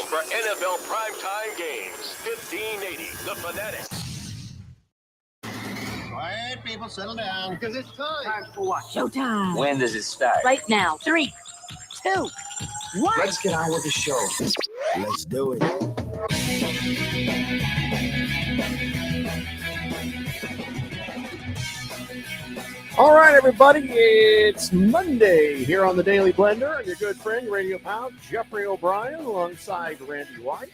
for NFL primetime games. 1580, The Fanatic. Quiet, people, settle down. Because it's time. Time for what? Showtime. When does it start? Right now. 3, 2, 1. Let's get on with the show. Let's do it. All right, everybody, it's Monday here on the Daily Blender. Your good friend, Radio Pound, Jeffrey O'Brien, alongside Randy White.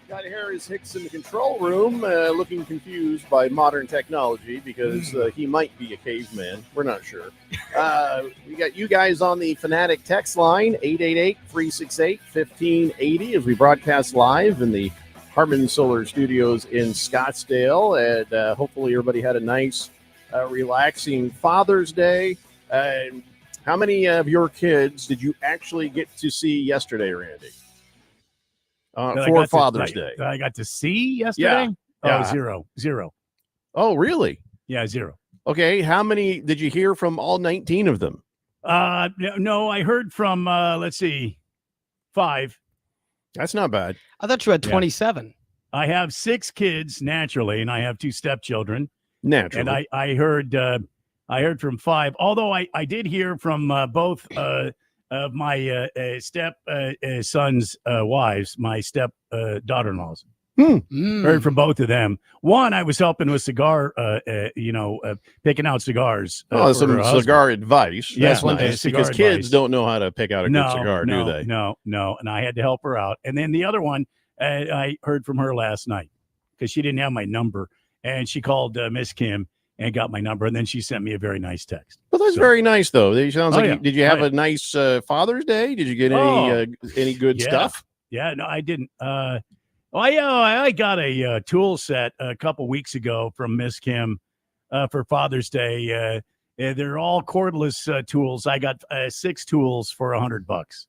Got Harris Hicks in the control room, looking confused by modern technology because he might be a caveman. We're not sure. We got you guys on the Fanatic text line, 888-368-1580, as we broadcast live in the Harman Solar Studios in Scottsdale. And hopefully everybody had a nice, relaxing Father's Day. How many of your kids did you actually get to see yesterday, Randy? For Father's Day. I got to see yesterday? Yeah. Oh, zero. Oh, really? Yeah, 0. Okay. How many did you hear from all 19 of them? No, I heard from, 5. That's not bad. I thought you had 27. I have 6 kids, naturally, and I have 2 stepchildren. Naturally. And I heard from 5, although I did hear from both of my step son's wives, my step daughter-in-laws. Heard from both of them. One, I was helping with cigar, picking out cigars. Some cigar advice. Yeah, That's nice, because kids don't know how to pick out a good cigar, do they? No. And I had to help her out. And then the other one, I heard from her last night because she didn't have my number. And she called Miss Kim and got my number. And then she sent me a very nice text. Well, that's very nice, though. It sounds like did you have a nice Father's Day? Did you get any good stuff? Yeah, no, I didn't. I got a tool set a couple weeks ago from Miss Kim for Father's Day. They're all cordless tools. I got 6 tools for $100.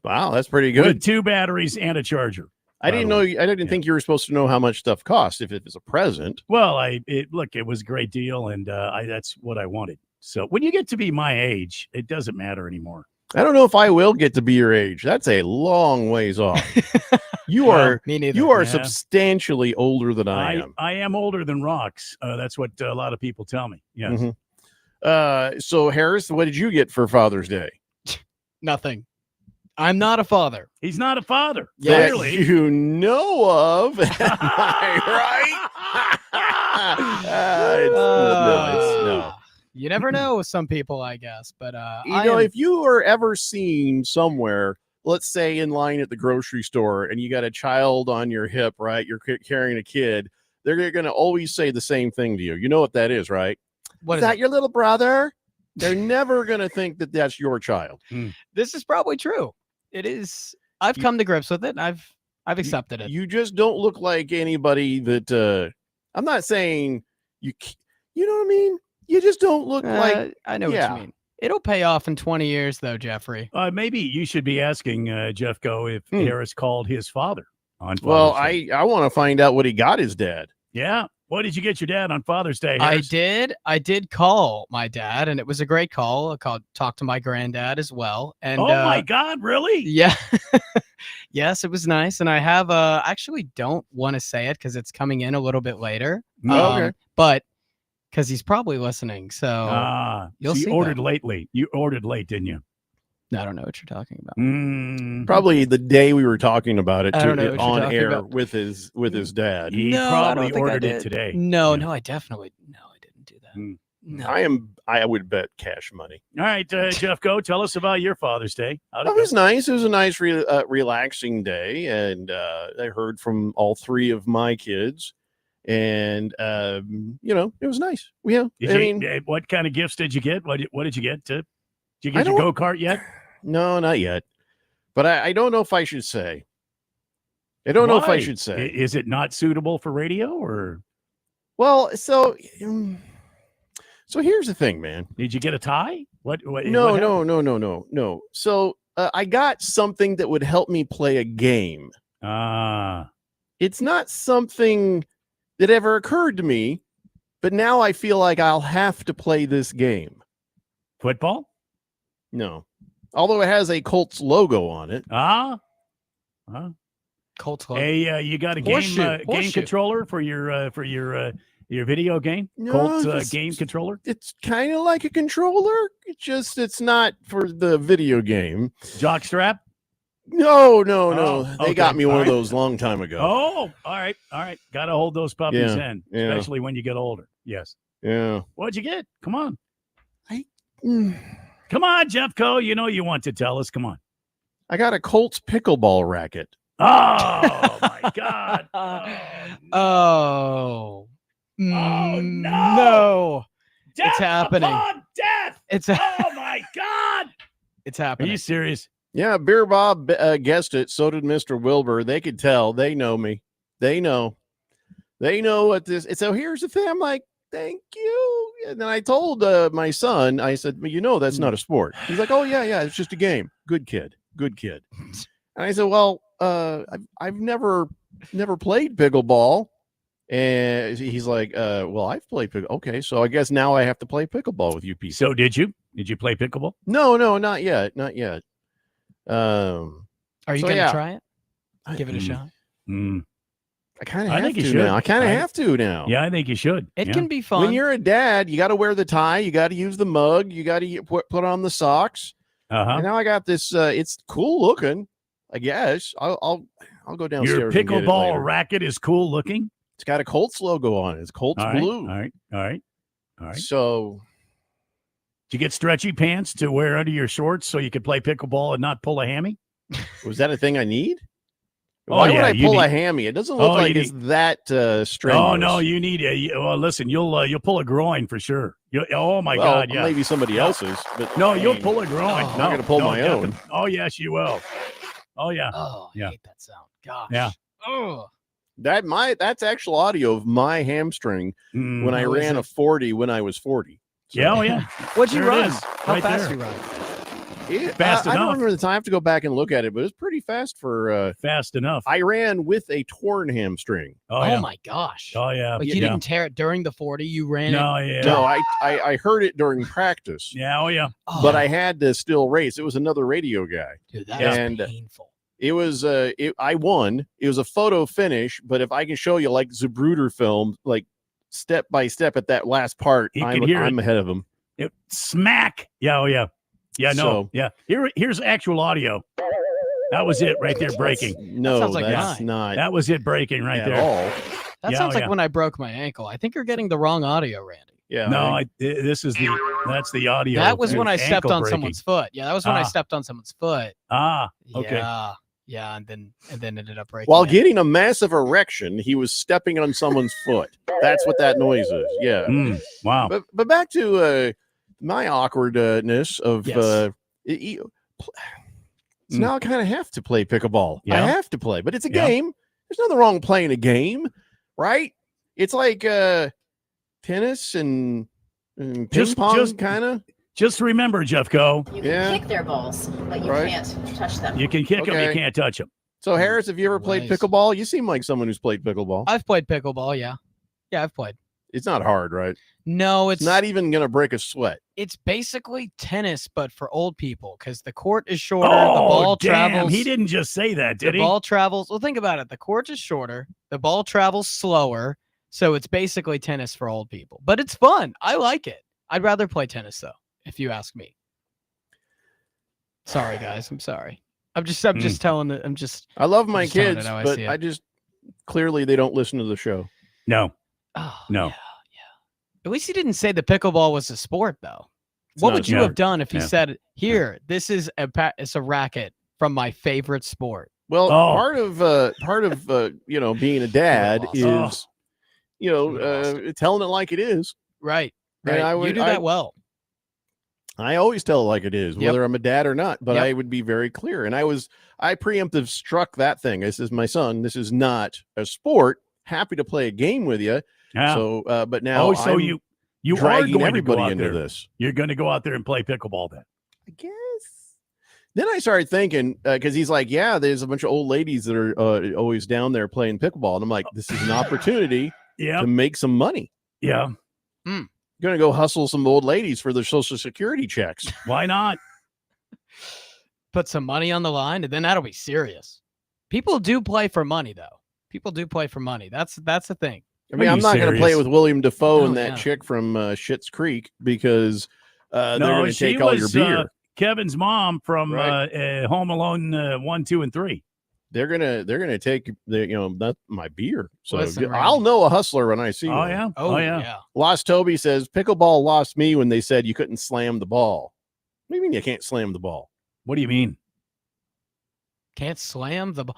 Wow, that's pretty good. With 2 batteries and a charger. I didn't know. I didn't think you were supposed to know how much stuff cost if it was a present. Well, it was a great deal, and that's what I wanted. So when you get to be my age, it doesn't matter anymore. I don't know if I will get to be your age. That's a long ways off. You are me neither. You are substantially older than I am. I am older than rocks. That's what a lot of people tell me. Yes. Mm-hmm. So Harris, what did you get for Father's Day? Nothing. I'm not a father. He's not a father. That Clearly. you know of. Am I right? No. You never know with some people, I guess. But if you are ever seen somewhere, let's say in line at the grocery store, and you got a child on your hip, right? You're carrying a kid. They're going to always say the same thing to you. You know what that is, right? What is that? Your little brother? They're never going to think that that's your child. This is probably true. It is. I've come to grips with it. I've accepted it. You just don't look like anybody that. I'm not saying you. You know what I mean? You just don't look like. I know what you mean. It'll pay off in 20 years, though, Jeffrey. Maybe you should be asking Jeff Go if Harris called his father on Father's Well, Day. I want to find out what he got his dad. Yeah. What did you get your dad on Father's Day, Harris? I did call my dad, and it was a great call. I talked to my granddad as well. And oh my God, really? Yeah. Yes, it was nice. And I have actually don't want to say it because it's coming in a little bit later. Okay. But because he's probably listening. So you'll see. You ordered lately. You ordered late, didn't you? I don't know what you're talking about. Probably the day we were talking about it on air about. with his dad. He probably ordered it today. No, I didn't do that. No. I would bet cash money. All right, Jeff, go tell us about your Father's Day. It was nice. It was a nice, relaxing day, and I heard from all 3 of my kids, and it was nice. Yeah, what kind of gifts did you get? What did you get? Did you get your go-kart yet? No, not yet. But I don't know if I should say. I don't know if I should say. Is it not suitable for radio, or? Well, so here's the thing, man. Did you get a tie? What No. So I got something that would help me play a game. It's not something that ever occurred to me, but now I feel like I'll have to play this game. Football? No. Although it has a Colts logo on it. Colts logo. Hey, you got a game Horseshoe, game horseshoe. controller for your video game? No, Colts just- game controller? It's kind of like a controller. It's not for the video game. Jock strap? No. Oh, They got okay. me one All of right. those long time ago. Oh, all right. Got to hold those puppies Yeah, in, yeah. especially when you get older. Yes. Yeah. What'd you get? Come on. Mm. Come on, Jeffco. You know you want to tell us. Come on. I got a Colts pickleball racket. Oh, my God. Oh. no. No. Death happening. upon death. It's Oh, my God. it's Are happening. you serious? Yeah, Beer Bob guessed it. So did Mr. Wilbur. They could tell. They know me. They know what this. So here's the thing. I'm like, thank you. And then I told my son, I said, well, that's not a sport. He's like, oh yeah, it's just a game. Good kid. And I said, well, I've never played pickleball. And he's like, well, I've played pickleball. Okay, so I guess now I have to play pickleball with you people. So did you? Did you play pickleball? No, not yet. Are you so, gonna yeah. try it? Give it a shot. Mm. I kind of I have think you to should. now. I kind of I- have to now. Yeah, I think you should. It Yeah. can be fun. When you're a dad, you got to wear the tie. You got to use the mug. You got to put on the socks. Uh-huh. And now I got this. It's cool looking. I guess I'll go downstairs. Your and get it pickleball later. racket is cool looking. It's got a Colts logo on it. It's Colts All right. blue. All right. So Did you get stretchy pants to wear under your shorts so you could play pickleball and not pull a hammy? was that a thing I need? Oh, Why yeah, would I you pull a need- hammy? It doesn't look Oh, like you it's that strenuous. Oh no, you need well, listen, you'll pull a groin for sure. Oh my Well, God, yeah. maybe somebody else's. But No, you'll pull a groin. Oh, I'm no, not gonna pull no, my own. definitely. Oh yes, you will. Oh yeah. Oh, I Yeah. hate that sound. Gosh. Yeah. Oh. That's actual audio of my hamstring Mm. when I How is ran it? a 40 when I was 40. So- Yeah, oh yeah. What'd you There it run? is, How right fast there. you run? Fast I don't enough. remember the time. I have to go back and look at it, but it was pretty fast for. Fast enough. I ran with a torn hamstring. Oh Oh, yeah. my gosh. Oh yeah. Like you yeah. didn't tear it during the 40, you ran it. No, yeah. No, I heard it during practice, Yeah, oh yeah. Oh, but I had to still race. It was another radio guy. dude, that Yeah. is And- painful. It was I won. It was a photo finish, but if I can show you like Zapruder film, like step by step at that last part, You can hear I'm it. ahead of him. Smack. Yeah, oh yeah. Yeah, no. So- yeah. Here's actual audio. That was it right there breaking. No, sounds like that's mine. not That was it breaking right at there. all. That Yeah, sounds oh, like yeah. when I broke my ankle. I think you're getting the wrong audio, Randy. Yeah. No, that's the audio. That was when I Ankle stepped on breaking. someone's foot. Yeah, that was when I Ah. stepped on someone's foot. Ah, okay. Yeah, and then ended up breaking While it. getting a massive erection, he was stepping on someone's foot. That's what that noise is. Yeah. Mm, wow. But back to my awkwardness of Yes. so now I kind of have to play pickleball. I Yeah. have to play, but it's a Yeah. game. There's nothing wrong with playing a game, right? It's like tennis and ping pong just- kind of. Just remember, Jeffco, You can Yeah. kick their balls, but you Right. can't touch them. you can kick them, you Okay. can't touch them. So Harris, have you ever played Nice. pickleball? You seem like someone who's played pickleball. I've played pickleball, yeah. Yeah, I've played. It's not hard, right? No, It's not even gonna break a sweat. it's basically tennis, but for old people because the court is shorter, the ball damn. travels. He didn't just say that, did the he? ball travels. Well, think about it. The court is shorter, the ball travels slower, so it's basically tennis for old people. But it's fun. I like it. I'd rather play tennis though, if you ask me. Sorry, guys. I'm sorry. I'm just telling it. I love my just telling it kids, how I but see it. I just clearly they don't listen to the show. No. Oh, No. Yeah. At least he didn't say the pickleball was a sport, though. It's What not- would you yeah. have done if he Yeah. said, "Here, this is it's a racket from my favorite sport"? Well, Oh. part of being a dad lost. is You lost telling it like it is. Right. And Right. I You would- do that well. I always tell it like it is, Yep. whether I'm a dad or not, but Yep. I would be very clear. And I preemptive struck that thing. I says, my son, this is not a sport. Happy to play a game with you. Yeah. So, but now oh, so I'm you are dragging going to everybody go out into there. this. You're going to go out there and play pickleball then. I guess. Then I started thinking, because he's like, yeah, there's a bunch of old ladies that are always down there playing pickleball. And I'm like, this is an opportunity Yeah. to make some money. Yeah. Going to go hustle some old ladies for their social security checks. Why not? Put some money on the line, and then that'll be serious. People do play for money, though. People do play for money. That's the thing. I mean, Are I'm you not going to play serious? with William Defoe No, and that yeah. chick from Schitt's Creek because they're No, going to she take all your was beer. Kevin's mom from Right. Home Alone 1, 2, and 3. They're gonna take not my beer. So Listen, I'll Randy. know a hustler when I see Oh one. yeah. Oh, yeah. yeah. Lost Toby says pickleball lost me when they said you couldn't slam the ball. What do you mean you can't slam the ball? What do you mean? Can't slam the ball.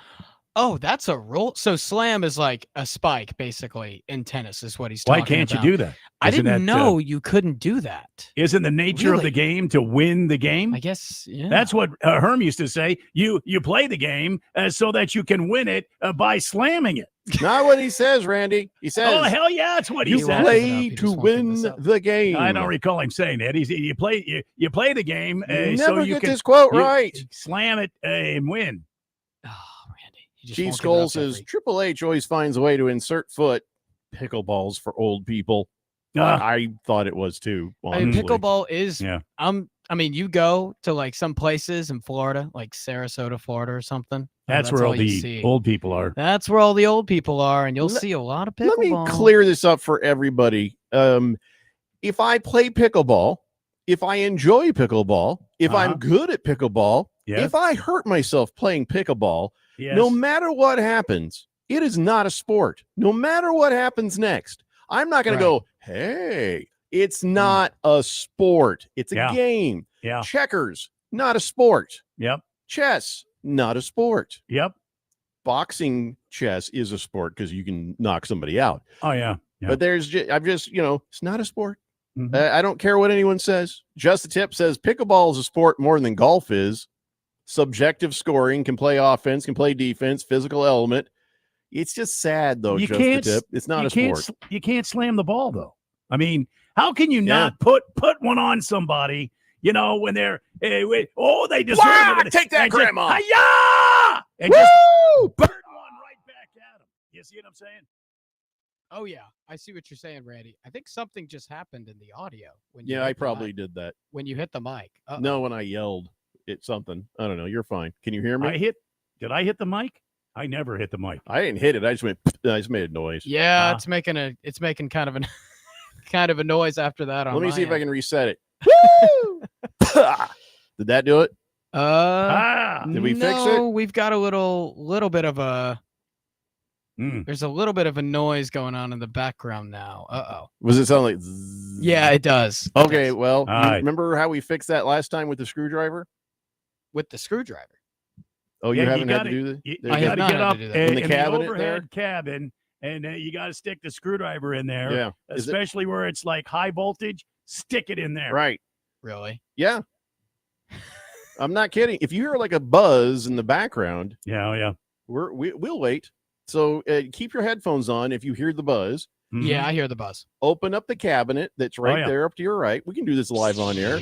Oh, that's a rule. So slam is like a spike, basically, in tennis, is what he's Why talking can't about. you do that? I Isn't didn't that, know you couldn't do that. Isn't the nature of the Really? game to win the game? I guess, yeah. That's what Herm used to say. You play the game so that you can win it by slamming it. Not what he says, Randy. He says Oh hell yeah, that's what he you He said. wants it up. play He to just won't give win this up. the game. I don't recall him saying that. You play the game You so never you get can this quote you right. slam it and win. Oh, Randy. He just Chief won't give it Skull up, says Jeffrey. Triple H always finds a way to insert foot. Pickleballs for old people. I thought it was too. I mean, honestly. pickleball is. Yeah. I mean, you go to like some places in Florida, like Sarasota, Florida, or something. That's where all you the see. old people are. That's where all the old people are, and you'll Let- see a lot of Let pickleball. me clear this up for everybody. If I play pickleball, if I enjoy pickleball, if Uh-huh. I'm good at pickleball, Yes. if I hurt myself playing pickleball, Yes. no matter what happens, it is not a sport. No matter what happens next, I'm not going Right. to go, hey, it's not a sport. It's a Yeah. game. Yeah. Checkers, not a sport. Yep. Chess, not a sport. Yep. Boxing chess is a sport because you can knock somebody out. Oh yeah. Yeah. But I'm just, it's not a sport. Mhm. I don't care what anyone says. Just the Tip says pickleball is a sport more than golf is. Subjective scoring, can play offense, can play defense, physical element. It's just sad though. You Just can't the Tip. It's not you a can't sport. You can't slam the ball though. I mean, how can you Yeah. not put one on somebody? When they're they deserve Wow, it. take that, and just, Grandma. Hi-ya! And Woo! just burn one right back at them. You see what I'm saying? Oh yeah, I see what you're saying, Randy. I think something just happened in the audio when you Yeah, hit I the probably mic. did that. When you hit the mic. Uh-oh. No, when I yelled at something. I don't know. You're fine. Can you hear me? Did I hit the mic? I never hit the mic. I didn't hit it. I just went. I just made a noise. Yeah, Ah. it's making kind of an kind of a noise after that. Let me see if I can reset it. Woo! Did that do it? Did we fix it? No, we've got a little bit of a. Mm. There's a little bit of a noise going on in the background now. Uh-oh. Was it sound like? Zzz? Yeah, it does. Okay. Yes. Well, All right. remember how we fixed that last time with the screwdriver? With the screwdriver. Oh, you Yeah, you haven't had gotta- to do that. You There I you have go. got to not get had up to do that. In the in cabinet the there? overhead cabin, and you got to stick the screwdriver in there. Yeah. Is it- Especially where it's like high voltage. Stick it in there. right. Really? Yeah. I'm not kidding. If you hear like a buzz in the background, Yeah. Oh, yeah. we'll wait. So keep your headphones on if you hear the buzz. Mhm. Yeah, I hear the buzz. Open up the cabinet that's right yeah. there up to your right. We can do this live on air.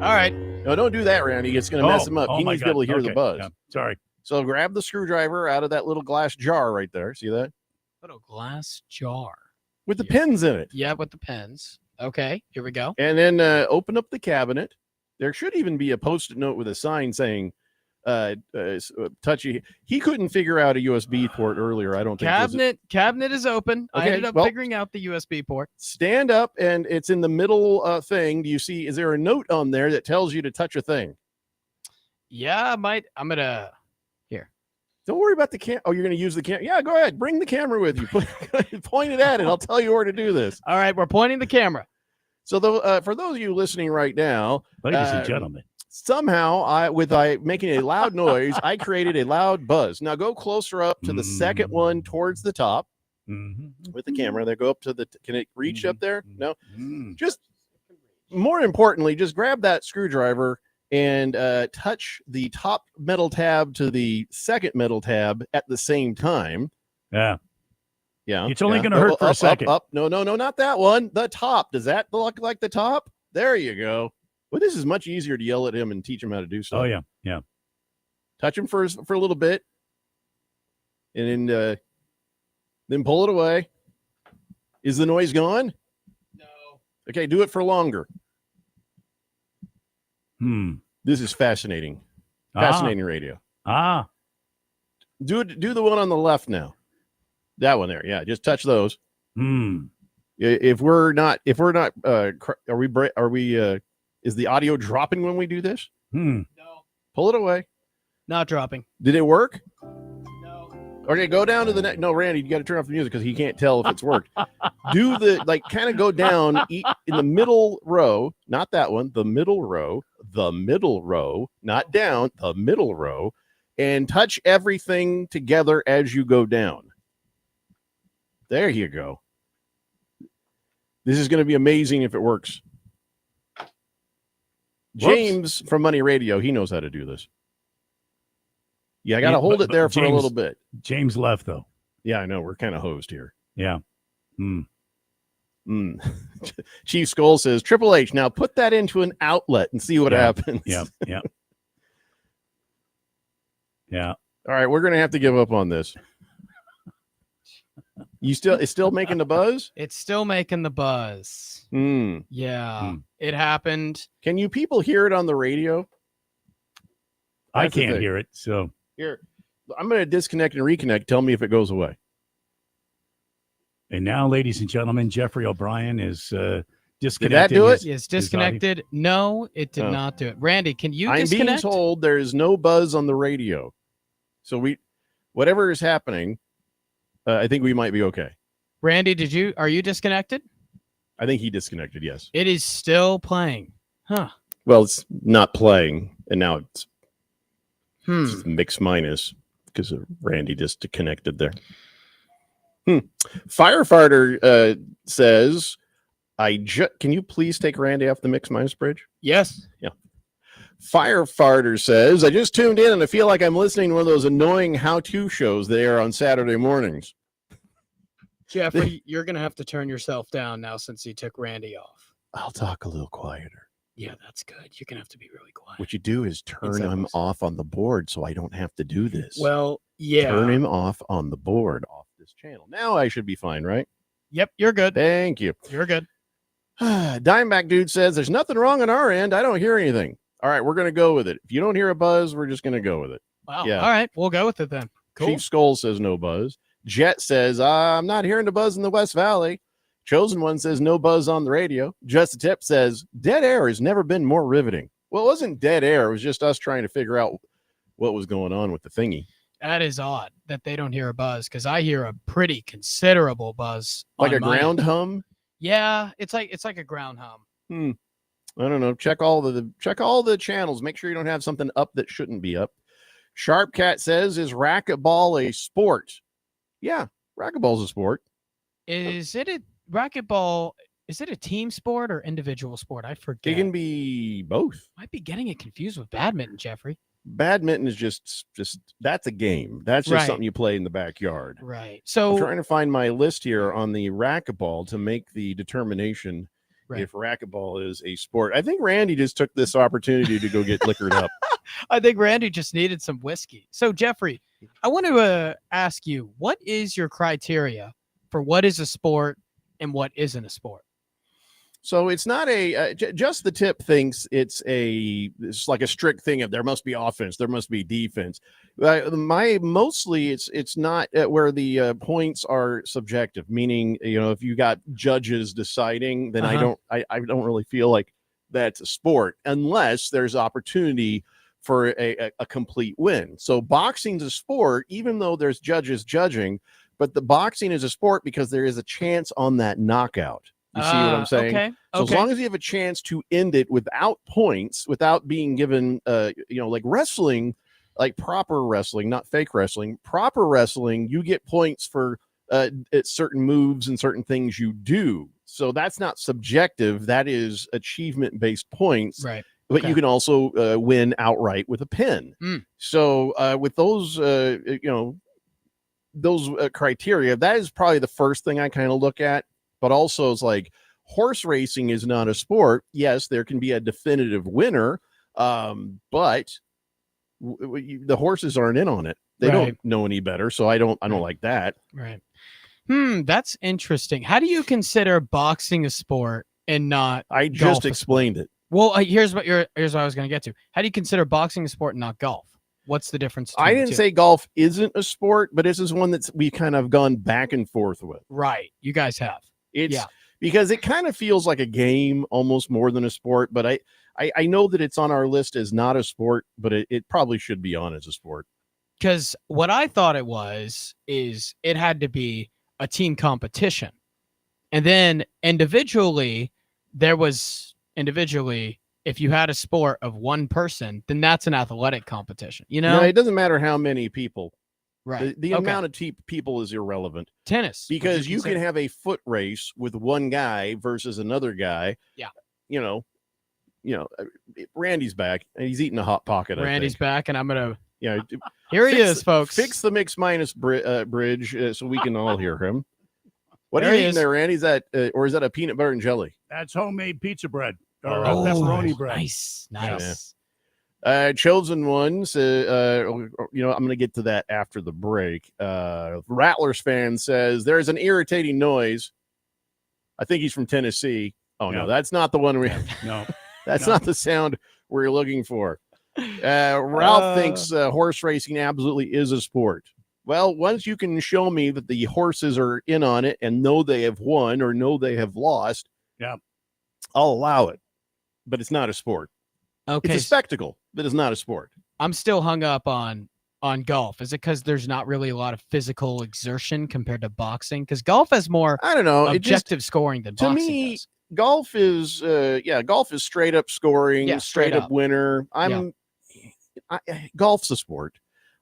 All right. No, don't do that, Randy. It's going to mess him up. He my needs to be able to God. hear the Okay. buzz. Yeah. Sorry. So grab the screwdriver out of that little glass jar right there. See that? Little glass jar. With the Yeah. pins in it. Yeah, with the pens. Okay, here we go. And then open up the cabinet. There should even be a post-it note with a sign saying touchy. He couldn't figure out a USB port earlier. I don't think. Was it- Cabinet is open. I Okay, ended up well- figuring out the USB port. Stand up and it's in the middle thing. Do you see? Is there a note on there that tells you to touch a thing? Yeah, I'm gonna. Don't worry about the cam. Oh, you're going to use the cam. Yeah, go ahead. Bring the camera with you. Point it at it. I'll tell you where to do this. All right, we're pointing the camera. So, for those of you listening right now, Ladies Uh, and gentlemen. somehow making a loud noise, I created a loud buzz. Now go closer up to the second one towards the top Mhm. with the camera. Then go up to can it reach up there? No. Mm. Just more importantly, just grab that screwdriver and touch the top metal tab to the second metal tab at the same time. Yeah. Yeah. It's only yeah. gonna hurt for a Up, second. Up. No, not that one. The top. Does that look like the top? There you go. Well, this is much easier to yell at him and teach him how to do stuff. Oh, yeah. Yeah. Touch him for a little bit, and then pull it away. Is the noise gone? No. Okay, do it for longer. Hmm. This is fascinating. Ah. Fascinating radio. Ah. Do the one on the left now. That one there. Yeah, just touch those. Hmm. If we're not, is the audio dropping when we do this? Hmm. No, Pull it away. not dropping. Did it work? No. Okay, go down to the next. No, Randy, you got to turn off the music because he can't tell if it's worked. Do the kind of go down in the middle row, not that one, the middle row, not down, the middle row, and touch everything together as you go down. There you go. This is going to be amazing if it works. James from Money Radio, he knows how to do this. Yeah, I got to hold it there for a little bit. James left, though. Yeah, I know. We're kind of hosed here. Yeah. Hmm. Chief Skull says, Triple H, now put that into an outlet and see what happens. Yeah. Yeah. All right, we're going to have to give up on this. It's still making the buzz? It's still making the buzz. Yeah, it happened. Can you people hear it on the radio? I can't hear it. So here, I'm going to disconnect and reconnect. Tell me if it goes away. And now, ladies and gentlemen, Jeffrey O'Brien is disconnected. Did that do it? Yes, disconnected. No, it did not do it. Randy, can you disconnect? I'm being told there is no buzz on the radio. So whatever is happening, I think we might be okay. Randy, are you disconnected? I think he disconnected, yes. It is still playing. Huh. Well, it's not playing, and now it's Hmm. mix minus because Randy just connected there. Firefighter says, can you please take Randy off the mix minus bridge? Yes. Yeah. Firefighter says, I just tuned in and I feel like I'm listening to one of those annoying how-to shows they are on Saturday mornings. Jeffrey, you're going to have to turn yourself down now since you took Randy off. I'll talk a little quieter. Yeah, that's good. You're going to have to be really quiet. What you do is turn him off on the board so I don't have to do this. Well, yeah. Turn him off on the board off this channel. Now I should be fine, right? Yep, you're good. Thank you. You're good. Dimeback Dude says, there's nothing wrong on our end. I don't hear anything. All right, we're going to go with it. If you don't hear a buzz, we're just going to go with it. Wow. Yeah. All right, we'll go with it then. Cool. Chief Skull says no buzz. Jet says, I'm not hearing the buzz in the West Valley. Chosen One says no buzz on the radio. Just a Tip says, dead air has never been more riveting. Well, it wasn't dead air. It was just us trying to figure out what was going on with the thingy. That is odd that they don't hear a buzz because I hear a pretty considerable buzz. Like on a my ground end. hum? Yeah, it's like a ground hum. I don't know. Check all the channels. Make sure you don't have something up that shouldn't be up. Sharp Cat says, is racquetball a sport? Yeah, racquetball's a sport. Is it a racquetball? Is it a team sport or individual sport? I forget. It can be both. Might be getting it confused with badminton, Jeffrey. Badminton is just that's a game. That's just Right. something you play in the backyard. Right. I'm So trying to find my list here on the racquetball to make the determination Right. if racquetball is a sport. I think Randy just took this opportunity to go get liquored up. I think Randy just needed some whiskey. So Jeffrey, I want to ask you, what is your criteria for what is a sport and what isn't a sport? So it's not just the Tip thinks it's like a strict thing of there must be offense, there must be defense. Mostly it's not where the points are subjective, meaning, if you got judges deciding, then I don't really feel like that's a sport unless there's opportunity for a complete win. So boxing's a sport, even though there's judges judging, but the boxing is a sport because there is a chance on that knockout. You see what I'm saying? Okay. So as long as you have a chance to end it without points, without being given, like wrestling, like proper wrestling, not fake wrestling, proper wrestling, you get points for certain moves and certain things you do. So that's not subjective. That is achievement-based points. Right. But you can also win outright with a pin. So with those, those criteria, that is probably the first thing I kind of look at. But also it's like horse racing is not a sport. Yes, there can be a definitive winner, but the horses aren't in on it. They don't know any better. So I don't like that. Right. That's interesting. How do you consider boxing a sport and not I just explained it. Well, here's what I was going to get to. How do you consider boxing a sport and not golf? What's the difference? I between the didn't two? say golf isn't a sport, but this is one that's we kind of gone back and forth with. Right. You guys have. It's Yeah. because it kind of feels like a game almost more than a sport. But I know that it's on our list as not a sport, but it probably should be on as a sport. Because what I thought it was is it had to be a team competition. And then individually, if you had a sport of one person, then that's an athletic competition. You know? No, it doesn't matter how many people. Right. The Okay. amount of people is irrelevant Tennis. would because you can consider- have a foot race with one guy versus another guy. Yeah. Randy's back and he's eating a hot pocket. Randy's back, and I'm going to. Yeah. Here he Fix is, folks. Fix the mix minus bridge so we can all hear him. What There are you he eating is. there, Randy? Is that or is that a peanut butter and jelly? That's homemade pizza bread or Oh, pepperoni bread. Nice. Yeah. Nice. Chosen ones. I'm going to get to that after the break. Rattlers fan says there's an irritating noise. I think he's from Tennessee. Oh no, Yeah. that's not the one. No. That's No. not the sound we're looking for. Ralph thinks horse racing absolutely is a sport. Well, once you can show me that the horses are in on it and know they have won or know they have lost, Yeah. I'll allow it. But it's not a sport. Okay. It's a spectacle, but it's not a sport. I'm still hung up on golf. Is it because there's not really a lot of physical exertion compared to boxing? Because golf has more I don't know. It just objective scoring than to boxing me, does. golf is straight up scoring, Yeah, straight up up. winner. Golf's a sport.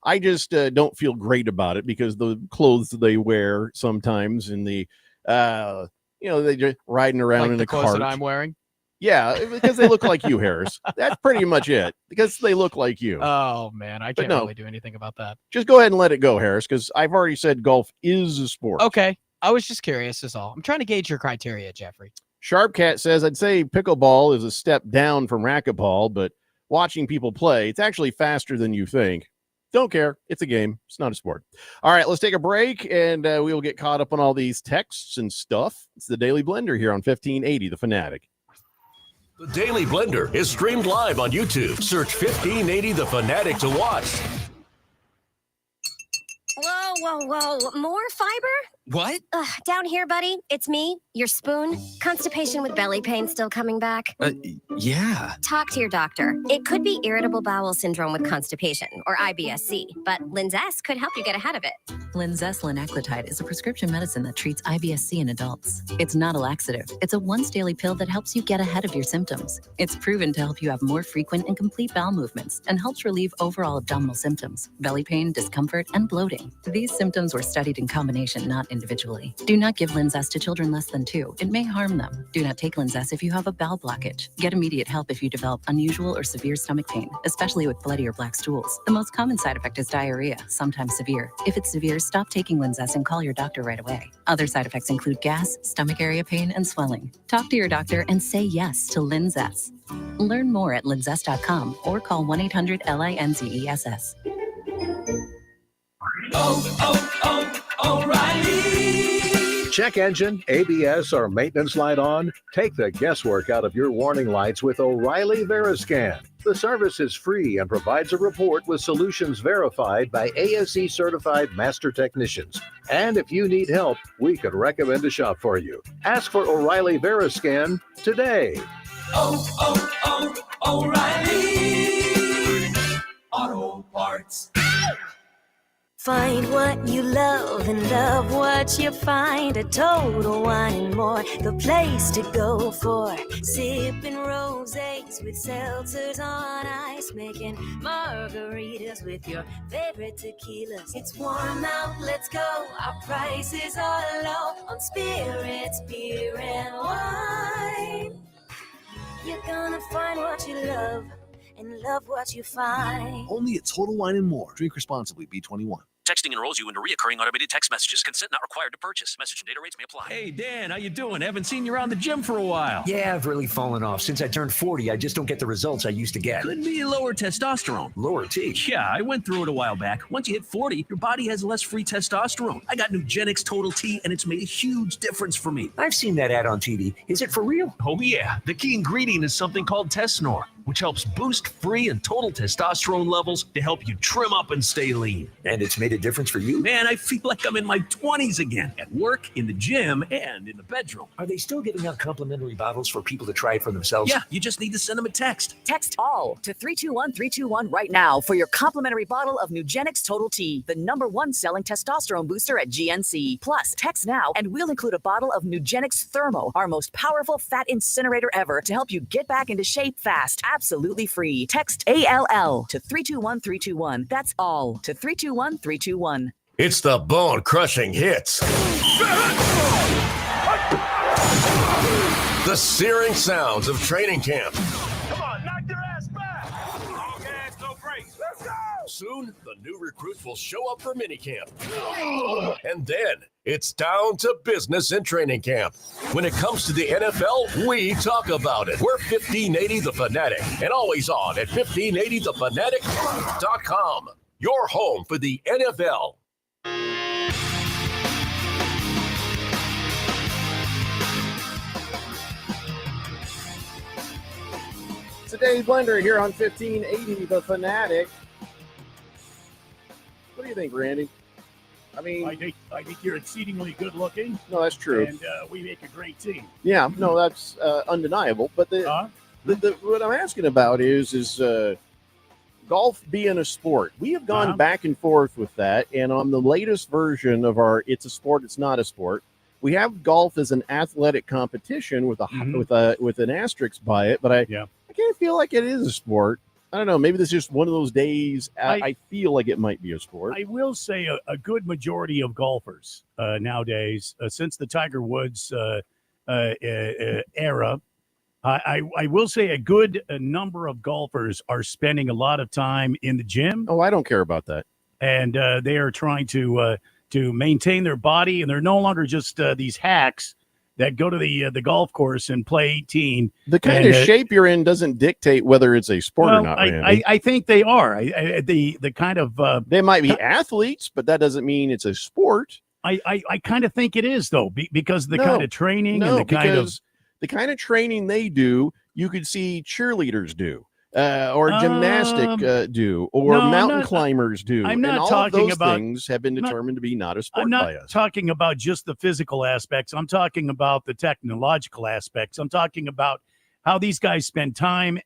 I just don't feel great about it because the clothes they wear sometimes in the they just riding around Like in the a clothes cart. that I'm wearing. Yeah, because they look like you, Harris. That's pretty much it. Because they look like you. Oh man, I But can't no. really do anything about that. Just go ahead and let it go, Harris, because I've already said golf is a sport. Okay, I was just curious. Is all. I'm trying to gauge your criteria, Jeffrey. Sharp Cat says, I'd say pickleball is a step down from racquetball, but watching people play, it's actually faster than you think. Don't care. It's a game. It's not a sport. All right, let's take a break, and we will get caught up on all these texts and stuff. It's the Daily Blender here on 1580 The Fanatic. The Daily Blender is streamed live on YouTube. Search 1580 The Fanatic to watch. Whoa. More fiber? What? Down here, buddy. It's me, your spoon. Constipation with belly pain still coming back. Yeah. Talk to your doctor. It could be irritable bowel syndrome with constipation, or IBS-C, but Linzess could help you get ahead of it. Linzess linaclotide is a prescription medicine that treats IBS-C in adults. It's not a laxative. It's a once-daily pill that helps you get ahead of your symptoms. It's proven to help you have more frequent and complete bowel movements and helps relieve overall abdominal symptoms, belly pain, discomfort, and bloating. These symptoms were studied in combination, not individually. Do not give Linzess to children less than 2. It may harm them. Do not take Linzess if you have a bowel blockage. Get immediate help if you develop unusual or severe stomach pain, especially with bloody or black stools. The most common side effect is diarrhea, sometimes severe. If it's severe, stop taking Linzess and call your doctor right away. Other side effects include gas, stomach area pain, and swelling. Talk to your doctor and say yes to Linzess. Learn more at linzess.com or call 1-800-LINZESS. O'Reilly. Check engine, ABS, or maintenance light on? Take the guesswork out of your warning lights with O'Reilly Veriscan. The service is free and provides a report with solutions verified by ASE certified master technicians. And if you need help, we could recommend a shop for you. Ask for O'Reilly Veriscan today. O'Reilly Auto Parts. Find what you love and love what you find. A Total Wine and More, the place to go for sipping rosés with seltzers on ice, making margaritas with your favorite tequilas. It's warm out, let's go. Our prices are low on spirits, beer, and wine. You're gonna find what you love and love what you find. Only at Total Wine and More. Drink responsibly. B21. Texting enrolls you into recurring automated text messages. Consent not required to purchase. Message and data rates may apply. Hey, Dan, how you doing? Haven't seen you around the gym for a while. Yeah, I've really fallen off. Since I turned 40, I just don't get the results I used to get. Could be lower testosterone. Lower T? Yeah, I went through it a while back. Once you hit 40, your body has less free testosterone. I got Nugenix Total T, and it's made a huge difference for me. I've seen that ad on TV. Is it for real? Oh, yeah. The key ingredient is something called Tesnor. which helps boost free and total testosterone levels to help you trim up and stay lean. And it's made a difference for you? Man, I feel like I'm in my 20s again, at work, in the gym, and in the bedroom. Are they still giving out complimentary bottles for people to try it for themselves? Yeah, you just need to send them a text. Text ALL to 321-321 right now for your complimentary bottle of Nugenix Total T, the #1 selling testosterone booster at GNC. Plus, text now and we'll include a bottle of Nugenix Thermo, our most powerful fat incinerator ever, to help you get back into shape fast. Absolutely free. Text ALL to 321-321. That's all to 321-321. It's the bone-crushing hits. The searing sounds of training camp. Come on, knock their ass back. All gas, no brakes. Let's go. Soon, the new recruits will show up for minicamp. And then, it's down to business in training camp. When it comes to the NFL, we talk about it. We're 1580 The Fanatic, and always on at 1580thefanatic.com. Your home for the NFL. It's a Daily Blender here on 1580 The Fanatic. What do you think, Randy? I mean, I think you're exceedingly good looking. No, that's true. And we make a great team. Yeah, no, that's undeniable. But the what I'm asking about is golf being a sport. We have gone back and forth with that, and on the latest version of our "It's a Sport, It's Not a Sport," we have golf as an athletic competition with with an asterisk by it. But I kind of feel like it is a sport. I don't know. Maybe this is just one of those days. I feel like it might be a sport. I will say a good majority of golfers nowadays, since the Tiger Woods era, I will say a good number of golfers are spending a lot of time in the gym. Oh, I don't care about that. And they are trying to maintain their body, and they're no longer just these hacks that go to the golf course and play 18. The kind of shape you're in doesn't dictate whether it's a sport or not, Randy. I think they are. The kind of they might be athletes, but that doesn't mean it's a sport. I kind of think it is, though, because the kind of training and the kind of training they do, you could see cheerleaders do. Or gymnastic do, or mountain climbers do. I'm not and all talking of those about things have been determined to be not a sport I'm not by us. talking about just the physical aspects. I'm talking about the technological aspects. I'm talking about how these guys spend time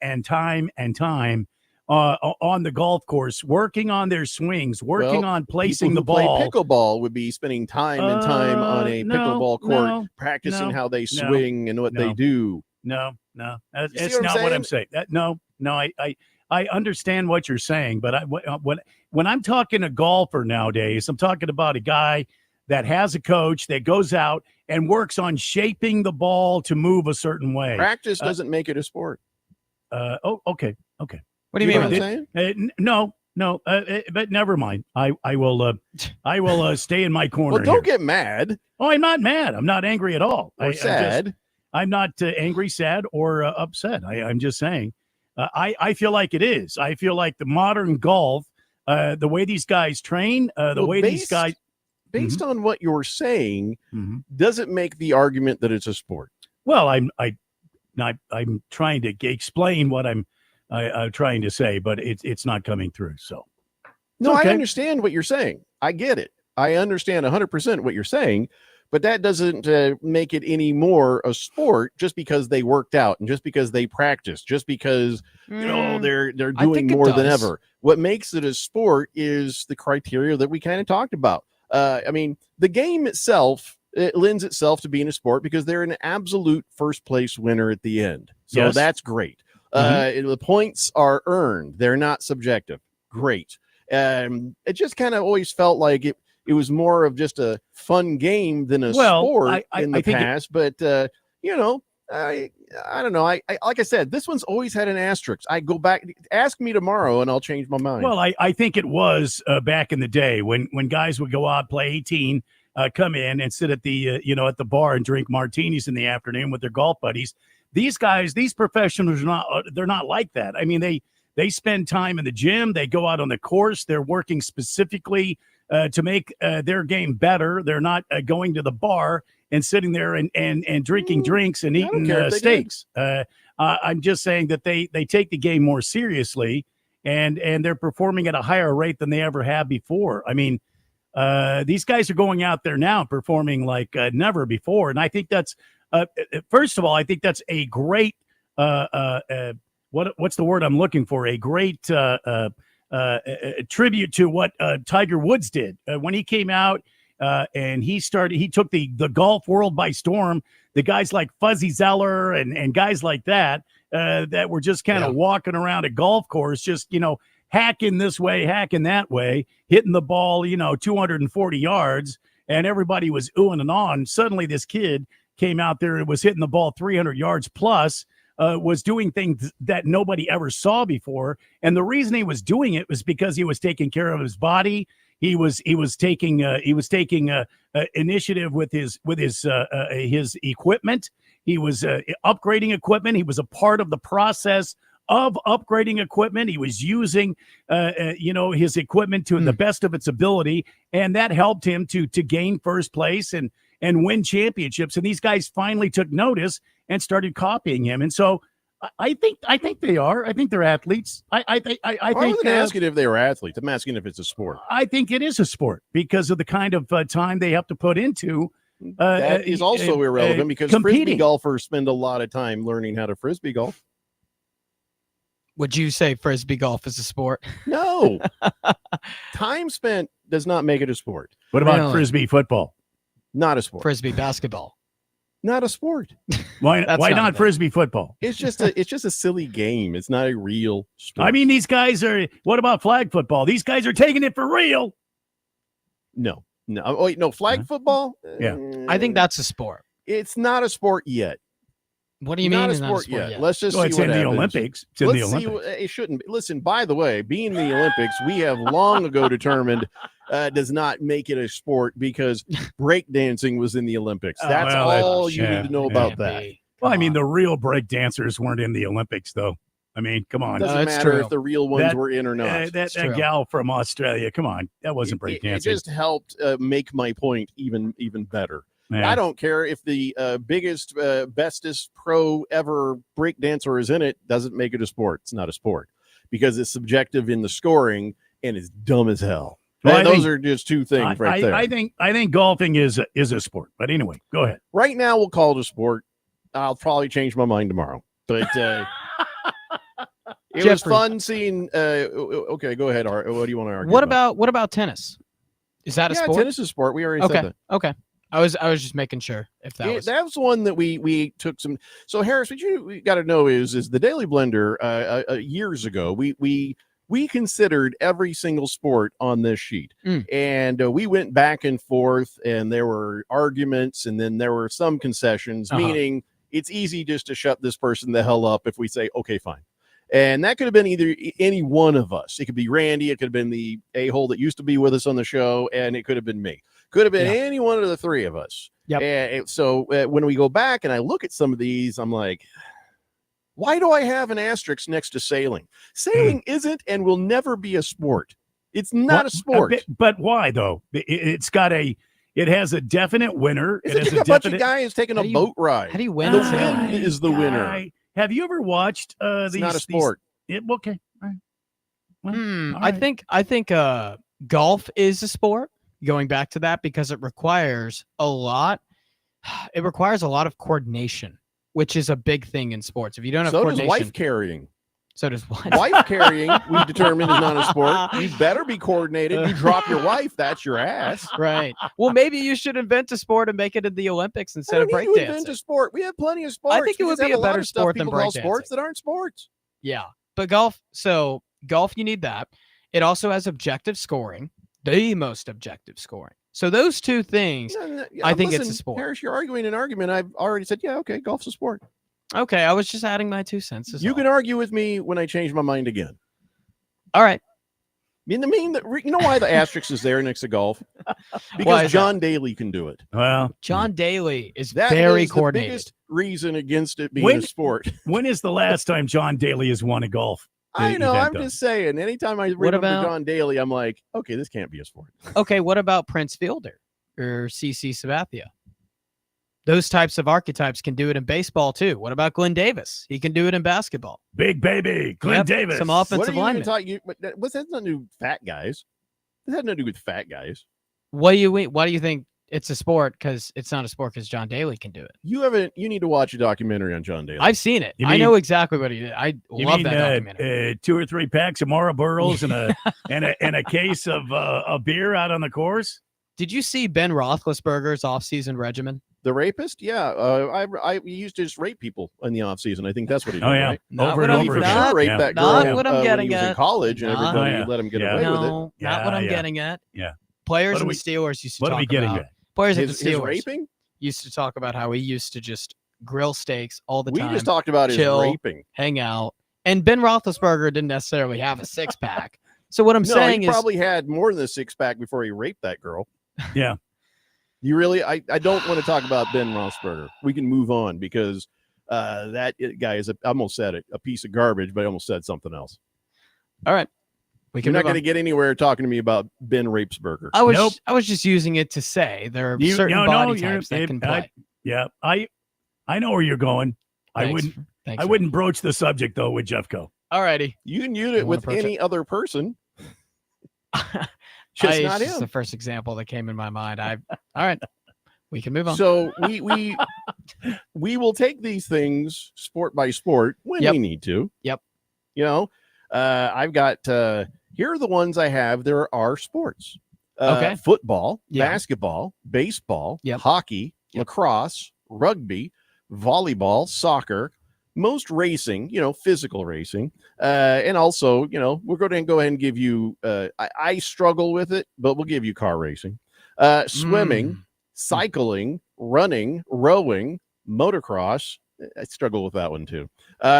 on the golf course, working on their swings, working on placing the ball. Play pickleball would be spending time on a pickleball court, practicing how they swing and what they do. No, it's not what I'm saying. I understand what you're saying, but when I'm talking to golfer nowadays, I'm talking about a guy that has a coach that goes out and works on shaping the ball to move a certain way. Practice doesn't make it a sport. Okay. What do you mean? Know what I'm saying? No, but never mind. I will stay in my corner. Well, don't here. get mad. Oh, I'm not mad. I'm not angry at all. Or sad. I'm not angry, sad, or upset. I'm just saying. I feel like it is. I feel like the modern golf, the way these guys train, these guys. Based on what you're saying, doesn't make the argument that it's a sport. Well, I'm trying to explain what I'm trying to say, but it's not coming through. So. No, okay. I understand what you're saying. I get it. I understand 100% what you're saying. But that doesn't make it any more a sport just because they worked out and just because they practiced, just because they're doing more than ever. What makes it a sport is the criteria that we kind of talked about. I mean, the game itself, it lends itself to being a sport because they're an absolute first place winner at the end. So that's great. The points are earned. They're not subjective. Great. It just kind of always felt like it was more of just a fun game than a sport in the past. But, I don't know. I like I said, this one's always had an asterisk. I go back, ask me tomorrow, and I'll change my mind. Well, I think it was back in the day when guys would go out, play 18, come in and sit at the, at the bar and drink martinis in the afternoon with their golf buddies. These guys, these professionals they're not like that. I mean, they spend time in the gym. They go out on the course. They're working specifically to make their game better. They're not going to the bar and sitting there and drinking drinks and eating steaks. I'm just saying that they take the game more seriously, and they're performing at a higher rate than they ever have before. I mean, these guys are going out there now performing like never before, and I think that's first of all, I think that's a great what's the word I'm looking for? A great tribute to what Tiger Woods did when he came out and he took the golf world by storm. The guys like Fuzzy Zeller and guys like that that were just kind of walking around a golf course, just, hacking this way, hacking that way, hitting the ball, 240 yards, and everybody was oohing and ahhing. Suddenly this kid came out there and was hitting the ball 300 yards plus, was doing things that nobody ever saw before. And the reason he was doing it was because he was taking care of his body. He was taking initiative with his equipment. He was upgrading equipment. He was a part of the process of upgrading equipment. He was using his equipment to the best of its ability, and that helped him to gain first place and win championships. And these guys finally took notice and started copying him. And so I think they are. I think they're athletes. I think I wasn't asking if they were athletes. I'm asking if it's a sport. I think it is a sport because of the kind of time they have to put into. That is also irrelevant because competing. Frisbee golfers spend a lot of time learning how to Frisbee golf. Would you say Frisbee golf is a sport? No. Time spent does not make it a sport. What about Frisbee football? Not a sport. Frisbee basketball? Not a sport. Why not Frisbee football? It's just a silly game. It's not a real sport. I mean, these guys are. What about flag football? These guys are taking it for real. No. Oh, wait, no, flag football? Yeah. I think that's a sport. It's not a sport yet. What do you not mean? A sport not a sport yet. Let's just see it's what in happens. the Olympics. It's in the Olympics. It shouldn't be. Listen, by the way, being in the Olympics, we have long ago determined does not make it a sport because breakdancing was in the Olympics. That's all you need to know about that. Well, I mean, the real break dancers weren't in the Olympics, though. I mean, come on. It doesn't matter if the real ones were in or not. That gal from Australia, come on. That wasn't breakdancing. It just helped make my point even better. Yeah. I don't care if the biggest, bestest pro ever breakdancer is in it. Doesn't make it a sport. It's not a sport because it's subjective in the scoring and it's dumb as hell. Well, those are just two things right there. I think golfing is a sport. But anyway, go ahead. Right now, we'll call it a sport. I'll probably change my mind tomorrow. But it was fun seeing. Okay, go ahead. Art. What do you want to argue? What about tennis? Is that a sport? Tennis is a sport. We already said that. Okay. I was just making sure if that was. That was one that we took some. So Harris, what we got to know is the Daily Blender years ago we considered every single sport on this sheet, and we went back and forth, and there were arguments, and then there were some concessions, meaning it's easy just to shut this person the hell up if we say okay, fine. And that could have been either any one of us. It could be Randy. It could have been the a-hole that used to be with us on the show, and it could have been me. Could have been any one of the three of us. Yep. And so when we go back and I look at some of these, I'm like, why do I have an asterisk next to sailing? Sailing isn't and will never be a sport. It's not a sport. But why though? It has a definite winner. It's just a bunch of guys taking a boat ride. How do you win? The wind is the winner. Have you ever watched It's not a sport. Okay. All right. Well, all right. I think golf is a sport. Going back to that because it requires a lot. It requires a lot of coordination, which is a big thing in sports. If you don't have coordination, does wife carrying. So does what? Wife carrying, we determined, is not a sport. You better be coordinated. You drop your wife, that's your ass. Right. Well, maybe you should invent a sport and make it in the Olympics instead of breakdancing. Invent a sport. We have plenty of sports. I think it would be a better sport than breakdancing. Sports that aren't sports. Yeah, but golf. So golf, you need that. It also has objective scoring. The most objective scoring. So those two things, I think it's a sport. Harris, you're arguing an argument. I've already said, yeah, okay, golf's a sport. Okay, I was just adding my 2 cents. You can argue with me when I change my mind again. All right. You know why the asterisk is there next to golf? Because John Daly can do it. Well, John Daly is that very is coordinated. The biggest reason against it being a sport. When is the last time John Daly has won a golf? I know. I'm just saying. Anytime I remember John Daly, I'm like, okay, this can't be a sport. Okay, what about Prince Fielder or CC Sabathia? those types of archetypes can do it in baseball too. What about Glenn Davis? He can do it in basketball. Big baby, Glenn Davis. Some What offensive are you linemen. What's that nothing to do with fat guys? That had nothing to do with fat guys. Why do you think it's a sport? Because it's not a sport because John Daly can do it. You need to watch a documentary on John Daly. I've seen it. You I mean- know exactly what he did. I You love mean that documentary. 2 or 3 packs of Marlboros and a case of a beer out on the course? Did you see Ben Roethlisberger's off-season regimen? The rapist? Yeah. I used to just rape people in the off season. I think that's what he did. Oh, yeah. Right? Not Over what and I'm- over For again. sure raped Yeah. that girl Not what I'm when getting he was in at. college and Not- everybody Oh, yeah. let him get Yeah. away with it. No, Yeah, not what I'm yeah. getting at. Yeah. Players What in are the Steelers used to What are talk we getting about. at? Players His at the Steelers raping? used to talk about how he used to just grill steaks all the We time. just talked about his chill, raping. hang out. And Ben Roethlisberger didn't necessarily have a six-pack. So what I'm No, saying he is probably had more than a 6-pack before he raped that girl. Yeah. You really? I don't want to talk about Ben Roethlisberger. We can move on because that guy is, I almost said it, a piece of garbage, but I almost said something else. all right. We You're can not move going to on. get anywhere talking to me about Ben Rapesberger. I was Nope. I was just using it to say there are You- certain no, body you're- types that can I- play. Yeah. I know where you're going. Thanks. I wouldn't broach the subject though with Jeffco. All righty. You can use You it wanna with approach any other person. Just not It's him. the first example that came in my mind. All right. We can move on. So we will take these things sport by sport when Yep. we need to. Yep. You know, I've got here are the ones I have. There are sports. Okay. Football, Yeah. basketball, baseball, Yep. hockey, lacrosse, rugby, volleyball, soccer, most racing, physical racing. And also, we're going to go ahead and give you, I struggle with it, but we'll give you car racing, swimming, cycling, running, rowing, motocross. I struggle with that one too.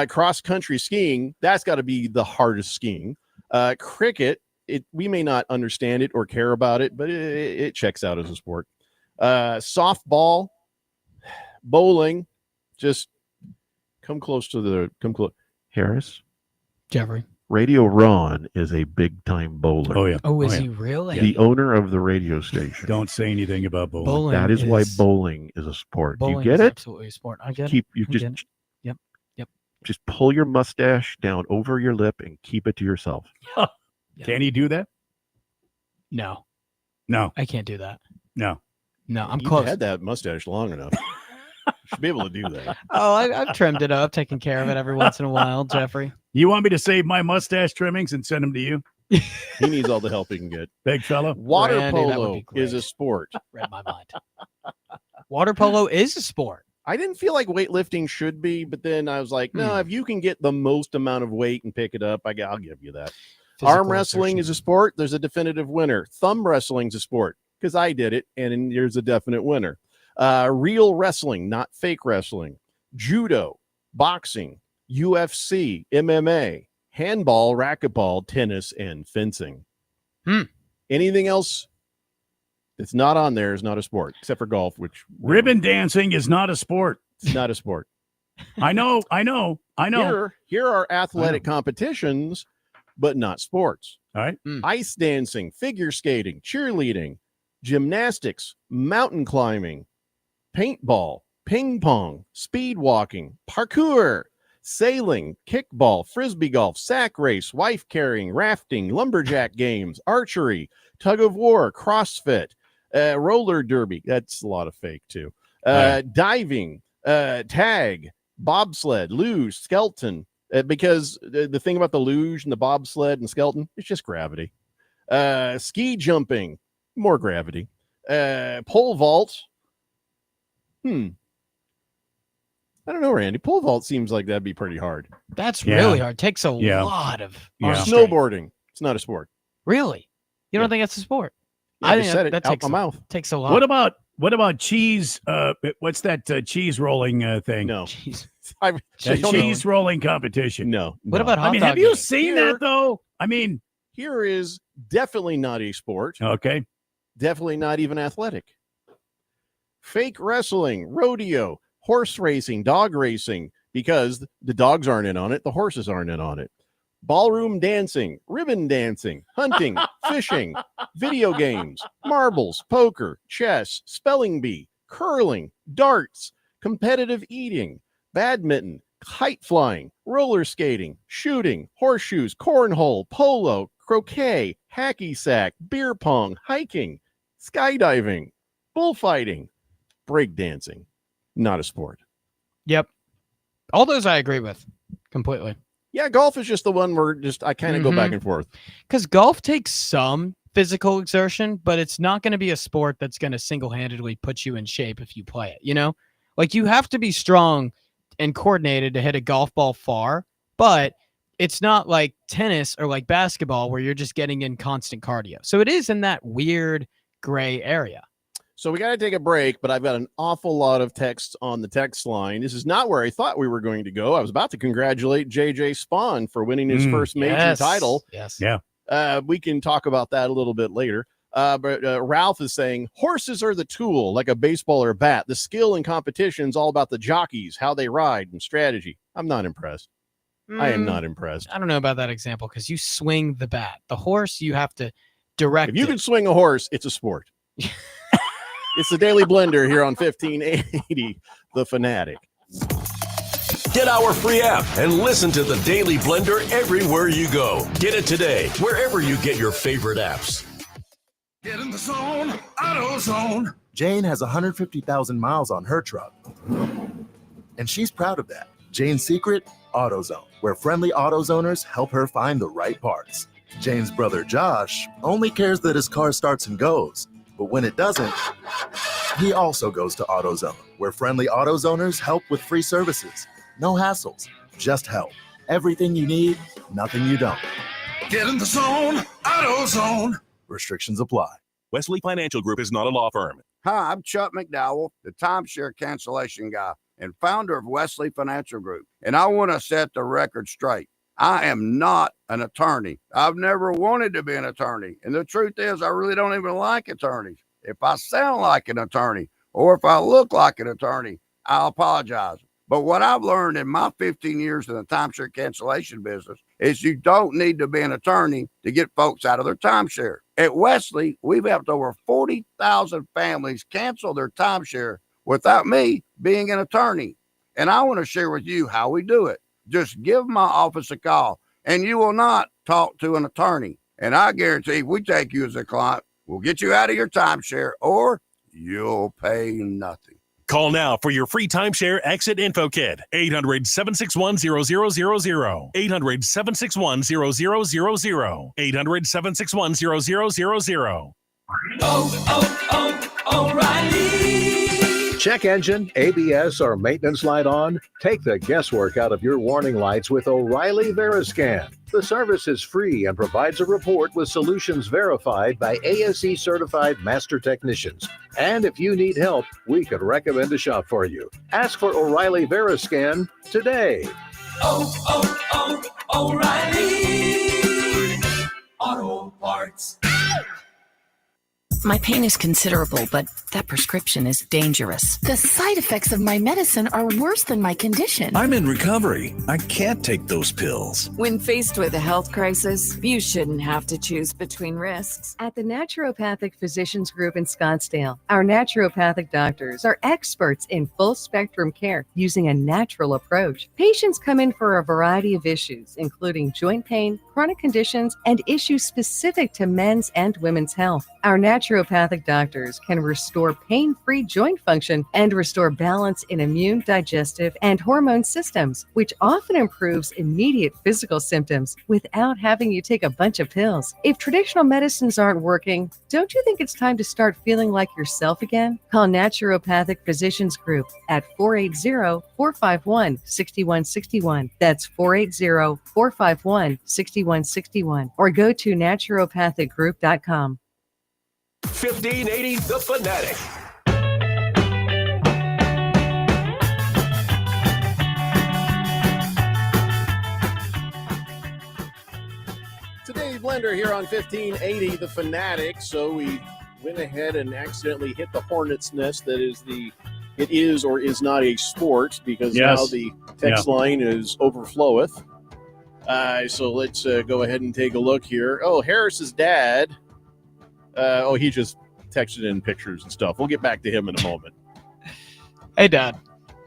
Cross country skiing. That's got to be the hardest skiing. Cricket. We may not understand it or care about it, but it checks out as a sport. Softball, bowling, just come close. Harris, Jeffrey. Radio Ron is a big time bowler. Oh yeah. Oh, is yeah. he really? The owner of the radio station. Don't say anything about bowling. Bowling That is why is- bowling is a sport. Do you Bowling get is it? Absolutely a sport. I get Keep it. you I just get it. Yep. just pull your mustache down over your lip and keep it to yourself. Yeah. Can he do that? No, No. I can't do that. No. No, I'm You've close. had that mustache long enough. You should be able to do that. Oh, I've trimmed it up, taking care of it every once in a while, Jeffrey. You want me to save my mustache trimmings and send them to you, He needs all the help he can get. big fella? Water Randy, that would polo be is a great. sport. Read my mind. Water polo is a sport. I didn't feel like weightlifting should be, but then I was like, no, if you can get the most amount of weight and pick it up, I'll give you that. Arm Physical wrestling is a sport. There's a definitive winner. Thumb wrestling's a sport because I did it, and there's a definite winner. Real wrestling, not fake wrestling. Judo, boxing, UFC, MMA, handball, racquetball, tennis, and fencing. Anything else that's not on there is not a sport, except for golf, which Ribbon dancing is not a sport. it's not a sport. I know. Here are athletic competitions, but not sports. All right. Ice dancing, figure skating, cheerleading, gymnastics, mountain climbing, paintball, ping pong, speed walking, parkour, sailing, kickball, frisbee golf, sack race, wife carrying, rafting, lumberjack games, archery, tug of war, CrossFit, roller derby. That's a lot of fake too. Diving, tag, bobsled, luge, skeleton. Because the thing about the luge and the bobsled and skeleton, it's just gravity. Ski jumping, more gravity. Pole vault. I don't know, Randy. Pole vault seems like that'd be pretty hard. That's Yeah. really hard. Takes a Yeah. lot of Yeah. arm strength. Snowboarding. It's not a sport. Really? You don't Yeah. think that's a sport? Yeah, I I think said that it out takes my mouth. Takes a lot. What about cheese? What's that cheese rolling thing? No. Jeez. I That don't cheese rolling competition. know. What No. about hot I mean, dog have you eating? seen Here- that though? I mean, Here is definitely not a sport. okay. Definitely not even athletic. Fake wrestling, rodeo, horse racing, dog racing, because the dogs aren't in on it, the horses aren't in on it. Ballroom dancing, ribbon dancing, hunting, fishing, video games, marbles, poker, chess, spelling bee, curling, darts, competitive eating, badminton, kite flying, roller skating, shooting, horseshoes, cornhole, polo, croquet, hacky sack, beer pong, hiking, skydiving, bullfighting, breakdancing. Not a sport. Yep. All those I agree with completely. Yeah, golf is just the one where I kind of go back and forth. Because golf takes some physical exertion, but it's not going to be a sport that's going to single-handedly put you in shape if you play it, you know? Like, you have to be strong and coordinated to hit a golf ball far, but it's not like tennis or like basketball where you're just getting in constant cardio. So it is in that weird gray area. So we got to take a break, but I've got an awful lot of texts on the text line. This is not where I thought we were going to go. I was about to congratulate JJ Spawn for winning his first major title. Yes. Yeah. We can talk about that a little bit later. But Ralph is saying horses are the tool, like a baseball or a bat. The skill in competition is all about the jockeys, how they ride, and strategy. I'm not impressed. I am not impressed. I don't know about that example because you swing the bat. The horse, you have to direct. If you can swing a horse, it's a sport. It's the Daily Blender here on 1580, The Fanatic. Get our free app and listen to the Daily Blender everywhere you go. Get it today, wherever you get your favorite apps. Get in the zone, AutoZone. Jane has 150,000 miles on her truck, and she's proud of that. Jane's secret, AutoZone, where friendly AutoZoners help her find the right parts. Jane's brother Josh only cares that his car starts and goes, but when it doesn't, he also goes to AutoZone, where friendly AutoZoners help with free services. No hassles, just help. Everything you need, nothing you don't. Get in the zone, AutoZone. Restrictions apply. Wesley Financial Group is not a law firm. Hi, I'm Chuck McDowell, the timeshare cancellation guy and founder of Wesley Financial Group. And I want to set the record straight. I am not an attorney. I've never wanted to be an attorney. And the truth is, I really don't even like attorneys. If I sound like an attorney or if I look like an attorney, I'll apologize. But what I've learned in my 15 years in the timeshare cancellation business is you don't need to be an attorney to get folks out of their timeshare. At Wesley, we've helped over 40,000 families cancel their timeshare without me being an attorney. And I want to share with you how we do it. Just give my office a call and you will not talk to an attorney. And I guarantee if we take you as a client, we'll get you out of your timeshare or you'll pay nothing. Call now for your free timeshare exit info kit. 800-761-0000. 800-761-0000. 800-761-0000. O'Reilly. Check engine, ABS, or maintenance light on? Take the guesswork out of your warning lights with O'Reilly Veriscan. The service is free and provides a report with solutions verified by ASE certified master technicians. And if you need help, we could recommend a shop for you. Ask for O'Reilly Veriscan today. O'Reilly Auto Parts. My pain is considerable, but that prescription is dangerous. The side effects of my medicine are worse than my condition. I'm in recovery. I can't take those pills. When faced with a health crisis, you shouldn't have to choose between risks. At the Naturopathic Physicians Group in Scottsdale, our naturopathic doctors are experts in full spectrum care using a natural approach. Patients come in for a variety of issues, including joint pain, chronic conditions, and issues specific to men's and women's health. Our naturopathic doctors can restore pain-free joint function and restore balance in immune, digestive, and hormone systems, which often improves immediate physical symptoms without having you take a bunch of pills. If traditional medicines aren't working, don't you think it's time to start feeling like yourself again? Call Naturopathic Physicians Group at 480-451-6161. That's 480-451-6161. Or go to naturopathicgroup.com. 1580 The Fanatic. Today, Blender here on 1580 The Fanatic. So we went ahead and accidentally hit the hornet's nest. That is it is or is not a sport, because now the text line is overfloweth. So let's go ahead and take a look here. Oh, Harris's dad. He just texted in pictures and stuff. We'll get back to him in a moment. Hey, Dad.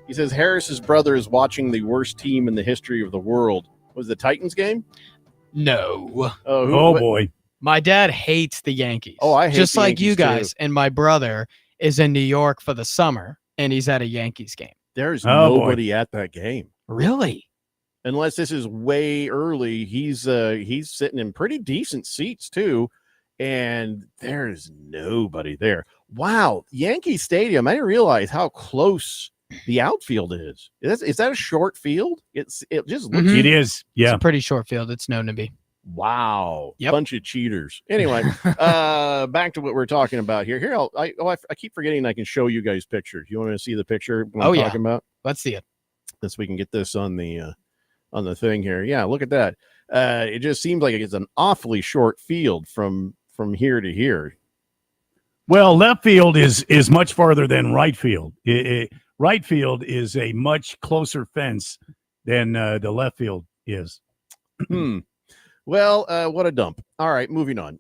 He says Harris's brother is watching the worst team in the history of the world. Was the Titans game? No. Boy. My dad hates the Yankees. Oh, I hate just the like you Yankees, too. guys. And my brother is in New York for the summer, and he's at a Yankees game. There's Oh, boy. nobody at that game. Really? Unless this is way early. He's sitting in pretty decent seats too, and there's nobody there. Wow, Yankee Stadium. I didn't realize how close the outfield is. Is that a short field? It just looks. It is. It's Yeah. a pretty short field. It's known to be. Wow, Yep. bunch of cheaters. Anyway, back to what we're talking about here. Here, I keep forgetting I can show you guys pictures. You want to see the picture? What I'm talking about? Let's see it. This we can get this on the thing here. Yeah, look at that. It just seems like it's an awfully short field from here to here. Well, left field is much farther than right field. Right field is a much closer fence than the left field is. Well, what a dump. All right, moving on.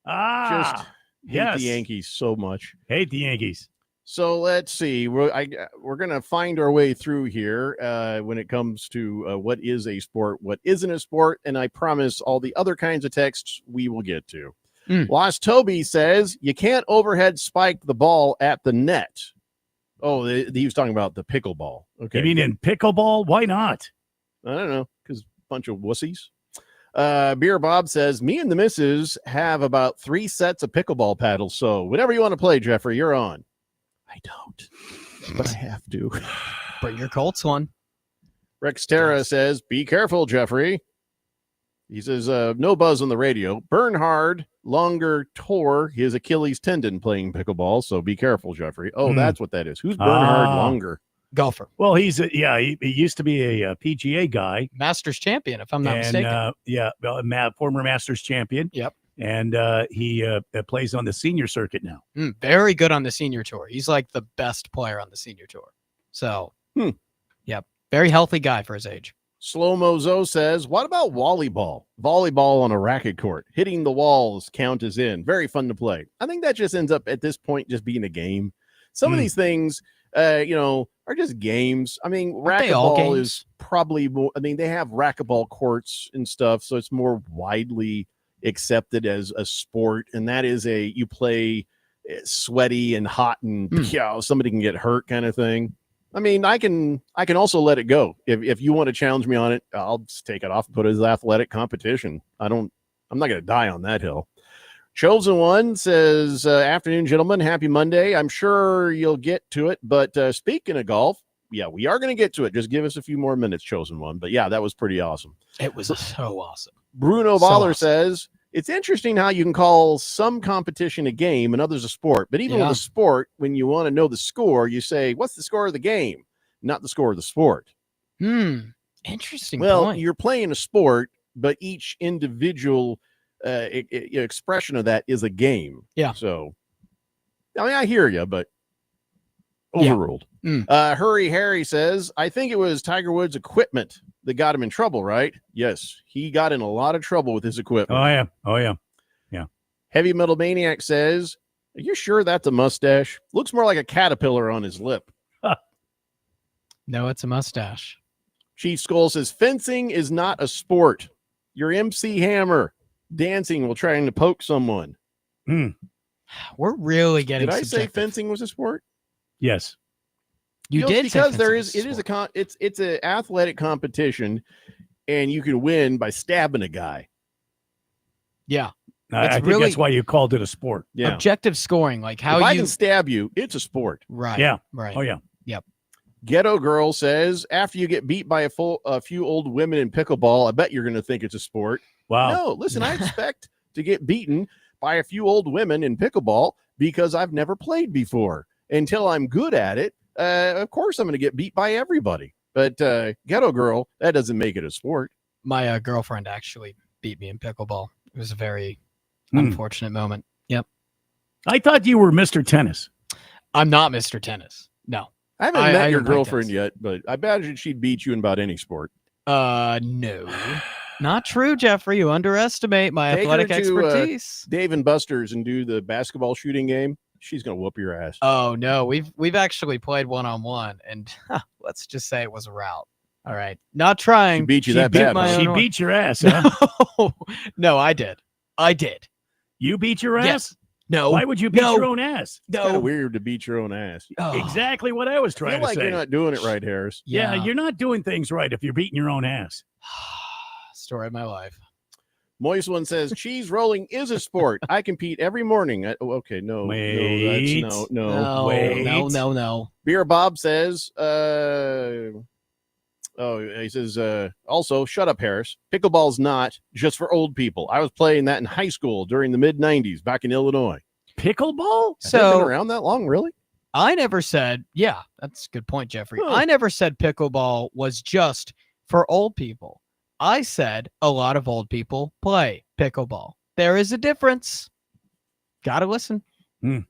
Just hate yes. the Yankees so much. Hate the Yankees. So let's see. We're going to find our way through here when it comes to what is a sport, what isn't a sport, and I promise all the other kinds of texts we will get to. Lost Toby says you can't overhead spike the ball at the net. Oh, he was talking about the pickleball. Okay, You mean in pickleball? Why not? I don't know, because a bunch of wussies. Beer Bob says, me and the missus have about 3 sets of pickleball paddles. So whatever you want to play, Jeffrey, you're on. I don't, but I have to. Bring your Colts one. Rex Terra says, be careful, Jeffrey. He says, no buzz on the radio. Bernhard longer tore his Achilles tendon playing pickleball. So be careful, Jeffrey. Oh, that's what that is. Who's Bernhard longer? Golfer. Well, he used to be a PGA guy. Masters champion, if I'm not mistaken. Former Masters champion. Yep. And he plays on the senior circuit now. Very good on the senior tour. He's like the best player on the senior tour. So, yep. Very healthy guy for his age. Slow Mozo says, what about volleyball? Volleyball on a racket court. Hitting the walls count as in. Very fun to play. I think that just ends up at this point just being a game. Some of these things, are just games. I mean, racquetball is probably more, they have racquetball courts and stuff, so it's more widely accepted as a sport. And that is you play sweaty and hot and somebody can get hurt kind of thing. I mean, I can also let it go. If you want to challenge me on it, I'll just take it off and put it as athletic competition. I'm not going to die on that hill. Chosen One says, afternoon, gentlemen. Happy Monday. I'm sure you'll get to it. But speaking of golf, yeah, we are going to get to it. Just give us a few more minutes, Chosen One. But yeah, that was pretty awesome. It was so awesome. Bruno Baller says, it's interesting how you can call some competition a game and others a sport. But even with a sport, when you want to know the score, you say, what's the score of the game? Not the score of the sport. Interesting point. You're playing a sport, but each individual expression of that is a game. Yeah. So, I hear you, but overruled. Hurry Harry says, I think it was Tiger Woods' equipment that got him in trouble, right? Yes, he got in a lot of trouble with his equipment. Oh yeah. Heavy Metal Maniac says, are you sure that's a mustache? Looks more like a caterpillar on his lip. No, it's a mustache. Chief Skull says, fencing is not a sport. You're MC Hammer. Dancing while trying to poke someone. We're really getting Did I subjective. say fencing was a sport? Yes. You did say because fencing it's an athletic competition, and you can win by stabbing a guy. Yeah. I think that's why you called it a sport. Yeah. Objective scoring, like how if I can stab you, it's a sport. Right. Yeah. Right. Oh yeah. Yep. Ghetto Girl says, after you get beat by a few old women in pickleball, I bet you're going to think it's a sport. Wow. No, listen, I expect to get beaten by a few old women in pickleball because I've never played before. Until I'm good at it, of course I'm going to get beat by everybody. But Ghetto Girl, that doesn't make it a sport. My girlfriend actually beat me in pickleball. It was a very unfortunate moment. Yep. I thought you were Mr. Tennis. I'm not Mr. Tennis. No. I haven't met your girlfriend yet, but I imagine she'd beat you in about any sport. No. Not true, Jeffrey. You underestimate my Take athletic her to, expertise. Dave and Buster's and do the basketball shooting game. she's gonna whoop your ass. Oh no, we've actually played 1-on-1, and let's just say it was a rout. All right, not trying. She beat you that bad. She beat your ass, huh? No, I did. You beat your ass? Yes. No. Why would you beat No. your own ass? It's kind of weird to beat your own ass. Exactly what I was I trying feel to like say. you're not doing it right, Harris. Yeah, you're not doing things right if you're beating your own ass. Story of my life. Moist one says cheese rolling is a sport. I compete every morning. Okay, no, Wait. no. No. Beer Bob says, he says, also, shut up, Harris. Pickleball's not just for old people. I was playing that in high school during the mid-'90s back in Illinois. Pickleball? Has that been around that long, really? I never said, yeah, that's a good point, Jeffrey. Huh. I never said pickleball was just for old people. I said a lot of old people play pickleball. There is a difference. Gotta listen. I'm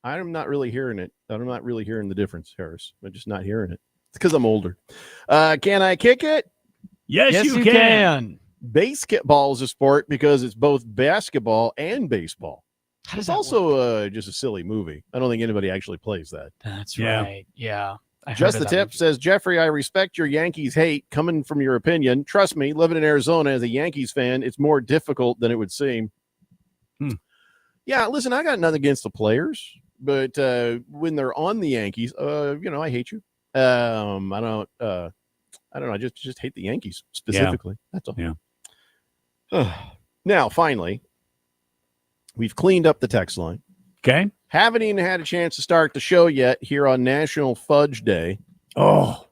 not really hearing it. I'm not really hearing the difference, Harris. I'm just not hearing it. It's because I'm older. Can I kick it? Yes, you can. Basketball is a sport because it's both basketball and baseball. It's also just a silly movie. I don't think anybody actually plays that. That's right. Yeah. Just the tip says, Jeffrey, I respect your Yankees hate coming from your opinion. Trust me, living in Arizona as a Yankees fan, it's more difficult than it would seem. Yeah, listen, I got nothing against the players, but when they're on the Yankees, I hate you. I don't know. I just hate the Yankees specifically. Yeah. That's all. Yeah. Now, finally, we've cleaned up the text line. Okay. Haven't even had a chance to start the show yet here on National Fudge Day. Oh,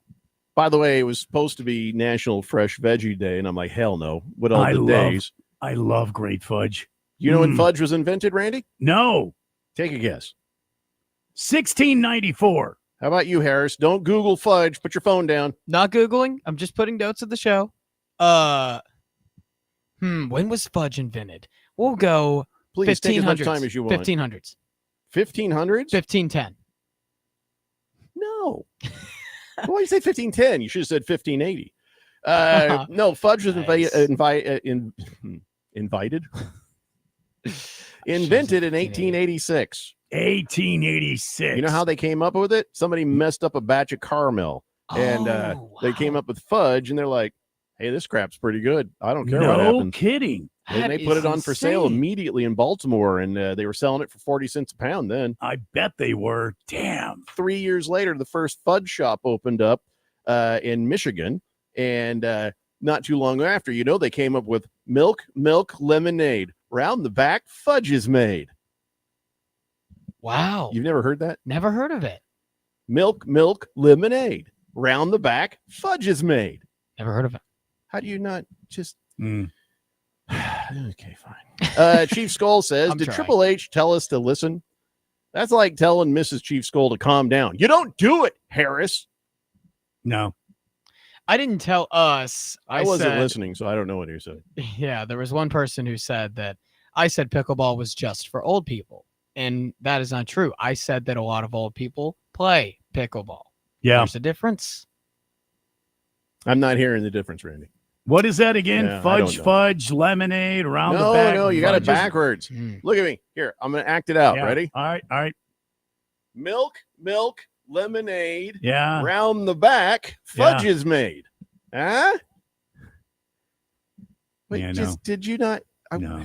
by the way, it was supposed to be National Fresh Veggie Day, and I'm like, hell no. What all the days? I love great fudge. You know when fudge was invented, Randy? No. Take a guess. 1694. How about you, Harris? Don't Google fudge. Put your phone down. Not Googling. I'm just putting notes of the show. When was fudge invented? We'll go Please take as much 1500s. time as you want. 1500s. 1500s? 1510. No. Why did you say 1510? You should have said 1580. No, fudge was invited. Invented in 1886. 1886. You know how they came up with it? Somebody messed up a batch of caramel, and they came up with fudge, and they're like, hey, this crap's pretty good. I don't care what happens. No kidding. And they put it on for sale immediately in Baltimore, and they were selling it for 40 cents a pound then. I bet they were. Damn. 3 years later, the first fudge shop opened up in Michigan, and not too long after, they came up with milk lemonade. Round the back, fudge is made. Wow. You've never heard that? Never heard of it. Milk lemonade. Round the back, fudge is made. Never heard of it. How do you not just... Okay, fine. Chief Skull says, did Triple H tell us to listen? That's like telling Mrs. Chief Skull to calm down. You don't do it, Harris. No. I didn't tell us. I wasn't listening, so I don't know what you said. Yeah, there was one person who said that I said pickleball was just for old people. And that is not true. I said that a lot of old people play pickleball. Yeah. There's a difference. I'm not hearing the difference, Randy. What is that again? Yeah, fudge, lemonade, around the back. No, you got it fudges. backwards. Look at me. Here, I'm going to act it out. Yeah. Ready? All right. Milk, lemonade. Yeah. Round the back, fudge is made. Huh? Wait, Yeah, no. did you not? No.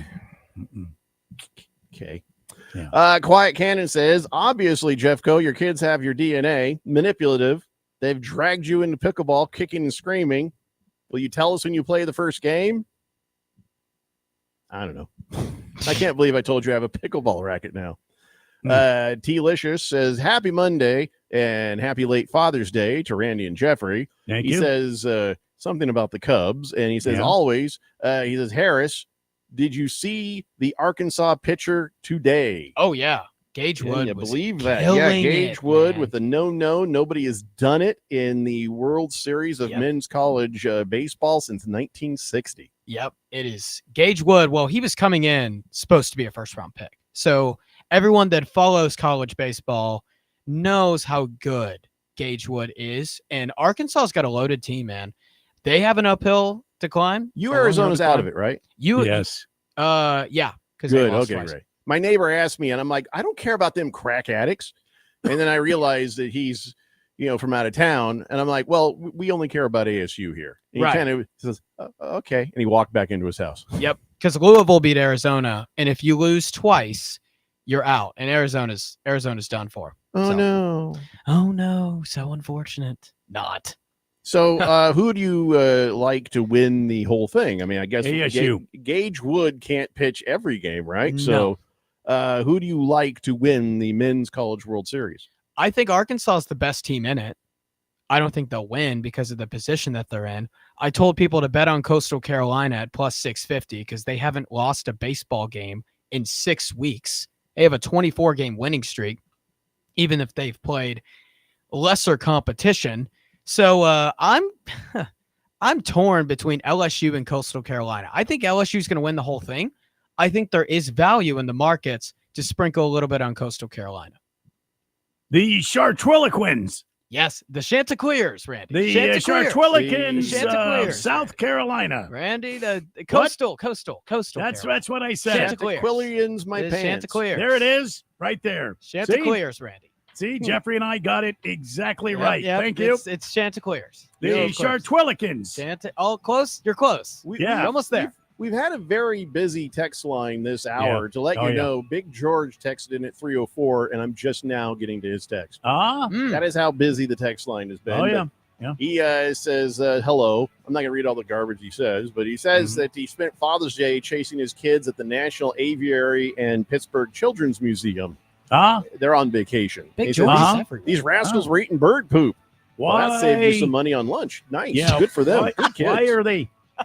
Okay. Yeah. Quiet Cannon says, obviously, Jeffco, your kids have your DNA. Manipulative. They've dragged you into pickleball, kicking and screaming. Will you tell us when you play the first game? I don't know. I can't believe I told you I have a pickleball racket now. T-Licious says, happy Monday and happy late Father's Day to Randy and Jeffrey. Thank he you. says something about the Cubs, and he says, always, he says, Harris, did you see the Arkansas pitcher today? Oh, yeah. Gage Wood. You was believe that? killing Yeah, Gage it, Wood man. with the no. Nobody has done it in the World Series of men's college baseball since 1960. Yep, it is. Gage Wood, well, he was coming in supposed to be a first-round pick. So everyone that follows college baseball knows how good Gage Wood is. And Arkansas's got a loaded team, man. They have an uphill to climb. Arizona's out of it, right? Yes. Yeah. Good. Okay, great. my neighbor asked me, and I'm like, I don't care about them crack addicts. And then I realized that he's, from out of town. And I'm like, well, we only care about ASU here. And he Right. kind of says, okay. And he walked back into his house. Yep. Because Louisville beat Arizona. And if you lose twice, you're out. And Arizona's done for. Oh, no. Oh, no. So unfortunate. Not. So who do you like to win the whole thing? I mean, I guess ASU. Gage Wood can't pitch every game, right? No. So who do you like to win the Men's College World Series? I think Arkansas is the best team in it. I don't think they'll win because of the position that they're in. I told people to bet on Coastal Carolina at plus 650 because they haven't lost a baseball game in 6 weeks. They have a 24-game winning streak, even if they've played lesser competition. So I'm torn between LSU and Coastal Carolina. I think LSU is going to win the whole thing. I think there is value in the markets to sprinkle a little bit on Coastal Carolina. The Chartwilliquins. Yes, the Chanticleers, Randy. The Chartwillikins of South Carolina. Randy, the coastal. That's what I said. Chanticleerians, my pants. Chanticleers. There it is, right there. Chanticleers, Randy. See, Jeffrey and I got it exactly right. Yep, Thank you. It's Chanticleers. The Chartwillikins. Close. You're close. Yeah. You're almost there. We've had a very busy text line this hour. To let you know, Big George texted in at 3:04, and I'm just now getting to his text. That is how busy the text line has been. Oh, yeah. But he says, hello. I'm not going to read all the garbage he says, but he says that he spent Father's Day chasing his kids at the National Aviary and Pittsburgh Children's Museum. They're on vacation. Big He said, George. These rascals were eating bird poop. Well, that saved you Why? some money on lunch. Nice. Yeah. Good for them. Why, Good kids.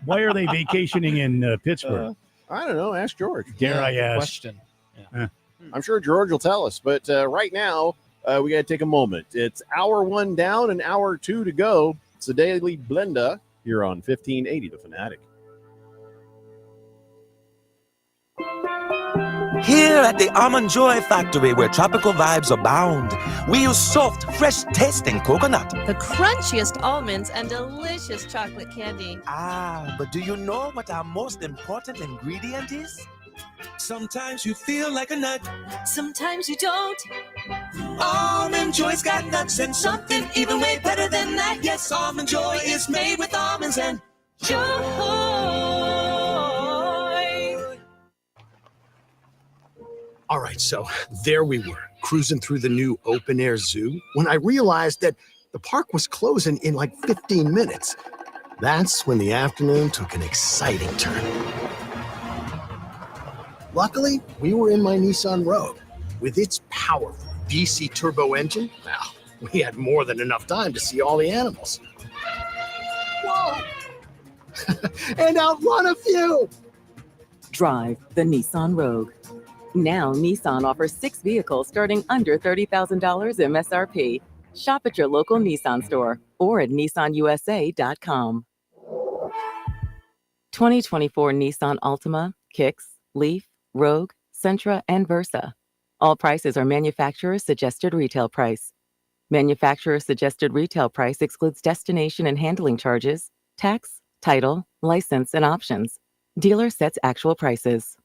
why are they vacationing in Pittsburgh? I don't know. Ask George. Dare I ask? Question. I'm sure George will tell us. But right now, we got to take a moment. It's hour 1 down and hour 2 to go. It's the Daily Blender here on 1580 The Fanatic. Here at the Almond Joy Factory, where tropical vibes abound, we use soft, fresh-tasting coconut. The crunchiest almonds and delicious chocolate candy. But do you know what our most important ingredient is? Sometimes you feel like a nut. Sometimes you don't. Almond Joy's got nuts and something even way better than that. Yes, Almond Joy is made with almonds and joy. All right, so there we were, cruising through the new open-air zoo, when I realized that the park was closing in like 15 minutes. That's when the afternoon took an exciting turn. Luckily, we were in my Nissan Rogue. With its powerful DC turbo engine, well, we had more than enough time to see all the animals. Whoa! And outrun a few! Drive the Nissan Rogue. Now, Nissan offers 6 vehicles starting under $30,000 MSRP. Shop at your local Nissan store or at nissanusa.com. 2024 Nissan Altima, Kicks, Leaf, Rogue, Sentra, and Versa. All prices are manufacturer's suggested retail price. Manufacturer's suggested retail price excludes destination and handling charges, tax, title, license, and options. Dealer sets actual prices.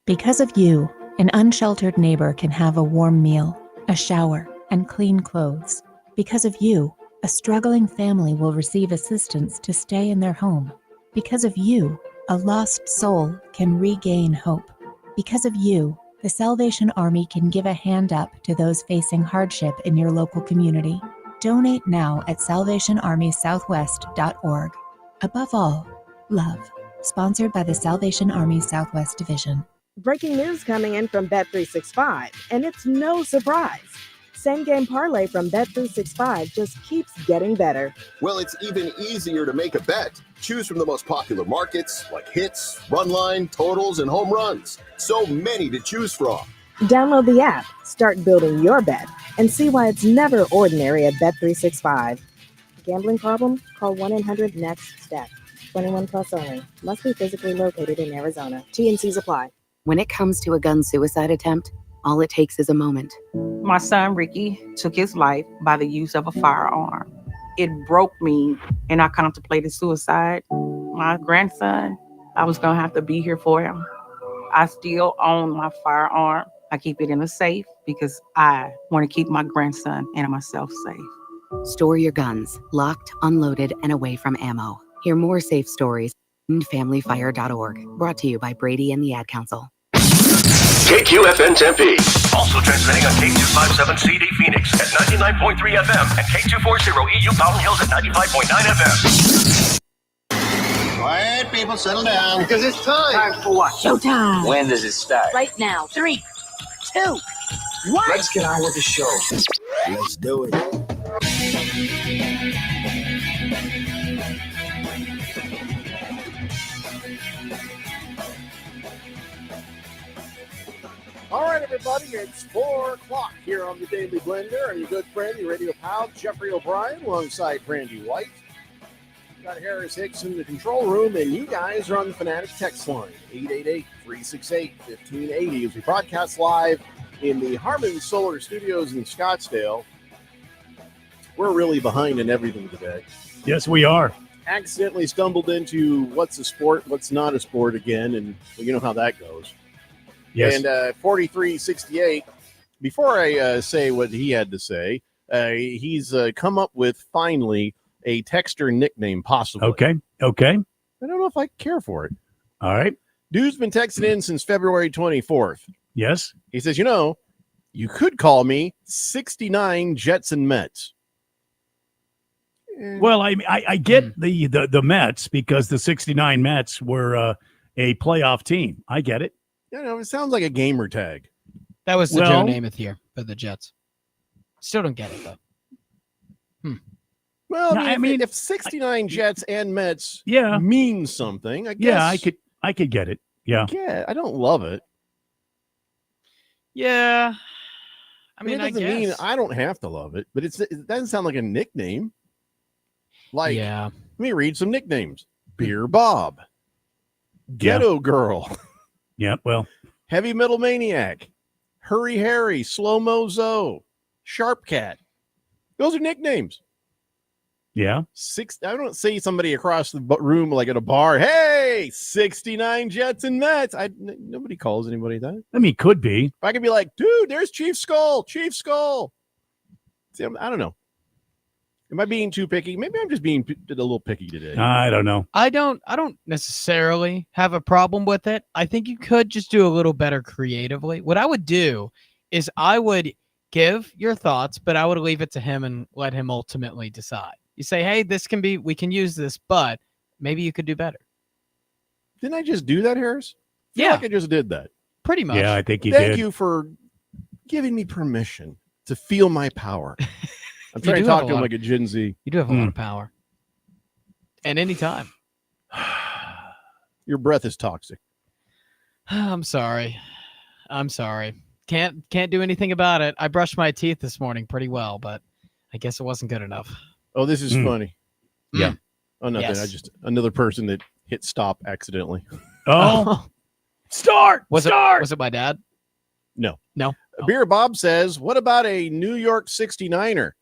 Because of you, an unsheltered neighbor can have a warm meal, a shower, and clean clothes. Because of you, a struggling family will receive assistance to stay in their home. Because of you, a lost soul can regain hope. Because of you, the Salvation Army can give a hand up to those facing hardship in your local community. Donate now at salvationarmysouthwest.org. Above all, love. Sponsored by the Salvation Army Southwest Division. Breaking news coming in from Bet365, and it's no surprise. Same game parlay from Bet365 just keeps getting better. Well, it's even easier to make a bet. Choose from the most popular markets like hits, run line, totals, and home runs. So many to choose from. Download the app, start building your bet, and see why it's never ordinary at Bet365. Gambling problem? Call 1-800-NEXT-STEP. 21 plus only. Must be physically located in Arizona. T&Cs apply. When it comes to a gun suicide attempt, all it takes is a moment. My son, Ricky, took his life by the use of a firearm. It broke me, and I contemplated suicide. My grandson, I was going to have to be here for him. I still own my firearm. I keep it in a safe because I want to keep my grandson and myself safe. Store your guns, locked, unloaded, and away from ammo. Hear more safe stories at familyfire.org. Brought to you by Brady and the Ad Council. KQFN Tempe. Also transmitting on K257CD Phoenix at 99.3 FM and K240 EU Fountain Hills at 95.9 FM. Quiet, people, settle down. Because it's time. Time for what? Showtime. When does it start? Right now. 3, 2, 1. Let's get on with the show. Let's do it. All right, everybody, it's 4 o'clock here on the Daily Blender, and your good friend, your radio pal, Jeffrey O'Brien, alongside Randy White. Got Harris Hicks in the control room, and you guys are on the Fanatic text line, 888-368-1580, as we broadcast live in the Harmon Solar Studios in Scottsdale. We're really behind in everything today. Yes, we are. Accidentally stumbled into what's a sport, what's not a sport again, and well, you know how that goes. Yes. And 4368, before I say what he had to say, he's come up with finally a texter nickname, possibly. Okay. I don't know if I care for it. All right. Dude's been texting in since February 24th. Yes. He says, you could call me 69 Jets and Mets. Well, I get the Mets because the 69 Mets were a playoff team. I get it. It sounds like a gamer tag. That was the Joe Namath year for the Jets. Still don't get it, though. Well, I mean, if 69 Jets and Mets means something, I guess. Yeah, I could get it. Yeah. Yeah, I don't love it. Yeah. I mean, it doesn't mean I don't have to love it, but it doesn't sound like a nickname. Like, let me read some nicknames. Beer Bob. Ghetto Girl. Yeah, well. Heavy Metal Maniac. Hurry Harry. Slow-Mo Zoe. Sharp Cat. Those are nicknames. Yeah. I don't see somebody across the room like at a bar. Hey, 69 Jets and Mets. Nobody calls anybody that. I mean, could be. If I could be like, dude, there's Chief Skull. Chief Skull. See, I don't know. Am I being too picky? Maybe I'm just being a little picky today. I don't know. I don't necessarily have a problem with it. I think you could just do a little better creatively. What I would do is I would give your thoughts, but I would leave it to him and let him ultimately decide. You say, hey, we can use this, but maybe you could do better. Didn't I just do that, Harris? I feel like I just did that. Pretty much. Yeah, I think you did. Thank you for giving me permission to feel my power. I'm trying to talk to him like a Gen Z. You do have a lot of power. And anytime. Your breath is toxic. I'm sorry. Can't do anything about it. I brushed my teeth this morning pretty well, but I guess it wasn't good enough. Oh, this is funny. Yeah. Oh, nothing. Yes. Another person that hit stop accidentally. Oh. Start! Was it my dad? No. No. Beer Bob says, what about a New York 69er?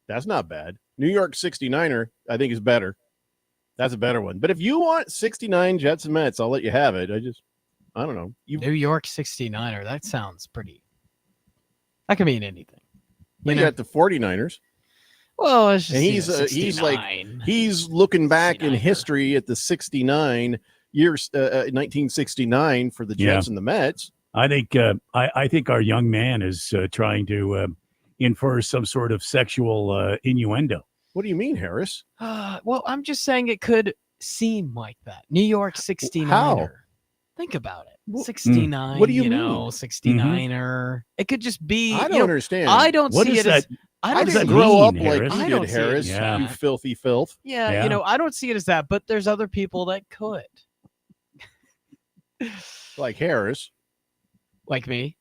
That's not bad. New York 69er, I think, is better. That's a better one. But if you want 69 Jets and Mets, I'll let you have it. I don't know. New York 69er. That sounds pretty. That could mean anything. You got the 49ers. Well, it's just, and he's looking back in history at the 69 years, 1969 for the Jets and the Mets. I think our young man is trying to infer some sort of sexual innuendo. What do you mean, Harris? Well, I'm just saying it could seem like that. New York 69er. How? Think about it. 69. What do you mean? 69er. It could just be. I don't understand. I don't see it as. I didn't grow up like you did, Harris. Yeah. You filthy filth. Yeah, I don't see it as that, but there's other people that could. Like Harris. Like me.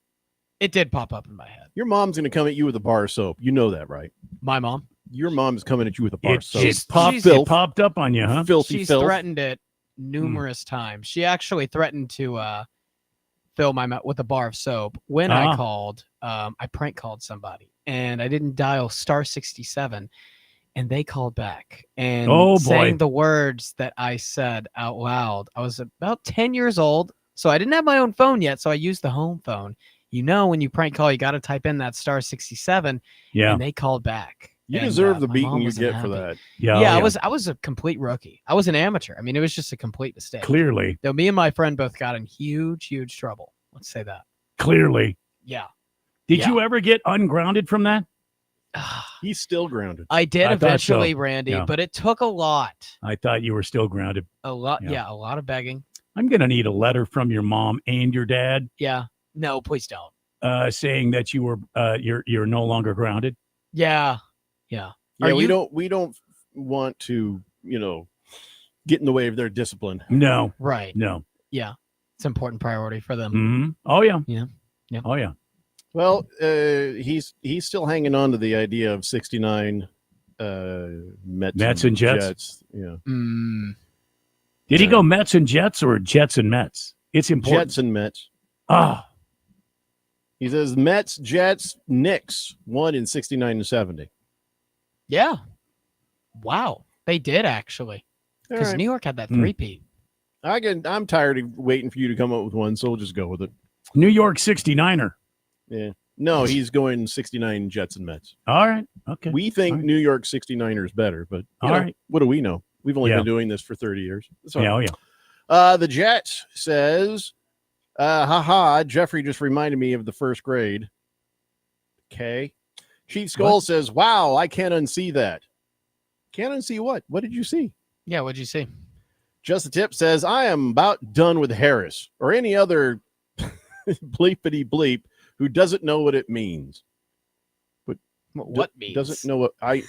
It did pop up in my head. Your mom's going to come at you with a bar of soap. You know that, right? My mom? Your mom's coming at you with a bar of soap. It popped up on you, huh? Filthy She's filth. threatened it numerous times. She actually threatened to fill my mouth with a bar of soap when I called. I prank called somebody, and I didn't dial *67, and they called back and saying the words that I said out loud. I was about 10 years old, So I didn't have my own phone yet, so I used the home phone. You know, when you prank call, you got to type in that *67. Yeah. And they called back. You And, deserve the my beating mom you wasn't get for happy. that. Yeah, I was a complete rookie. I was an amateur. I mean, it was just a complete mistake. Clearly. Though me and my friend both got in huge trouble. Let's say that. Clearly. Yeah. Did you ever get ungrounded from that? He's still grounded. I did I thought eventually, so. Randy, Yeah. but it took a lot. I thought you were still grounded. A lot. Yeah. Yeah, a lot of begging. I'm going to need a letter from your mom and your dad Yeah. No, please don't. saying that you were you're no longer grounded. Yeah. Yeah. Yeah, Are we you- don't want to, get in the way of their discipline. No. Right. No. Yeah. It's an important priority for them. Mm-hmm. Oh yeah. Yeah. Yeah. Oh yeah. Well, he's still hanging on to the idea of 69 Mets and Jets? Yeah. Did he go Mets and Jets or Jets and Mets? It's important. Jets and Mets. Ah. He says Mets, Jets, Knicks won in 69 and 70. Yeah. Wow. They did actually. All Because right. New York had that Hmm. three-peat. I'm tired of waiting for you to come up with one, so we'll just go with it. New York 69er. Yeah. No, he's going 69 Jets and Mets. All right. Okay. We think All right. New York 69ers better, but All right. what do we know? We've only Yeah. been doing this for 30 years. It's all Yeah, right. oh yeah. The Jets says, Jeffrey just reminded me of the first grade. Okay. Chief Skull says, wow, I can't unsee that. Can't unsee what? What did you see? Yeah, what'd you see? Just the Tip says, I am about done with Harris or any other bleepity bleep who doesn't know what it means. But What means? doesn't know what I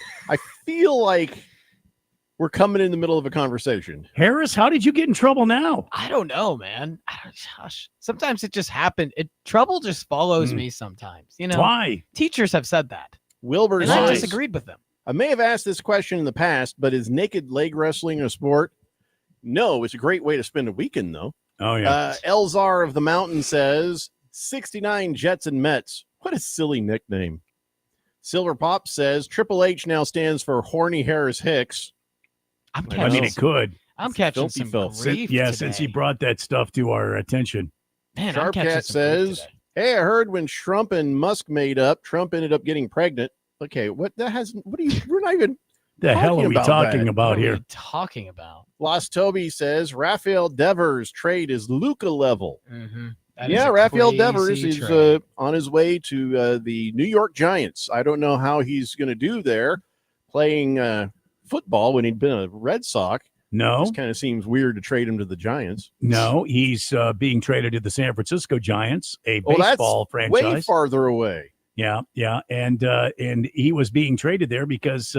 feel like we're coming in the middle of a conversation. Harris, how did you get in trouble now? I don't know, man. Gosh, sometimes it just happened. Trouble just follows me sometimes. You know Why? Teachers have said that. Wilbur And I says, disagreed with them. I may have asked this question in the past, but is naked leg wrestling a sport? No, it's a great way to spend a weekend, though. Oh, yeah. Elzar of the Mountain says 69 Jets and Mets. What a silly nickname. Silver Pop says Triple H now stands for Horny Harris Hicks. I'm I mean, it could. I'm catching Filthy some filth. grief Yeah, today. since he brought that stuff to our attention. Man, I'm Sharp catching Cat some grief says, today. hey, I heard when Trump and Musk made up, Trump ended up getting pregnant. Okay, what are you, we're not even The hell are we talking that. about What are here? we talking about? Lost Toby says Rafael Devers trade is Luca level. Mm-hmm. Rafael Devers is on his way to the New York Giants. I don't know how he's going to do there playing football when he'd been a Red Sox. No, This kind of seems weird to trade him to the Giants. no, he's being traded to the San Francisco Giants, a Oh, that's baseball franchise. way farther away. Yeah, yeah, and he was being traded there because,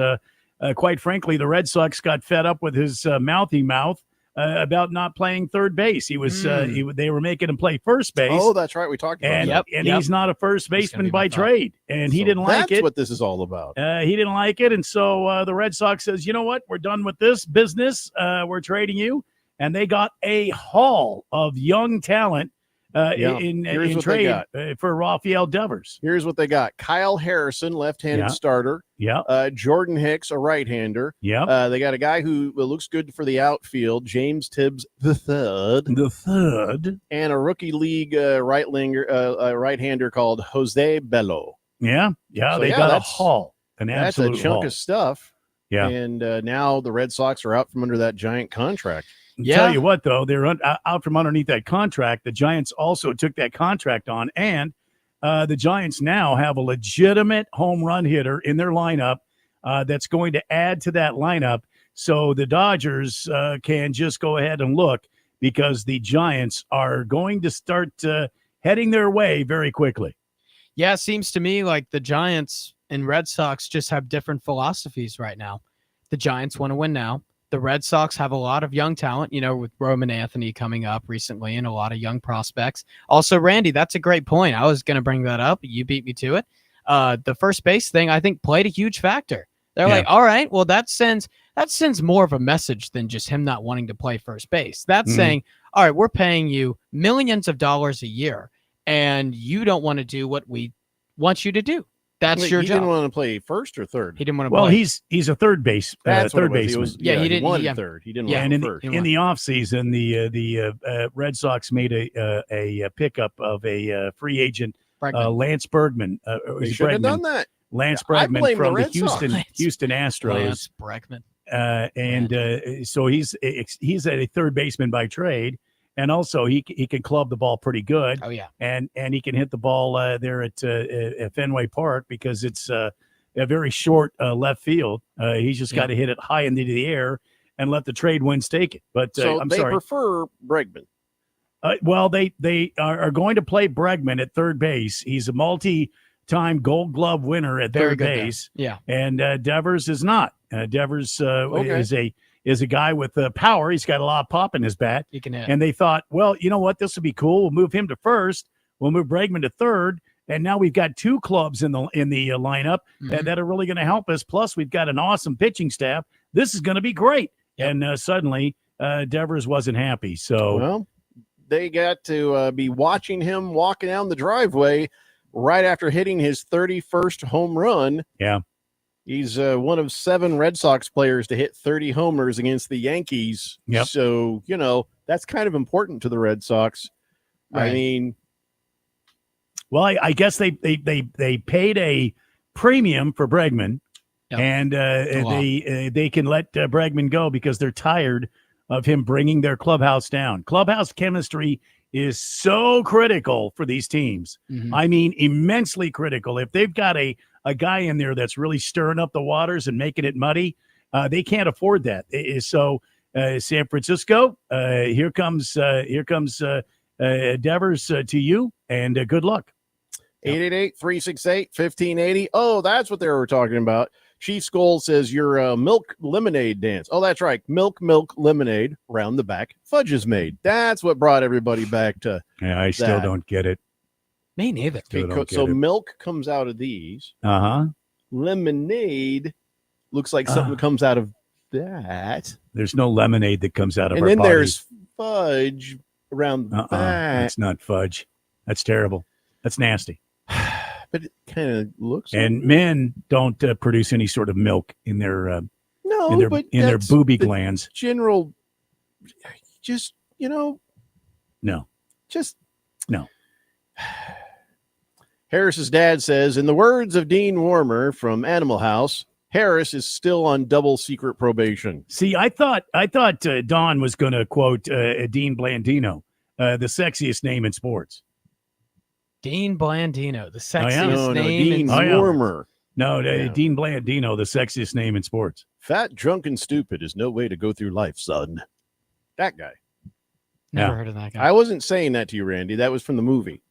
quite frankly, the Red Sox got fed up with his mouthy mouth about not playing third base. He was they were making him play first base. Oh, that's right. We talked about and that. he's not a first He's gonna baseman be by my thought. trade, and he So didn't like that's it. what this is all about. He didn't like it, and so the Red Sox says, "You know what? We're done with this business. We're trading you." And they got a haul of young talent in Here's what they trade got. for Rafael Devers. Here's what they got: Kyle Harrison, left-handed Yeah. starter. Yeah, Jordan Hicks, a right-hander. yeah. They got a guy who looks good for the outfield, James Tibbs the third, and a rookie league right-hander called Jose Bello. Yeah, yeah. So, They yeah, got a that's- haul, an That's a absolute chunk haul. of stuff. Yeah. And now the Red Sox are out from under that giant contract. Tell you what, though, they're out from underneath that contract. The Giants also took that contract on, and the Giants now have a legitimate home run hitter in their lineup that's going to add to that lineup. So the Dodgers can just go ahead and look because the Giants are going to start heading their way very quickly. Yeah, it seems to me like the Giants and Red Sox just have different philosophies right now. The Giants want to win now. The Red Sox have a lot of young talent, with Roman Anthony coming up recently and a lot of young prospects. Also, Randy, that's a great point. I was going to bring that up. You beat me to it. The first base thing, I think, played a huge factor. They're like, all right, well, that sends more of a message than just him not wanting to play first base. That's saying, all right, we're paying you millions of dollars a year, and you don't want to do what we want you to do. That's Wait, your he job. didn't want to play first or third. He didn't want to Well, play. he's a third base, That's what third it was. baseman. he He didn't. wanted third. He didn't want and first. in the offseason, the Red Sox made a pickup of a free agent, Lance Bergman. They should have done that. Lance I Bregman blame the from the Red Sox. Houston Astros. Lance Bregman. So he's a third baseman by trade, and also he can club the ball pretty good. Oh yeah, and he can hit the ball there at Fenway Park because it's a very short left field. He's just got to hit it high into the air and let the trade winds take it. But So I'm they sorry. prefer Bregman. Well, they are going to play Bregman at third base. He's a multi-time Gold Glove winner at Very third good guy. base. Yeah. And Devers is not. Devers Okay. is a guy with power. He's got a lot of pop in his bat. He can hit. And they thought, well, you know what? This will be cool. We'll move him to first. We'll move Bregman to third. And now we've got two clubs in the lineup that are really going to help us. Plus, we've got an awesome pitching staff. This is going to be great. And suddenly, Devers wasn't happy. So, Well, they got to be watching him walking down the driveway right after hitting his 31st home run. Yeah. He's one of 7 Red Sox players to hit 30 homers against the Yankees. Yep. So, that's kind of important to the Red Sox. I Right. mean, well, I guess they paid a premium for Bregman, and they can let Bregman go because they're tired of him bringing their clubhouse down. Clubhouse chemistry is so critical for these teams. Mhm. I mean, immensely critical. If they've got a guy in there that's really stirring up the waters and making it muddy, they can't afford that. So San Francisco, here comes Devers to you, and good luck. 888-368-1580. Oh, that's what they were talking about. Chief Skull says your milk lemonade dance. Oh, that's right. Milk lemonade. Round the back, fudge is made. That's what brought everybody back to. Yeah, I still don't get it. Me neither. Still don't get So it. milk comes out of these. Uh-huh. Lemonade looks like something comes out of that. There's no lemonade that comes out of And our then bodies. there's fudge around the back. That's not fudge. That's terrible. That's nasty. But it kind of looks. And men don't produce any sort of milk in their no, in their but in their that's booby the glands. General, just No. just no. Harris's dad says, in the words of Dean Warmer from Animal House, Harris is still on double secret probation. See, I thought Don was going to quote Dean Blandino, the sexiest name in sports. Dean Blandino, the sexiest No, name Dean in Warmer. No, Yeah. Dean Blandino, the sexiest name in sports. Fat, drunk, and stupid is no way to go through life, son. That guy. Never Yeah. heard of that guy. I wasn't saying that to you, Randy. That was from the movie.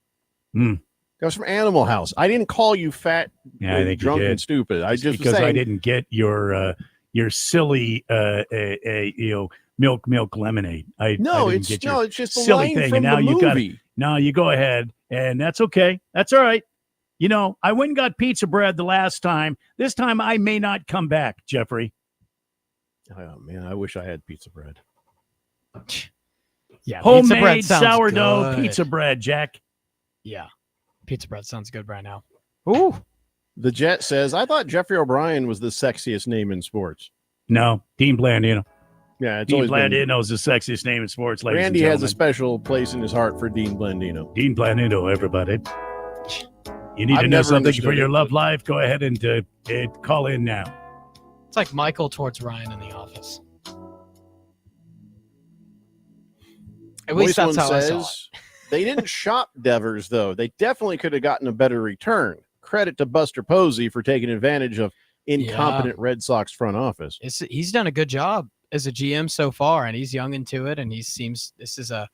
Hmm. That was from Animal House. I didn't call you fat, Yeah, I think you drunk, did. and stupid. I just was because I saying, didn't get your silly milk lemonade. I No, didn't it's get your it's just a silly line thing, from and now the you got movie. now you go ahead, and that's okay. That's all right. I went and got pizza bread the last time. This time I may not come back, Jeffrey. Oh man, I wish I had pizza bread. Yeah, pizza bread Homemade sounds sourdough good. pizza bread, Jack. Yeah, pizza bread sounds good right now. Ooh, The Jet says, I thought Jeffrey O'Brien was the sexiest name in sports. No, Dean Blandino. Yeah, it's Dean always been. Blandino is the sexiest name in sports, ladies Randy and has a gentlemen. special place in his heart for Dean Blandino. Dean Blandino, everybody. You need I've to know never something understood for your it, love life? Go ahead and call in now. it's like Michael towards Ryan in The Office. At least Voice that's One how I saw it. says, they didn't shop Devers, though. They definitely could have gotten a better return. Credit to Buster Posey for taking advantage of incompetent Red Sox front office. He's done a good job as a GM so far, and he's young into it, and this is a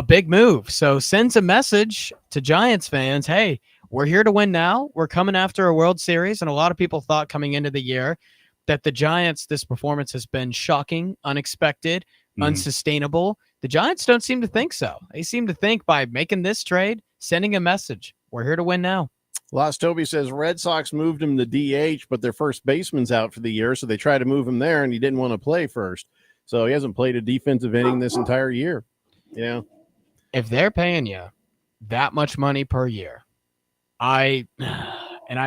big move. So sends a message to Giants fans, hey, we're here to win now. We're coming after a World Series, and a lot of people thought coming into the year that the Giants, this performance has been shocking, unexpected, unsustainable. The Giants don't seem to think so. They seem to think by making this trade, sending a message, we're here to win now. Lost Toby says Red Sox moved him to DH, but their first baseman's out for the year, so they tried to move him there, and he didn't want to play first. So he hasn't played a defensive inning this entire year. Yeah. If they're paying you that much money per year, And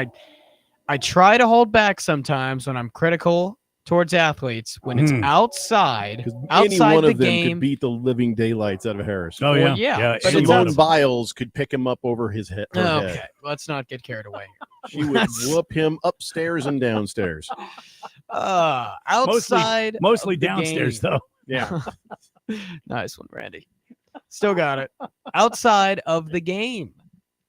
I try to hold back sometimes when I'm critical towards athletes when it's outside Any one the of them game. could beat the living daylights out of Harris. Oh, Well, yeah, but it's Simone out- Biles could pick him up over his head. her Okay, head. let's not get carried away. She would whoop him upstairs and downstairs. Outside, mostly of the downstairs game. though. Yeah. Nice one, Randy. Still got it. Outside of the game,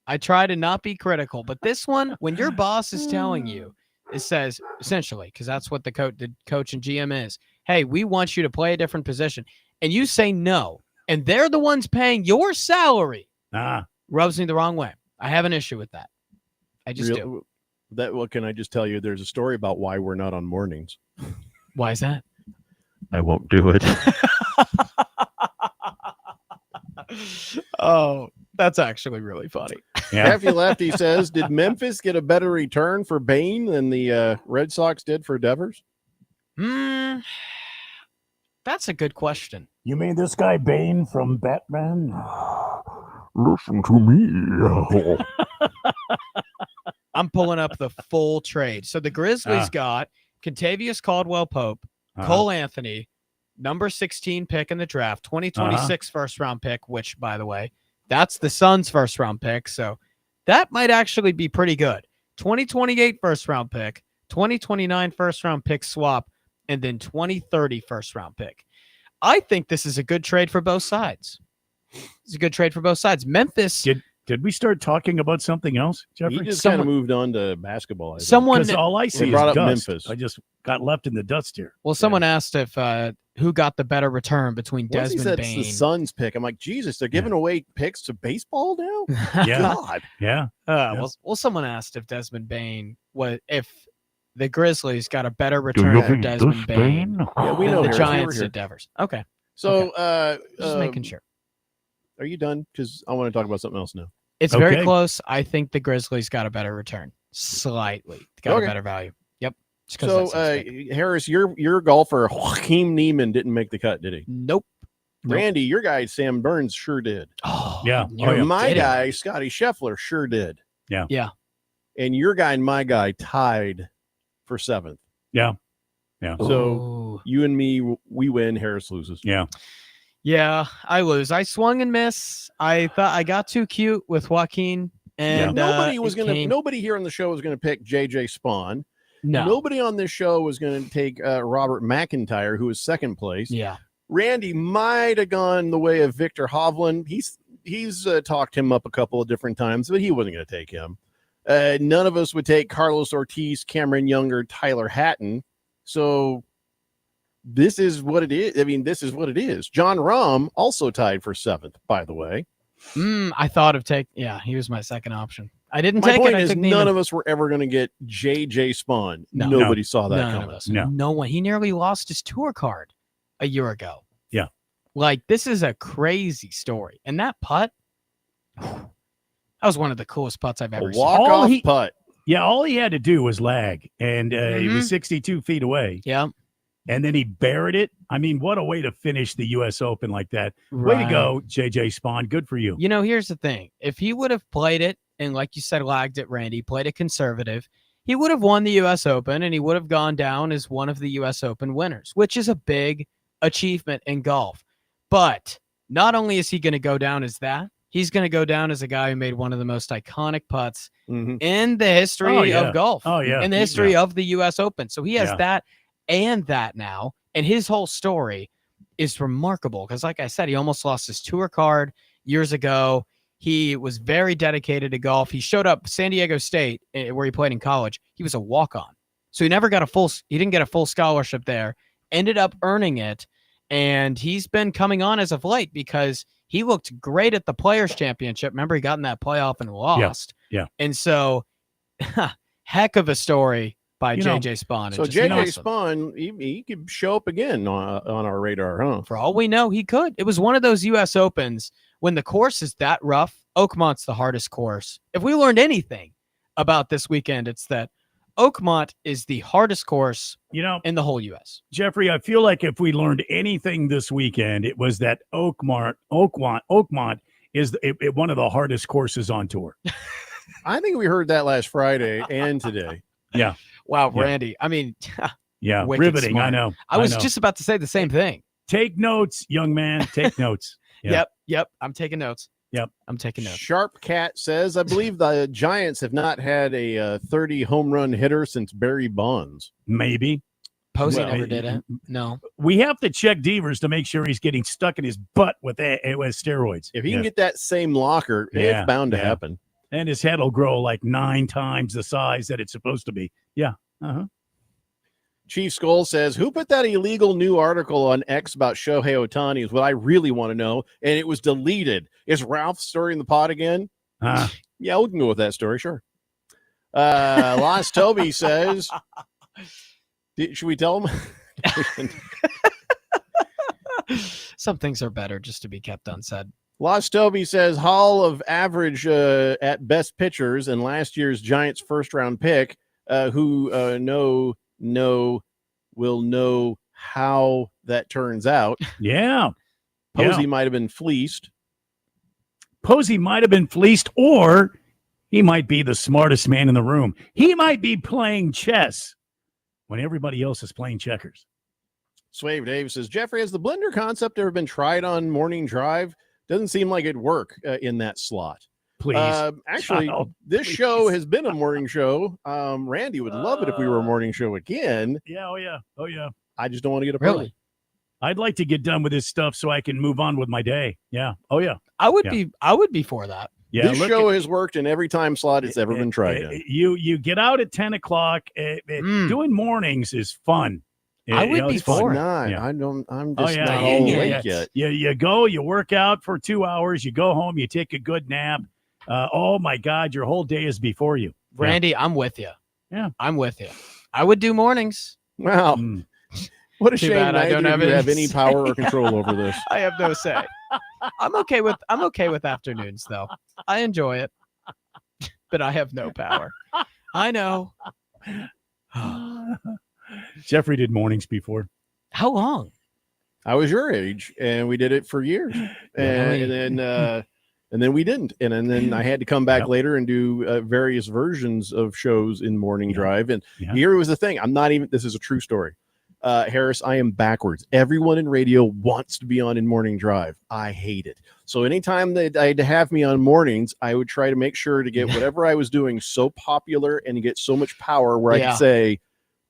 I try to not be critical, but this one, when your boss is telling you, it says essentially, because that's what the coach and GM is. Hey, we want you to play a different position, and you say no, and they're the ones paying your salary. Rubs me the wrong way. I have an issue with that. I just do. What can I just tell you? There's a story about why we're not on mornings. Why is that? I won't do it. Oh, that's actually really funny. Happy Lefty says, did Memphis get a better return for Bain than the Red Sox did for Devers? That's a good question. You mean this guy Bane from Batman? Listen to me. I'm pulling up the full trade. So the Grizzlies got Contavious Caldwell-Pope, Cole Anthony, number 16 pick in the draft, 2026 first round pick, which, by the way, that's the Suns' first round pick. So that might actually be pretty good. 2028 first round pick, 2029 first round pick swap, and then 2030 first round pick. I think this is a good trade for both sides. It's a good trade for both sides. Memphis. Did we start talking about something else, Jeffrey? He just kind of moved on to basketball. I think. Because all I see is brought up dust. Memphis. I just got left in the dust here. Well, someone asked if who got the better return between Once he Desmond said Bain. it's the Suns pick, I'm like, Jesus, they're giving away picks to baseball now? Yeah. God. Yeah. Well, someone asked if Desmond Bain if the Grizzlies got a better return for Desmond Bain Yeah, we than know the Harris. Giants We're here. did Devers. Okay. So, Just making sure. Are you done? Because I want to talk about something else now. It's very close. I think the Grizzlies got a better return. Slightly. Got a better value. Yep. Just 'cause So, that seems big. Harris, your golfer, Joaquin Neiman, didn't make the cut, did he? Nope. Randy, your guy, Sam Burns, sure did. Oh, Yeah. My guy, Scotty Scheffler, sure did. Yeah. Yeah. And your guy and my guy tied for 7th. Yeah. Yeah. So you and me, we win. Harris loses. Yeah. Yeah, I lose. I swung and miss. I thought I got too cute with Joaquin, and nobody here on the show was gonna pick JJ Spawn. No. Nobody on this show was gonna take Robert McIntyre, who was second place. Yeah. Randy might have gone the way of Victor Hovland. He's talked him up a couple of different times, but he wasn't gonna take him. None of us would take Carlos Ortiz, Cameron Younger, Tyler Hatton. So this is what it is. I mean, this is what it is. John Rahm also tied for 7th, by the way. I thought of yeah, he was my second option. I didn't My take point it. I is took none Neiman. of us were ever going to get JJ Spawn. No. Nobody saw that None coming. of us. No one. He nearly lost his tour card a year ago. Yeah. Like, this is a crazy story. And that putt, that was one of the coolest putts I've ever seen. Walk-off putt. Yeah, all he had to do was lag, and he was 62 feet away. Yeah. And then he buried it. I mean, what a way to finish the U.S. Open like that. Way to Right. go, JJ Spawn. Good for you. You know, here's the thing. If he would have played it, and like you said, lagged it, Randy, played it conservative, he would have won the U.S. Open, and he would have gone down as one of the U.S. Open winners, which is a big achievement in golf. But not only is he going to go down as that, he's going to go down as a guy who made one of the most iconic putts in the history of golf. Oh, yeah. In the history of the U.S. Open. So he has Yeah. that and that now. And his whole story is remarkable because, like I said, he almost lost his tour card years ago. He was very dedicated to golf. He showed up San Diego State, where he played in college. He was a walk-on. So he never got he didn't get a full scholarship there, ended up earning it. And he's been coming on as of late because he looked great at the Players Championship. Remember, he got in that playoff and lost. Yeah. And so, heck of a story by You know, JJ Spawn. So Just JJ awesome. Spawn, he could show up again on our radar, huh? For all we know, he could. It was one of those U.S. Opens when the course is that rough. Oakmont's the hardest course. If we learned anything about this weekend, it's that Oakmont is the hardest course, in the whole U.S. Jeffrey, I feel like if we learned anything this weekend, it was that Oakmont is one of the hardest courses on tour. I think we heard that last Friday and today. Yeah. Wow, Yeah. Randy. I mean, Yeah, wicked riveting. smart. I know. I was know. just about to say the same thing. Take notes, young man. Take notes. Yeah. Yep. I'm taking notes. Yep. I'm taking notes. Sharp Cat says, I believe the Giants have not had a 30 home run hitter since Barry Bonds. Maybe. Posey Well, never did it. No. We have to check Devers to make sure he's getting stuck in his butt with steroids. If he can get that same locker, it's bound to happen. And his head will grow like 9 times the size that it's supposed to be. Yeah. Uh-huh. Chief Skull says, who put that illegal new article on X about Shohei Ohtani is what I really want to know. And it was deleted. Is Ralph stirring the pot again? Yeah, we can go with that story. Sure. Lost Toby says, should we tell him? Some things are better just to be kept unsaid. Lost Toby says, Hall of average at best pitchers and last year's Giants first round pick, who will know how that turns out. Yeah. Posey might have been fleeced. Posey might have been fleeced, or he might be the smartest man in the room. He might be playing chess when everybody else is playing checkers. Swave Dave says, Jeffrey, has the blender concept ever been tried on Morning Drive? Doesn't seem like it'd work in that slot. Please. Actually, Child, this show has been a morning show. Randy would love it if we were a morning show again. Yeah, oh yeah, oh yeah. I just don't want to get up Really? early. I'd like to get done with this stuff so I can move on with my day. Yeah. Oh yeah. I would be for that. Yeah. This show has worked in every time slot it's ever been tried in. You get out at 10 o'clock. Doing mornings is fun. I would be it's fun. for it. Not. Yeah. I'm just not all awake yet. You go, you work out for 2 hours, you go home, you take a good nap. Oh my God, your whole day is before you. Randy, I'm with you. Yeah. I'm with you. I would do mornings. Wow. What a Too shame bad I neither don't of you have have any power or control over this. I have no say. I'm okay with afternoons though. I enjoy it. But I have no power. I know. Jeffrey did mornings before. How long? I was your age, and we did it for years, and then we didn't, and then I had to come back later and do various versions of shows in Morning Drive. And here was the thing: I'm not even. This is a true story, Harris. I am backwards. Everyone in radio wants to be on in Morning Drive. I hate it. So anytime that I had to have me on mornings, I would try to make sure to get whatever I was doing so popular and get so much power where I could say,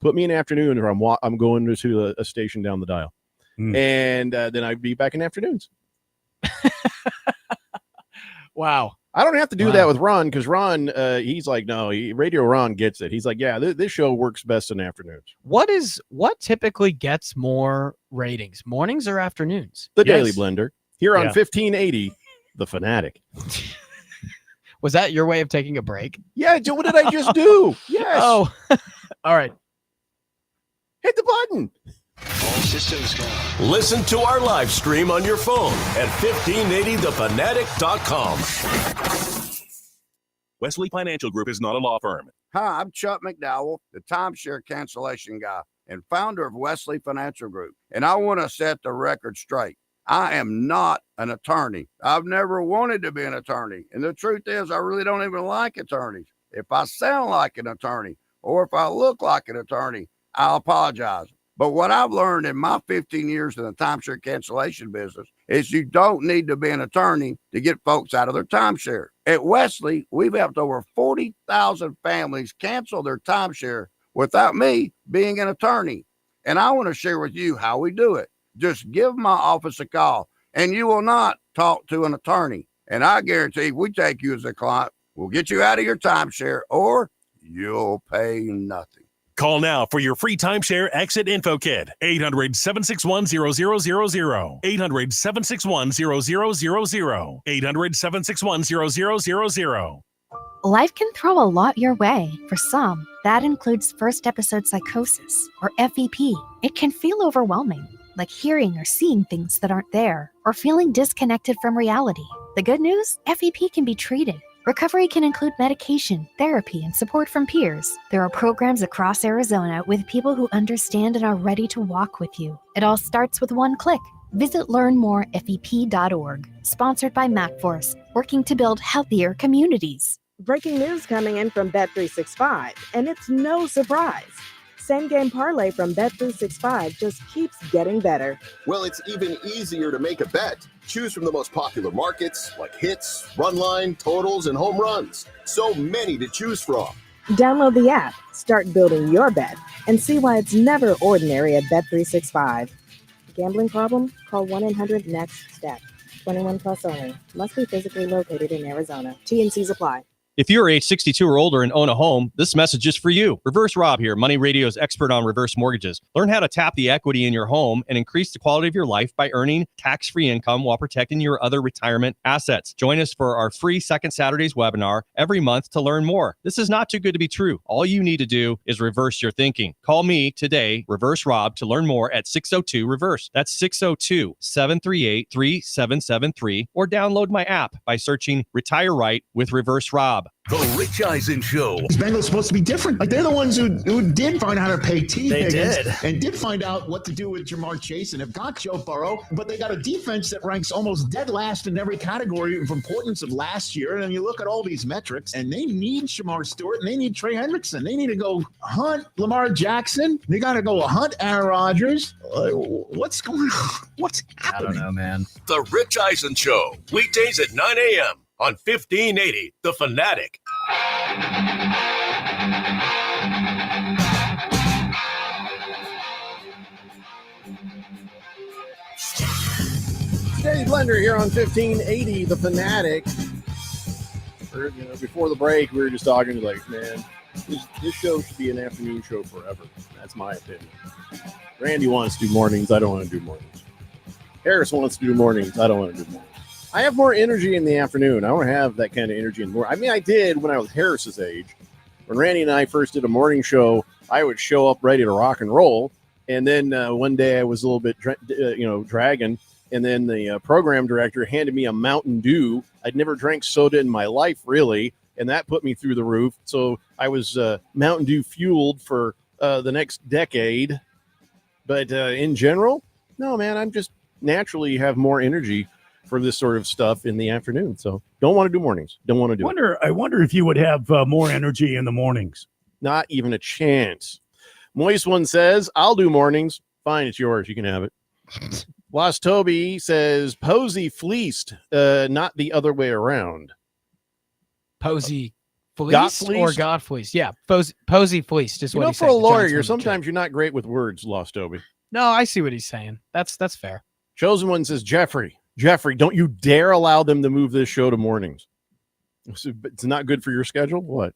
"Put me in afternoon," or I'm going to a station down the dial. And then I'd be back in afternoons. Wow. I don't have to do that with Ron because Ron, he's like, no, Radio Ron gets it. He's like, yeah, this show works best in afternoons. What typically gets more ratings, mornings or afternoons? The Daily Blender here on 1580, The Fanatic. Was that your way of taking a break? Yeah. What did I just do? Yes. Oh, all right. Hit the button. All systems go. Listen to our live stream on your phone at 1580thefanatic.com. Wesley Financial Group is not a law firm. Hi, I'm Chuck McDowell, the timeshare cancellation guy and founder of Wesley Financial Group. And I want to set the record straight. I am not an attorney. I've never wanted to be an attorney. And the truth is, I really don't even like attorneys. If I sound like an attorney or if I look like an attorney, I'll apologize. But what I've learned in my 15 years in the timeshare cancellation business is you don't need to be an attorney to get folks out of their timeshare. At Wesley, we've helped over 40,000 families cancel their timeshare without me being an attorney. And I want to share with you how we do it. Just give my office a call and you will not talk to an attorney. And I guarantee if we take you as a client, we'll get you out of your timeshare or you'll pay nothing. Call now for your free timeshare exit info kit. 800-761-0000. 800-761-0000. 800-761-0000. Life can throw a lot your way. For some, that includes first episode psychosis or FEP. It can feel overwhelming, like hearing or seeing things that aren't there, or feeling disconnected from reality. The good news? FEP can be treated. Recovery can include medication, therapy, and support from peers. There are programs across Arizona with people who understand and are ready to walk with you. It all starts with one click. Visit learnmorefep.org. Sponsored by MacForce, working to build healthier communities. Breaking news coming in from Bet365, and it's no surprise. Same game parlay from Bet365 just keeps getting better. Well, it's even easier to make a bet. Choose from the most popular markets like hits, run line, totals, and home runs. So many to choose from. Download the app, start building your bet, and see why it's never ordinary at Bet365. Gambling problem? Call 1-800-NEXT-STEP. 21 plus only. Must be physically located in Arizona. T&Cs apply. If you're age 62 or older and own a home, this message is for you. Reverse Rob here, Money Radio's expert on reverse mortgages. Learn how to tap the equity in your home and increase the quality of your life by earning tax-free income while protecting your other retirement assets. Join us for our free Second Saturdays webinar every month to learn more. This is not too good to be true. All you need to do is reverse your thinking. Call me today, Reverse Rob, to learn more at 602-REVERSE. That's 602-738-3773, or download my app by searching Retire Right with Reverse Rob. The Rich Eisen Show. These Bengals supposed to be different. Like, they're the ones who did find out how to pay T. They Higgins did. and did find out what to do with Jamar Chase and have got Joe Burrow, but they got a defense that ranks almost dead last in every category of importance of last year. And you look at all these metrics, and they need Shamar Stewart and they need Trey Hendrickson. They need to go hunt Lamar Jackson. They got to go hunt Aaron Rodgers. What's going on? What's happening? I don't know, man. The Rich Eisen Show. Weekdays at 9 a.m. on 1580 The Fanatic. Daily Blender here on 1580 The Fanatic. Before the break, we were just talking like, man, this show should be an afternoon show forever. That's my opinion. Randy wants to do mornings. I don't want to do mornings. Harris wants to do mornings. I don't want to do mornings. I have more energy in the afternoon. I don't have that kind of energy in the morning. I mean, I did when I was Harris's age. When Randy and I first did a morning show, I would show up ready to rock and roll. And then one day I was a little bit, dragging. And then the program director handed me a Mountain Dew. I'd never drank soda in my life, really. And that put me through the roof. So I was Mountain Dew fueled for the next decade. But in general, no, man, I'm just naturally have more energy for this sort of stuff in the afternoon. So don't want to do mornings. Don't want to do it. I wonder if you would have more energy in the mornings. Not even a chance. Moist One says, I'll do mornings. Fine, it's yours. You can have it. Lost Toby says, Posey fleeced, not the other way around. Posey fleeced or God fleeced? Yeah, Posey fleeced is what he's saying. For a lawyer, you're not great with words, Lost Toby. No, I see what he's saying. That's fair. Chosen One says, Jeffrey, don't you dare allow them to move this show to mornings. It's not good for your schedule? What?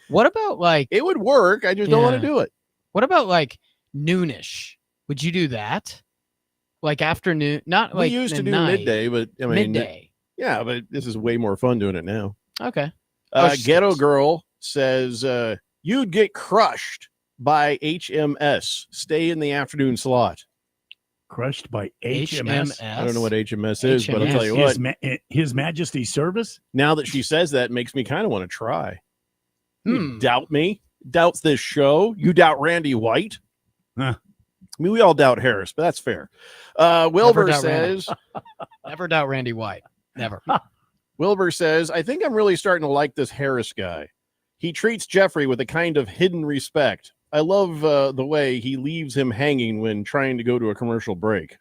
What about like... It would work. I just don't want to do it. What about like noonish? Would you do that? Like afternoon? Not like we used to do night. midday, but I mean... Midday. Yeah, but this is way more fun doing it now. Okay. Ghetto Girl says, you'd get crushed by HMS. Stay in the afternoon slot. Crushed by HMS? I don't know what HMS is, but I'll tell you what. His Majesty's Service? Now that she says that, it makes me kind of want to try. You doubt me? Doubts this show? You doubt Randy White? Huh. I mean, we all doubt Harris, but that's fair. Wilbur says... Never doubt Randy White. Never. Wilbur says, I think I'm really starting to like this Harris guy. He treats Jeffrey with a kind of hidden respect. I love the way he leaves him hanging when trying to go to a commercial break.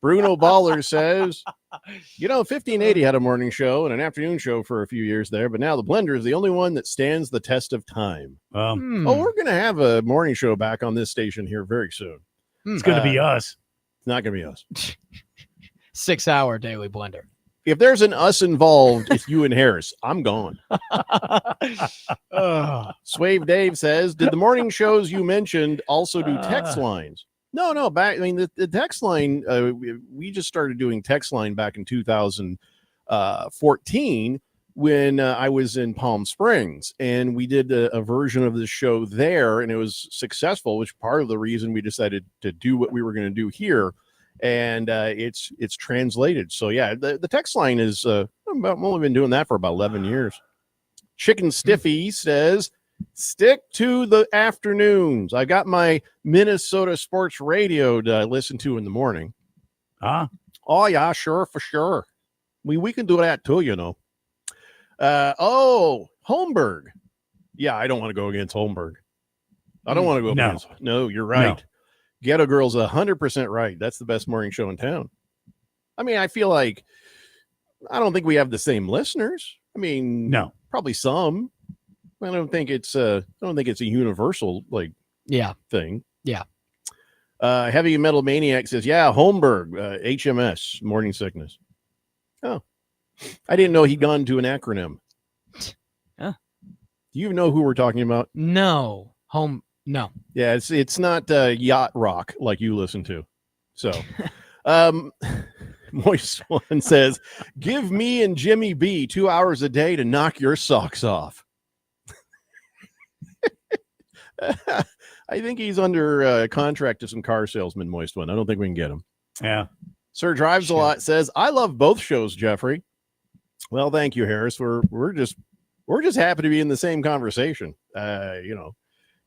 Bruno Baller says, 1580 had a morning show and an afternoon show for a few years there, but now the Blender is the only one that stands the test of time. Oh, we're going to have a morning show back on this station here very soon. It's going to be us. It's not going to be us. 6-hour daily Blender. If there's an us involved, it's you and Harris. I'm gone. Swave Dave says, did the morning shows you mentioned also do text lines? No. Back. I mean, the text line. We just started doing text line back in 2014 when I was in Palm Springs, and we did a version of the show there, and it was successful. Which part of the reason we decided to do what we were going to do here. And it's translated. So yeah, the text line is I've only been doing that for about 11 years. Chicken Stiffy says, stick to the afternoons. I got my Minnesota sports radio to listen to in the morning. Oh yeah, sure, for sure. We can do that too, Holmberg. Yeah, I don't want to go against Holmberg. I don't want to go No. against. No, you're right. No. Ghetto Girl's 100% right. That's the best morning show in town. I mean, I feel like I don't think we have the same listeners. I mean, No. probably some. I don't think it's a universal thing. Yeah. Heavy Metal Maniac says, yeah, Holmberg, HMS, morning sickness. Oh, I didn't know he'd gone to an acronym. Huh. Do you know who we're talking about? No. No. Yeah, it's not yacht rock like you listen to. So, Moist One says, give me and Jimmy B 2 hours a day to knock your socks off. I think he's under contract to some car salesman, Moist One. I don't think we can get him. Yeah. Sir Drives a Lot says, I love both shows, Jeffrey. Well, thank you, Harris. We're just happy to be in the same conversation.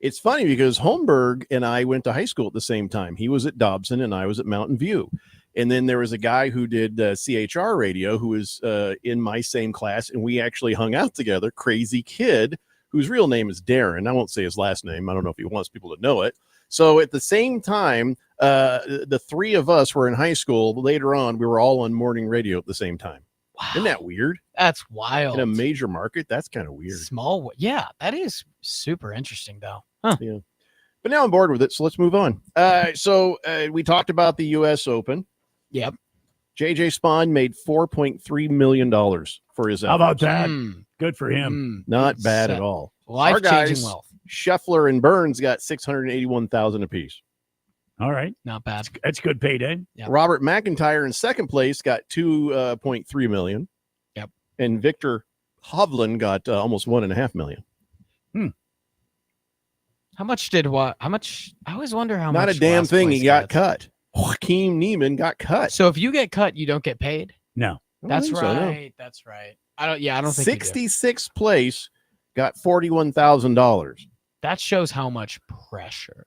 It's funny because Holmberg and I went to high school at the same time. He was at Dobson and I was at Mountain View. And then there was a guy who did CHR radio who was in my same class, and we actually hung out together. Crazy Kid, whose real name is Darren. I won't say his last name. I don't know if he wants people to know it. So at the same time, the three of us were in high school. Later on, we were all on morning radio at the same time. Wow. Isn't that weird? That's wild. In a major market, that's kind of weird. Small. Yeah, that is super interesting, though. Huh. Yeah. But now I'm bored with it, so let's move on. So we talked about the U.S. Open. Yep. JJ Spawn made $4.3 million for his efforts. How about that? Good for him. Not bad at all. Life-changing Our guys, wealth. Scheffler and Burns got $681,000 apiece. All right. Not bad. That's good payday. Yep. Robert McIntyre in second place got $2.3 million. Yep. And Victor Hovland got almost $1.5 million. How much did what? How much? I always wonder how much. Not a damn last thing. place He got gets. cut. Joaquin Neiman got cut. So if you get cut, you don't get paid. No. That's think right. so, no. That's right. I don't think you do. 66th place got $41,000. That shows how much pressure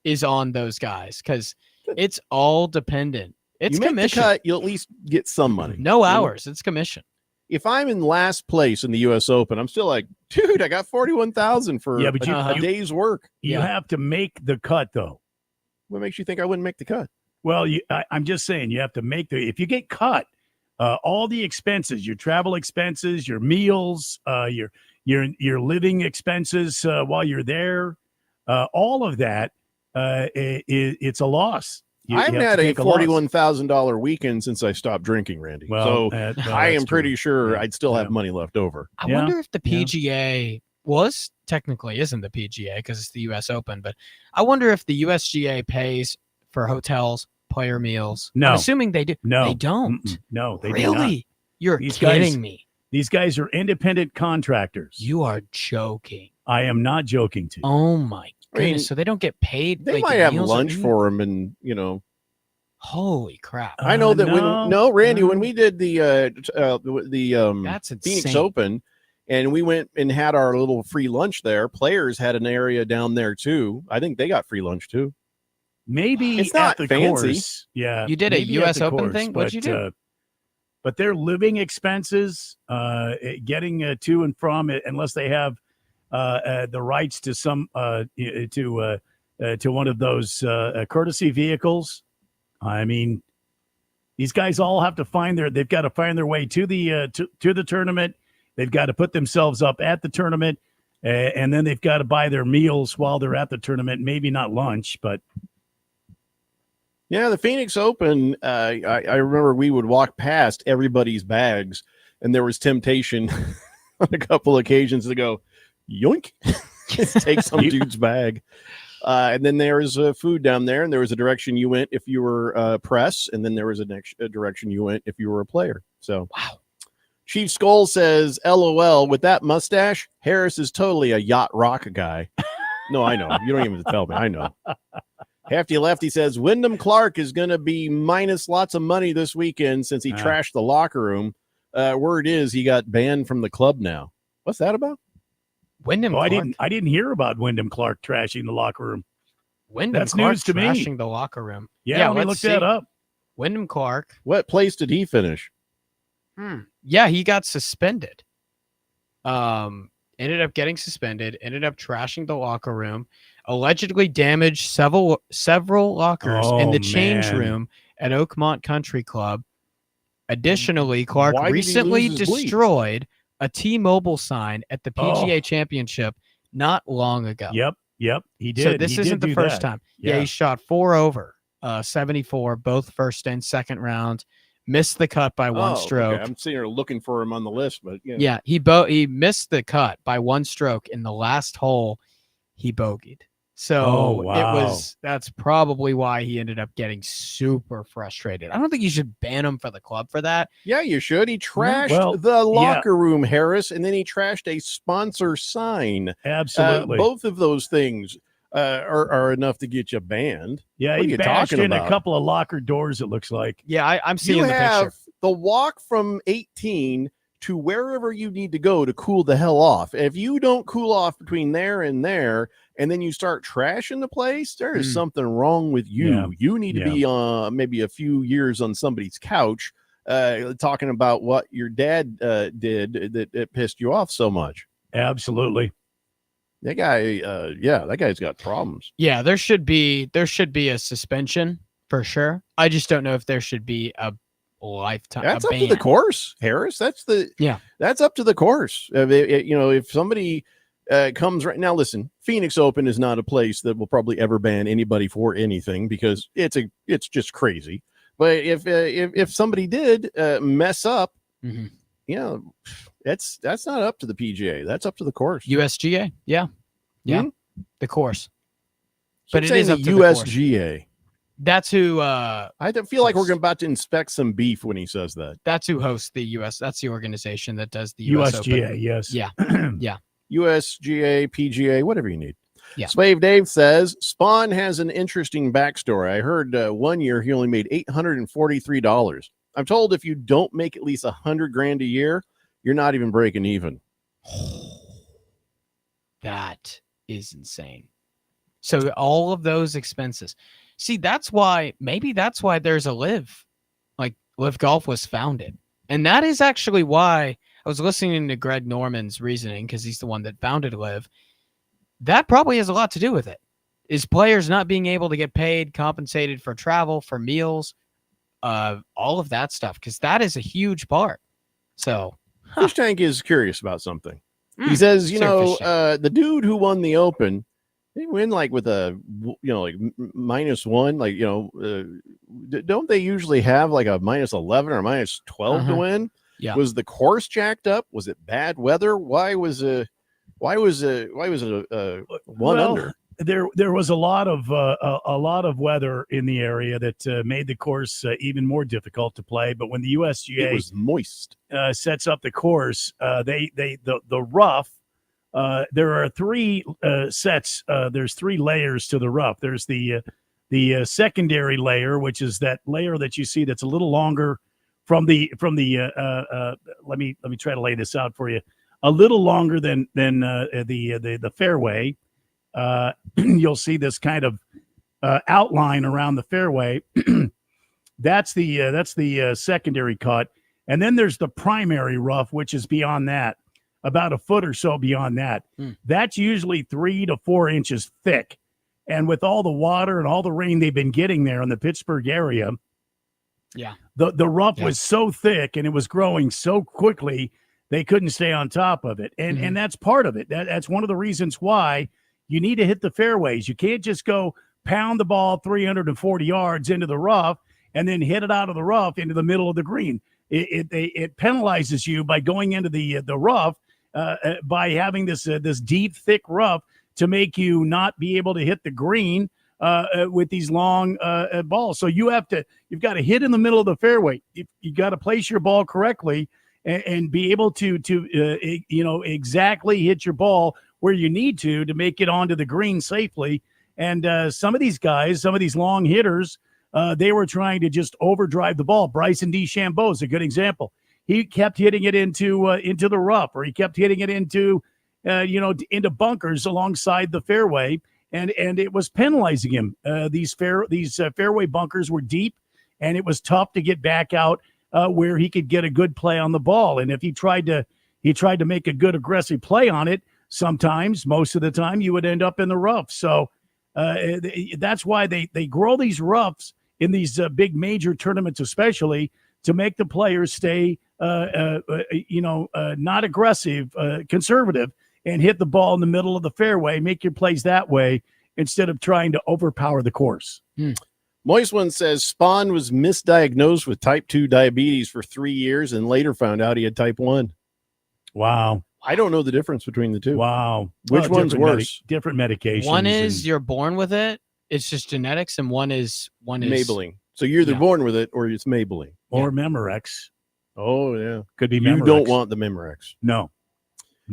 is on those guys because it's all dependent. It's You make the commission. cut, you'll at least get some money. No hours. It's commission. If I'm in last place in the U.S. Open, I'm still like, dude, I got $41,000 for but a day's work. You have to make the cut, though. What makes you think I wouldn't make the cut? Well, I'm just saying you have to make if you get cut, all the expenses, your travel expenses, your meals, your living expenses while you're there, all of that, it's a loss. I haven't had a $41,000 weekend since I stopped drinking, Randy. Well, so I am pretty sure I'd still have money left over. I wonder if the PGA isn't the PGA because it's the U.S. Open, but I wonder if the USGA pays for hotels, player meals. No. I'm assuming they do. No. They don't. Mm-mm. No, they do not. Really? You're These kidding guys- me. These guys are independent contractors. You are joking. I am not joking to you. Oh my I mean, goodness! So they don't get paid. They like, might the have meals are lunch eaten? for them, and Holy crap! I know that Randy, when we did the That's Phoenix insane. Open, and we went and had our little free lunch there, players had an area down there too. I think they got free lunch too. Maybe It's not at the fancy. course. Yeah. You did a maybe at US the Open course, thing? What'd you do? But their living expenses, getting to and from it, unless they have the rights to some to one of those courtesy vehicles. I mean, these guys all have to they've got to find their way to the to the tournament. They've got to put themselves up at the tournament, and then they've got to buy their meals while they're at the tournament. Maybe not lunch, but Yeah, the Phoenix Open, I remember we would walk past everybody's bags, and there was temptation on a couple occasions to go, yoink, just take some dude's bag. And then there was food down there, and there was a direction you went if you were press, and then there was a direction you went if you were a player. So, wow. Chief Skull says, LOL, with that mustache, Harris is totally a yacht rock guy. No, I know. You don't even have to tell me. I know. Hefty Lefty says, Wyndham Clark is going to be minus lots of money this weekend since he trashed the locker room. Word is he got banned from the club now. What's that about? Wyndham Clark. I didn't hear about Wyndham Clark trashing the locker room. Wyndham That's Clark news to me. trashing the locker room. Yeah, let me let's look see. that up. Wyndham Clark. What place did he finish? Yeah, he got suspended. Ended up getting suspended, ended up trashing the locker room, allegedly damaged several lockers in the change room at Oakmont Country Club. Additionally, Clark Why did he recently lose his bleep? destroyed a T-Mobile sign at the PGA Championship not long ago. Yep, he did. So this He isn't did the do first that. time. Yeah, he shot 4 over, 74, both first and second round. Missed the cut by one stroke. Okay. I'm sitting here looking for him on the list, but Yeah, he missed the cut by one stroke in the last hole. He bogeyed. So that's probably why he ended up getting super frustrated. I don't think you should ban him for the club for that. Yeah, you should. He trashed the locker room, Harris, and then he trashed a sponsor sign. Absolutely. Both of those things are enough to get you banned. Yeah, What are he you bashed talking in about? a couple of locker doors, it looks like. Yeah, I'm seeing You the have picture. the walk from 18 to wherever you need to go to cool the hell off. If you don't cool off between there, and then you start trashing the place, there is something wrong with you. Yeah. You need to be maybe a few years on somebody's couch talking about what your dad did that pissed you off so much. Absolutely. That guy, that guy's got problems. Yeah, there should be a suspension for sure. I just don't know if there should be a lifetime. That's a up to the ban. course, Harris. That's up to the course. If somebody comes right now, listen, Phoenix Open is not a place that will probably ever ban anybody for anything because it's just crazy. But if somebody did mess up, that's not up to the PGA. That's up to the course. USGA, yeah, the course. But But it it is is a up to the course. USGA. That's who. I feel like we're about to inspect some beef when he says that. That's who hosts the US. That's the organization that does the US USGA, Open. yes. Yeah. Yeah. USGA, PGA, whatever you need. Yeah. Slave Dave says Spawn has an interesting backstory. I heard 1 year he only made $843. I'm told if you don't make at least $100,000 a year, you're not even breaking even. That is insane. So all of those expenses. See, maybe that's why there's a Live Golf was founded. And that is actually why I was listening to Greg Norman's reasoning, because he's the one that founded Live. That probably has a lot to do with it. Is players not being able to get paid, compensated for travel, for meals, all of that stuff, because that is a huge part. So Fish Tank is curious about something. He says, the dude who won the Open, they win with a, -1, don't they usually have a -11 or -12 to win? Yeah. Was the course jacked up? Was it bad weather? Why was it one under? There was a lot of weather in the area that made the course even more difficult to play. But when the USGA It was moist. Sets up the course, the rough. There are 3 sets. There's 3 layers to the rough. There's the secondary layer, which is that layer that you see that's a little longer from the. Let me try to lay this out for you. A little longer than the fairway. You'll see this kind of outline around the fairway. That's the secondary cut, and then there's the primary rough, which is beyond that, about a foot or so beyond that. That's usually 3 to 4 inches thick, and with all the water and all the rain they've been getting there in the Pittsburgh area, the rough was so thick and it was growing so quickly they couldn't stay on top of it, and that's part of it. That's one of the reasons why you need to hit the fairways. You can't just go pound the ball 340 yards into the rough and then hit it out of the rough into the middle of the green. It penalizes you by going into the rough by having this deep, thick rough to make you not be able to hit the green with these long balls. So you've got to hit in the middle of the fairway. You got to place your ball correctly and be able to exactly hit your ball where you need to make it onto the green safely. And some of these guys, some of these long hitters, they were trying to just overdrive the ball. Bryson DeChambeau is a good example. He kept hitting it into the rough, or he kept hitting it into bunkers alongside the fairway, and it was penalizing him. These fairway bunkers were deep, and it was tough to get back out where he could get a good play on the ball. And if he tried to he tried to make a good aggressive play on it, sometimes, most of the time, you would end up in the rough. So that's why they grow these roughs in these big major tournaments, especially to make the players stay, not aggressive, conservative, and hit the ball in the middle of the fairway, make your plays that way instead of trying to overpower the course. Moist One says Spawn was misdiagnosed with type 2 diabetes for 3 years and later found out he had type 1. Wow. I don't know the difference between the two. Wow. Which one's worse? Different medications. One is you're born with it. It's just genetics. And one is Maybelline. So you're either born with it or it's Maybelline. Or Memorex. Oh, yeah. Could be You Memorex. don't want the Memorex. No.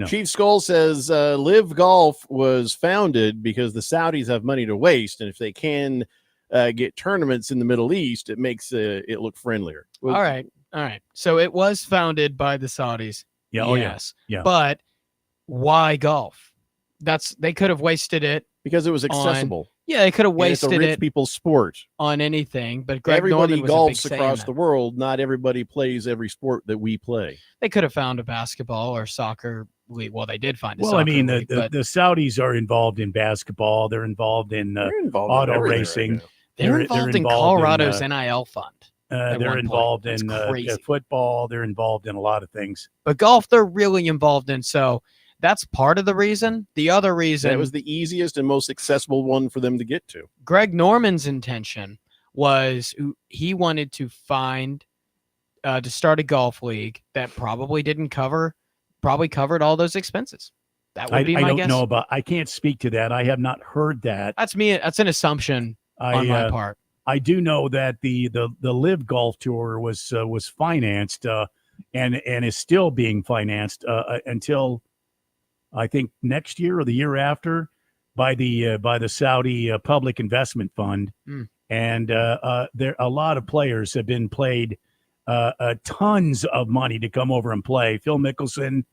Chief Skull says Live Golf was founded because the Saudis have money to waste. And if they can get tournaments in the Middle East, it makes it look friendlier. Well, All right. So it was founded by the Saudis. Yeah. Oh, yes. Yeah. But why golf? They could have wasted it because it was accessible. They could have And it's a wasted rich it people's sport. on anything. But Greg Everybody Norman was golfs a big say in across that. the world. Not everybody plays every sport that we play. They could have found a basketball or soccer league. Well, they did find a Well, soccer I mean, league, but the Saudis are involved in basketball. They're involved in auto everything right racing. now. they're involved in Colorado's NIL fund. at They're one involved point. in It's crazy. football. They're involved in a lot of things. But golf, they're really involved in. So that's part of the reason. The other reason, That was the easiest and most accessible one for them to get to. Greg Norman's intention was he wanted to find to start a golf league that probably covered all those expenses. That would be my guess. I don't know about. I can't speak to that. I have not heard that. That's me. That's an assumption on my part. I do know that the Live Golf Tour was financed and is still being financed until I think next year or the year after by the Saudi Public Investment Fund. And there a lot of players have been paid tons of money to come over and play. Phil Mickelson,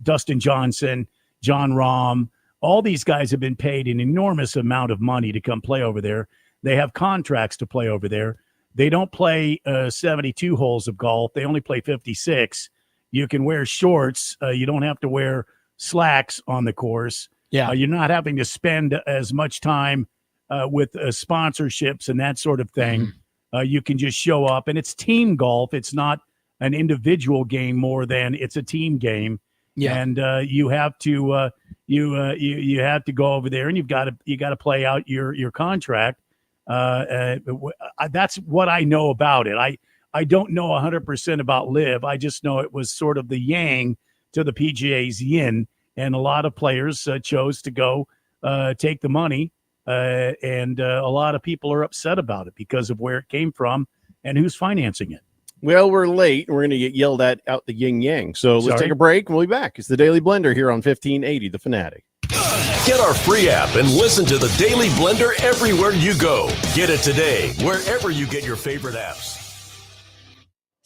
Dustin Johnson, John Rahm, all these guys have been paid an enormous amount of money to come play over there. They have contracts to play over there. They don't play 72 holes of golf. They only play 56. You can wear shorts. You don't have to wear slacks on the course. Yeah. You're not having to spend as much time with sponsorships and that sort of thing. You can just show up, and it's team golf. It's not an individual game more than it's a team game. Yeah. And you have to you have to go over there, and you got to play out your contract. That's what I know about it. I don't know 100% about Live. I just know it was sort of the yang to the PGA's yin, and a lot of players chose to go take the money, and a lot of people are upset about it because of where it came from and who's financing it. Well, we're late, and we're going to get yelled at out the yin yang. So let's take a break, and we'll be back. It's the Daily Blender here on 1580 The Fanatic. Get our free app and listen to the Daily Blender everywhere you go. Get it today, wherever you get your favorite apps.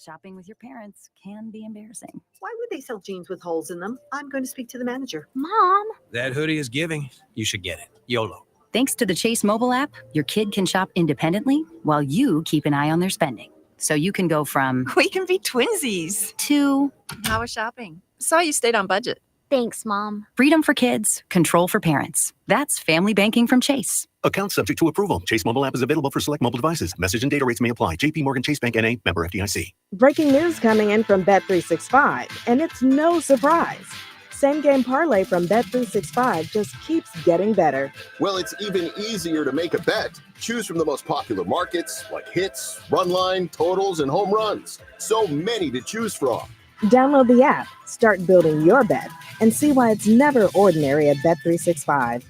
Shopping with your parents can be embarrassing. Why would they sell jeans with holes in them? I'm going to speak to the manager. Mom! That hoodie is giving. You should get it. YOLO. Thanks to the Chase mobile app, your kid can shop independently while you keep an eye on their spending. So you can go from We can be twinsies. to How was shopping? Saw you stayed on budget. thanks, Mom. Freedom for kids, control for parents. That's family banking from Chase. Account subject to approval. Chase mobile app is available for select mobile devices. Message and data rates may apply. JP Morgan Chase Bank N.A. Member FDIC. Breaking news coming in from Bet365, and it's no surprise. Same game parlay from Bet365 just keeps getting better. Well, it's even easier to make a bet. Choose from the most popular markets like hits, run line, totals, and home runs. So many to choose from. Download the app, start building your bet, and see why it's never ordinary at Bet365.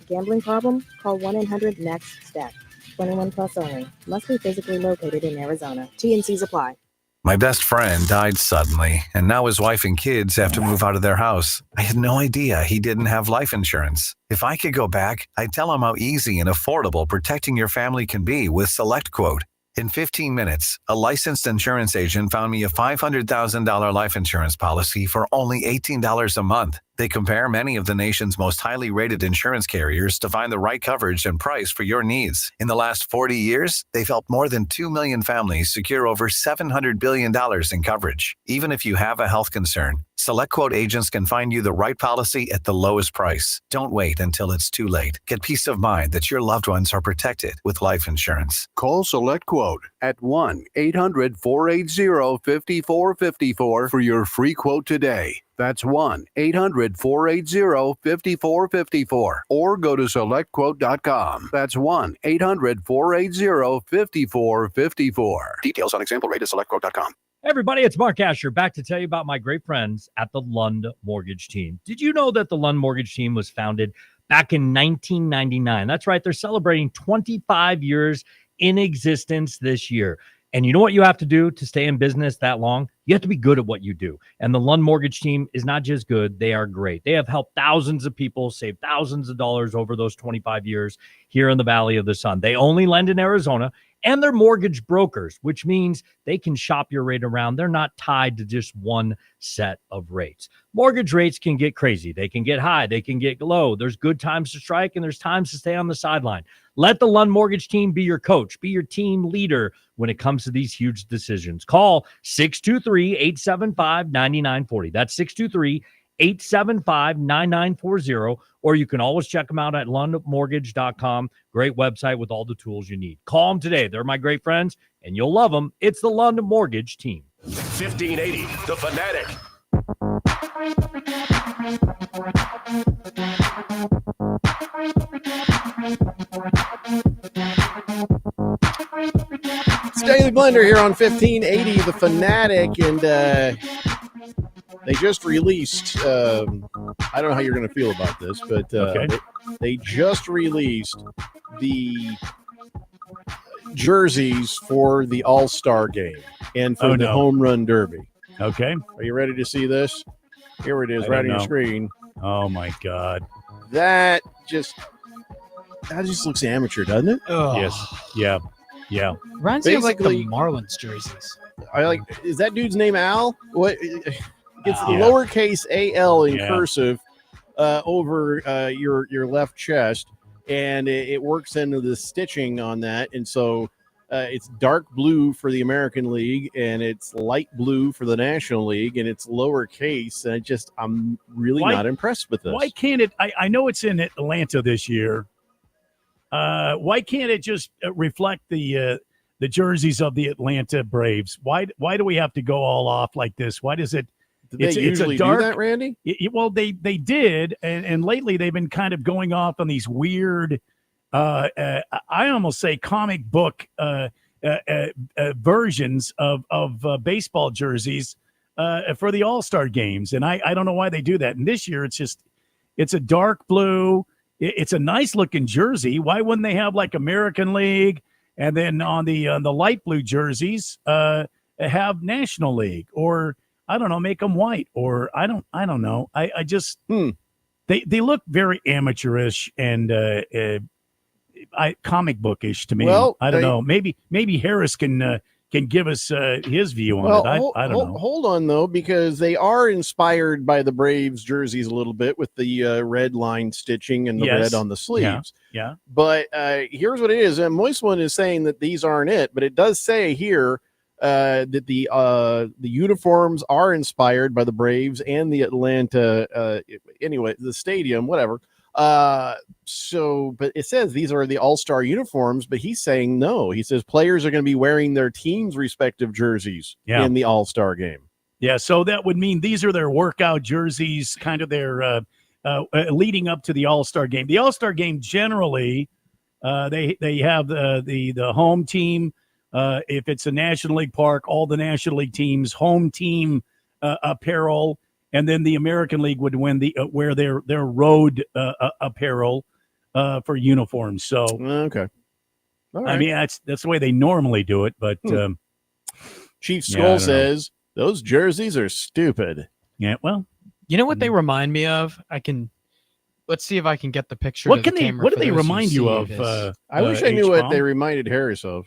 Gambling problem? Call 1-800-NEXT-STEP. 21 plus only. Must be physically located in Arizona. T&Cs apply. My best friend died suddenly, and now his wife and kids have to move out of their house. I had no idea he didn't have life insurance. If I could go back, I'd tell him how easy and affordable protecting your family can be with SelectQuote. In 15 minutes, a licensed insurance agent found me a $500,000 life insurance policy for only $18 a month. They compare many of the nation's most highly rated insurance carriers to find the right coverage and price for your needs. In the last 40 years, they've helped more than 2 million families secure over $700 billion in coverage. Even if you have a health concern, SelectQuote agents can find you the right policy at the lowest price. Don't wait until it's too late. Get peace of mind that your loved ones are protected with life insurance. Call SelectQuote at 1-800-480-5454 for your free quote today. That's 1-800-480-5454. Or go to SelectQuote.com. That's 1-800-480-5454. Details on example rate at SelectQuote.com. Hey everybody, it's Mark Asher back to tell you about my great friends at the Lund Mortgage Team. Did you know that the Lund Mortgage Team was founded back in 1999? That's right. They're celebrating 25 years in existence this year. And you know what you have to do to stay in business that long? You have to be good at what you do. And the Lund Mortgage Team is not just good, they are great. They have helped thousands of people save thousands of dollars over those 25 years here in the Valley of the Sun. They only lend in Arizona, and they're mortgage brokers, which means they can shop your rate around. They're not tied to just one set of rates. Mortgage rates can get crazy. They can get high. They can get low. There's good times to strike, and there's times to stay on the sideline. Let the Lund Mortgage Team be your coach, be your team leader when it comes to these huge decisions. Call 623-875-9940. That's 623-875-9940, or you can always check them out at lundmortgage.com. Great website with all the tools you need. Call them today. They're my great friends, and you'll love them. It's the Lund Mortgage Team. 1580, The Fanatic. It's Daily Blender here on 1580 The Fanatic, and they just released, I don't know how you're going to feel about this, but they just released the jerseys for the All-Star game and for the Home Run Derby. Okay. Are you ready to see this? Here it is, right on your screen. Oh, my God. That just looks amateur, doesn't it? Yes. Yeah. Yeah. Reminds me of like the Marlins jerseys. Is that dude's name Al? What? It's lowercase AL in cursive over your left chest, and it works into the stitching on that, and so it's dark blue for the American League, and it's light blue for the National League, and it's lowercase. And I'm really not impressed with this. Why can't it? I know it's in Atlanta this year. Why can't it just reflect the jerseys of the Atlanta Braves? Why do we have to go all off like this? Why does it? They usually do that, Randy? Well, they did, and lately they've been kind of going off on these weird, I almost say comic book versions of baseball jerseys for the All-Star games, and I don't know why they do that. And this year it's a dark blue. It's a nice looking jersey. Why wouldn't they have like American League, and then on the light blue jerseys have National League, or I don't know, make them white, or I don't know. I just they look very amateurish and comic bookish to me. Well, I don't know. Maybe Harris can give us his view on it. I don't know. Hold on, though, because they are inspired by the Braves jerseys a little bit with the red line stitching and the red on the sleeves. Yeah. But here's what it is. And Moist One is saying that these aren't it, but it does say here that the uniforms are inspired by the Braves and the Atlanta, the stadium, whatever. But it says these are the All-Star uniforms, but he's saying no. He says players are going to be wearing their team's respective jerseys in the All-Star game. Yeah, so that would mean these are their workout jerseys, kind of their leading up to the All-Star game. The All-Star game generally, they have the home team. If it's a National League park, all the National League teams, home team apparel. And then the American League would wear their road apparel for uniforms. So okay, all right. I mean that's the way they normally do it. But Chief Skull says those jerseys are stupid. Yeah, well, you know what they remind me of? Let's see if I can get the picture. What do they remind you of? I wish I knew what they reminded Harris of.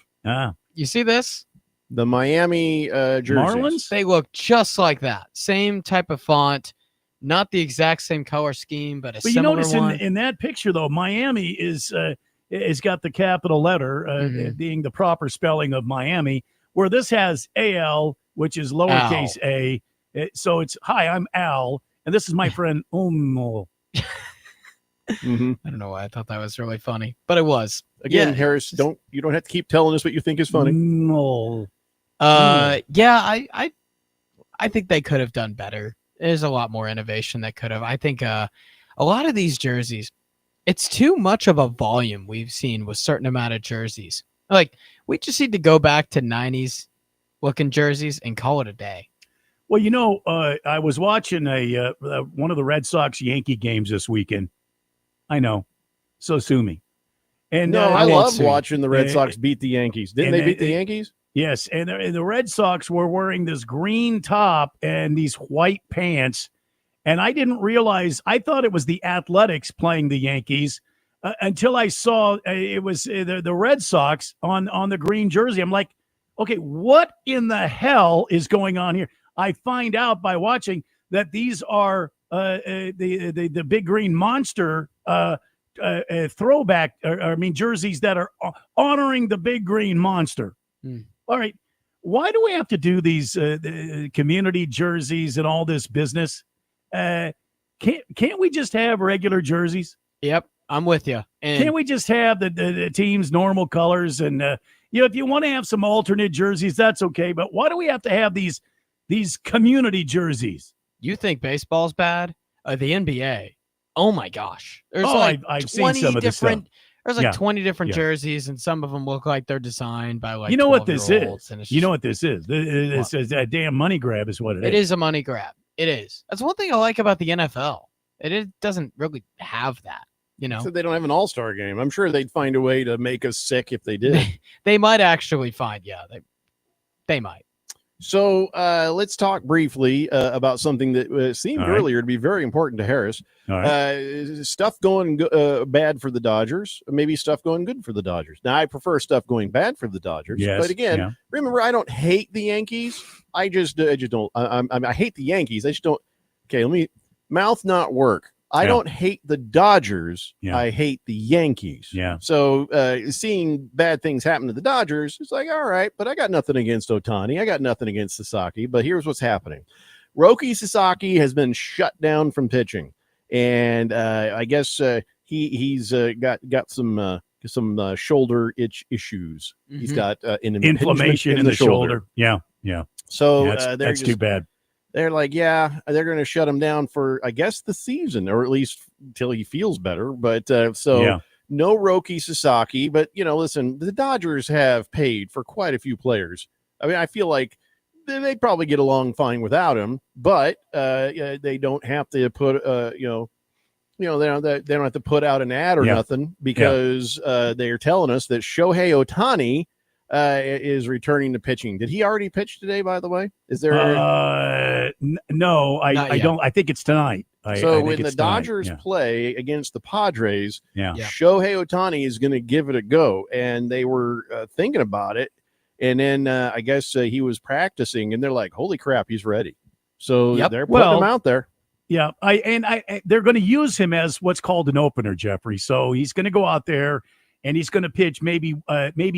You see this? The Miami jerseys. Marlins? They look just like that. Same type of font, Not the exact same color scheme, but But you similar notice one. in that picture, though, Miami is got the capital letter, being the proper spelling of Miami, where this has AL, which is lowercase a. So it's, hi, I'm Al, and this is my friend Umo. I don't know why I thought that was really funny, but it was. Again, Yeah. Harris, you don't have to keep telling us what you think is funny. No. Yeah, I think they could have done better. There's a lot more innovation that could have. I think a lot of these jerseys, it's too much of a volume we've seen with certain amount of jerseys. Like, we just need to go back to 90s looking jerseys and call it a day. Well, I was watching one of the Red Sox Yankee games this weekend. I know, so sue me. And No, I love watching the Red Sox beat the Yankees. Didn't they beat the Yankees? Yes, and the Red Sox were wearing this green top and these white pants, and I didn't realize. I thought it was the Athletics playing the Yankees until I saw it was the Red Sox on the green jersey. I'm like, okay, what in the hell is going on here? I find out by watching that these are the big green monster throwback, jerseys that are honoring the big green monster. All right, why do we have to do these the community jerseys and all this business? Can't we just have regular jerseys? Yep, I'm with you. And can't we just have the team's normal colors? And if you want to have some alternate jerseys, that's okay. But why do we have to have these community jerseys? You think baseball's bad? The NBA. Oh my gosh. There's I've seen some of this stuff. There's 20 different jerseys, and some of them look like they're designed by you know what this is? And You know what this is? This is a damn money grab is what it is. It is a money grab. It is. That's one thing I like about the NFL. It doesn't really have that, So they don't have an all-star game. I'm sure they'd find a way to make us sick if they did. They might actually find, they might. So let's talk briefly about something that seemed earlier to be very important to Harris. Stuff going bad for the Dodgers, maybe stuff going good for the Dodgers. Now, I prefer stuff going bad for the Dodgers. Yes, but again, remember, I don't hate the Yankees. I just don't. I hate the Yankees. I just don't. Okay, let me mouth not work. I don't hate the Dodgers. I hate the Yankees. Yeah. So seeing bad things happen to the Dodgers, it's like, all right, but I got nothing against Ohtani. I got nothing against Sasaki. But here's what's happening. Roki Sasaki has been shut down from pitching. And I guess he's got some shoulder issues. He's got an inflammation in the shoulder. Yeah. So that's too bad. They're like, they're going to shut him down for, I guess, the season, or at least until he feels better. But no Roki Sasaki. But, listen, the Dodgers have paid for quite a few players. I mean, I feel like they'd probably get along fine without him, but they don't have to put, they don't have to put out an ad or nothing, because they're telling us that Shohei Ohtani is returning to pitching. Did he already pitch today, by the way? Is there no, I don't. I think it's tonight. So when the Dodgers play against the Padres, Shohei Ohtani is going to give it a go. And they were thinking about it. And then I guess he was practicing, and they're like, holy crap, he's ready. So they're putting him out there. Yeah, they're going to use him as what's called an opener, Jeffrey. So he's going to go out there and he's going to pitch maybe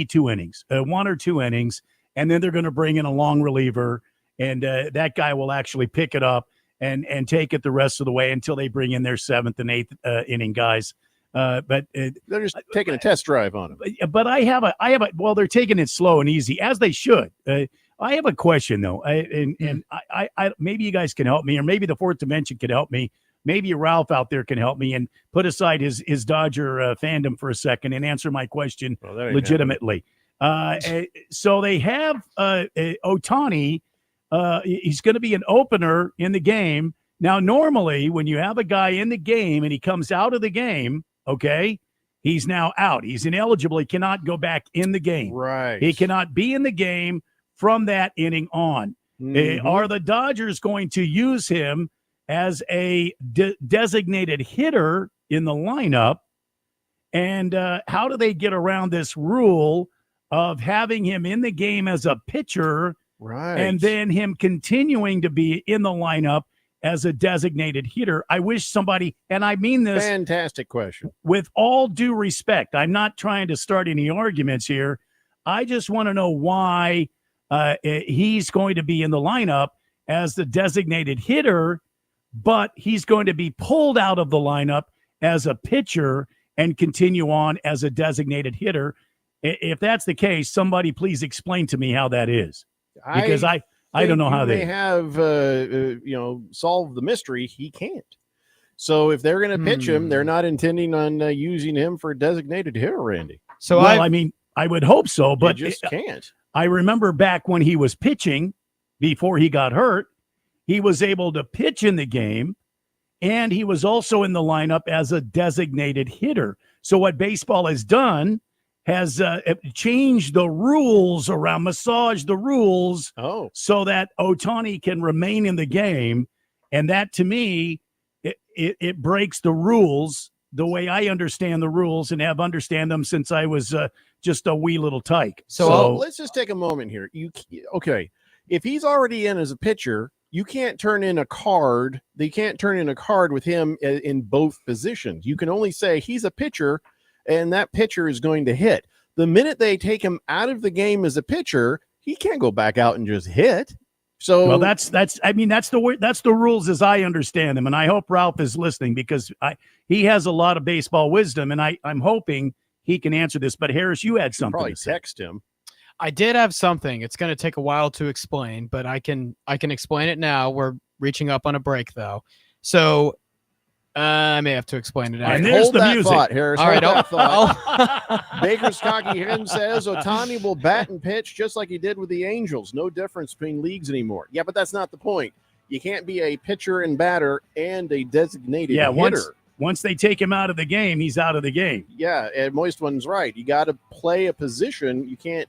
2 innings, 1 or 2 innings, and then they're going to bring in a long reliever, and that guy will actually pick it up and take it the rest of the way until they bring in their 7th and 8th inning guys. But they're just taking a test drive on him. But well, they're taking it slow and easy, as they should. I have a question though, and I maybe you guys can help me, or maybe the Fourth Dimension can help me. Maybe Ralph out there can help me and put aside his Dodger fandom for a second and answer my question legitimately. So they have Ohtani. He's going to be an opener in the game. Now, normally when you have a guy in the game and he comes out of the game, okay, he's now out. He's ineligible. He cannot go back in the game. Right. He cannot be in the game from that inning on. Are the Dodgers going to use him as a designated hitter in the lineup? And how do they get around this rule of having him in the game as a pitcher, right, and then him continuing to be in the lineup as a designated hitter? I wish somebody, and I mean this fantastic question, with all due respect. I'm not trying to start any arguments here. I just want to know why he's going to be in the lineup as the designated hitter, but he's going to be pulled out of the lineup as a pitcher and continue on as a designated hitter. If that's the case, somebody please explain to me how that is, because I don't know how they have solved the mystery. He can't. So if they're going to pitch him, they're not intending on using him for a designated hitter, Randy. So I mean, I would hope so, but just can't. I remember back when he was pitching before he got hurt, he was able to pitch in the game, and he was also in the lineup as a designated hitter. So what baseball has done has changed the rules around, massaged the rules so that Ohtani can remain in the game. And that, to me, it breaks the rules the way I understand the rules and have understand them since I was just a wee little tyke. So let's just take a moment here. If he's already in as a pitcher, you can't turn in a card. They can't turn in a card with him in both positions. You can only say he's a pitcher, and that pitcher is going to hit. The minute they take him out of the game as a pitcher, he can't go back out and just hit. So well, that's the rules as I understand them, and I hope Ralph is listening because he has a lot of baseball wisdom, and I'm hoping he can answer this. But Harris, you had something. Probably to say. Text him. I did have something. It's going to take a while to explain, but I can explain it now. We're reaching up on a break though, so I may have to explain it. And hold the music. Thought, Harris. All right, Baker's Cocky Hen says Ohtani will bat and pitch just like he did with the Angels. No difference between leagues anymore. Yeah, but that's not the point. You can't be a pitcher and batter and a designated hitter. Once they take him out of the game, he's out of the game. Yeah, and Moist One's right. You got to play a position. You can't,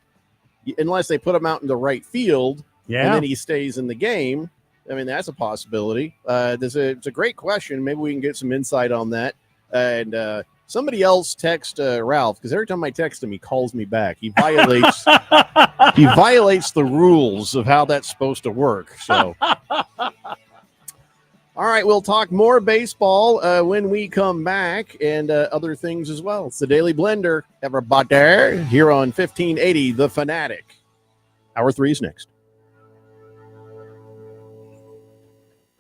unless they put him out in the right field, and then he stays in the game. I mean, that's a possibility. It's a great question. Maybe we can get some insight on that. And somebody else text Ralph, because every time I text him, he calls me back. He violates the rules of how that's supposed to work. So, all right, we'll talk more baseball when we come back and other things as well. It's the Daily Blender, everybody, here on 1580 The Fanatic. Hour 3 is next.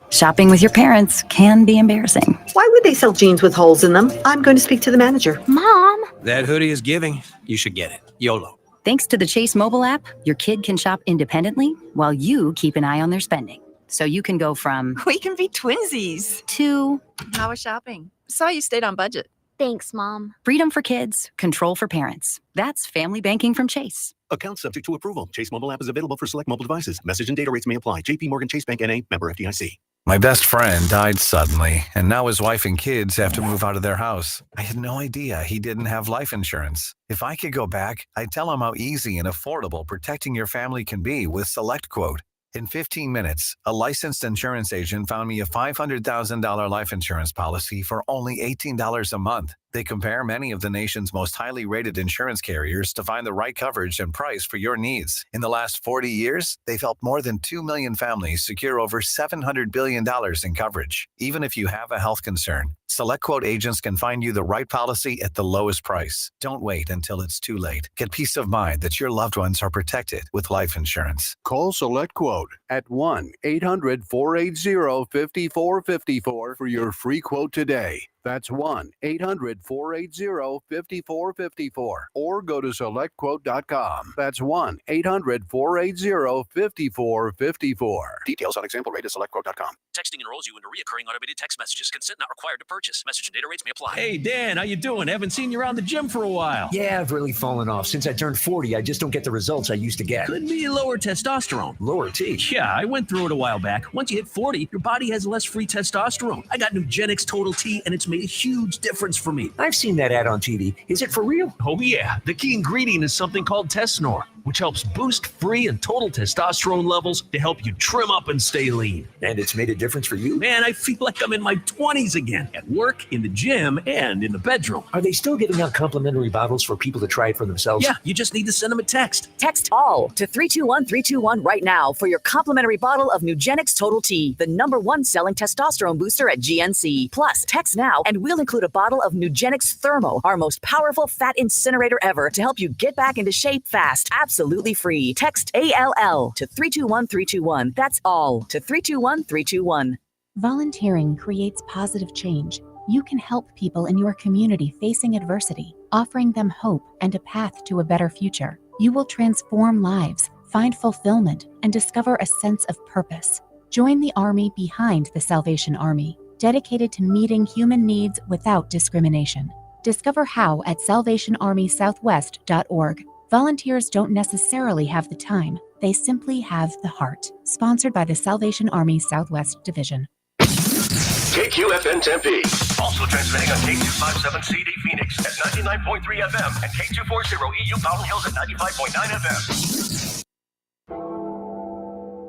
Shopping with your parents can be embarrassing. Why would they sell jeans with holes in them? I'm going to speak to the manager. Mom! That hoodie is giving. You should get it. YOLO. Thanks to the Chase mobile app, your kid can shop independently while you keep an eye on their spending. So you can go from We can be twinsies. to How was shopping? Saw you stayed on budget. Thanks, Mom. freedom for kids, control for parents. That's family banking from Chase. Account subject to approval. Chase mobile app is available for select mobile devices. Message and data rates may apply. JP Morgan Chase Bank N.A. Member FDIC. My best friend died suddenly, and now his wife and kids have to move out of their house. I had no idea he didn't have life insurance. If I could go back, I'd tell him how easy and affordable protecting your family can be with SelectQuote. In 15 minutes, a licensed insurance agent found me a $500,000 life insurance policy for only $18 a month. They compare many of the nation's most highly rated insurance carriers to find the right coverage and price for your needs. In the last 40 years, they've helped more than 2 million families secure over $700 billion in coverage. Even if you have a health concern, SelectQuote agents can find you the right policy at the lowest price. Don't wait until it's too late. Get peace of mind that your loved ones are protected with life insurance. Call SelectQuote at 1-800-480-5454 for your free quote today. That's 1-800-480-5454. Or go to SelectQuote.com. That's 1-800-480-5454. Details on example rate at SelectQuote.com. Texting enrolls you into recurring automated text messages. Consent not required to purchase. Message and data rates may apply. Hey, Dan, how you doing? Haven't seen you around the gym for a while. Yeah, I've really fallen off. Since I turned 40, I just don't get the results I used to get. Could be lower testosterone. Lower T? Yeah, I went through it a while back. Once you hit 40, your body has less free testosterone. I got Nugenix Total T, and it's made a huge difference for me. I've seen that ad on TV. Is it for real? Oh, yeah. The key ingredient is something called Tesnor. which helps boost free and total testosterone levels to help you trim up and stay lean. And it's made a difference for you? Man, I feel like I'm in my 20s again, at work, in the gym, and in the bedroom. Are they still giving out complimentary bottles for people to try it for themselves? Yeah, you just need to send them a text. Text ALL to 321-321 right now for your complimentary bottle of Nugenix Total T, the #1 selling testosterone booster at GNC. Plus, text now and we'll include a bottle of Nugenix Thermo, our most powerful fat incinerator ever, to help you get back into shape fast. Absolutely free. Text ALL to 321-321. That's all to 321-321. Volunteering creates positive change. You can help people in your community facing adversity, offering them hope and a path to a better future. You will transform lives, find fulfillment, and discover a sense of purpose. Join the Army behind the Salvation Army, dedicated to meeting human needs without discrimination. Discover how at salvationarmysouthwest.org. Volunteers don't necessarily have the time, they simply have the heart. Sponsored by the Salvation Army Southwest Division. KQFN Tempe. Also transmitting on K257CD Phoenix at 99.3 FM and K240 EU Fountain Hills at 95.9 FM.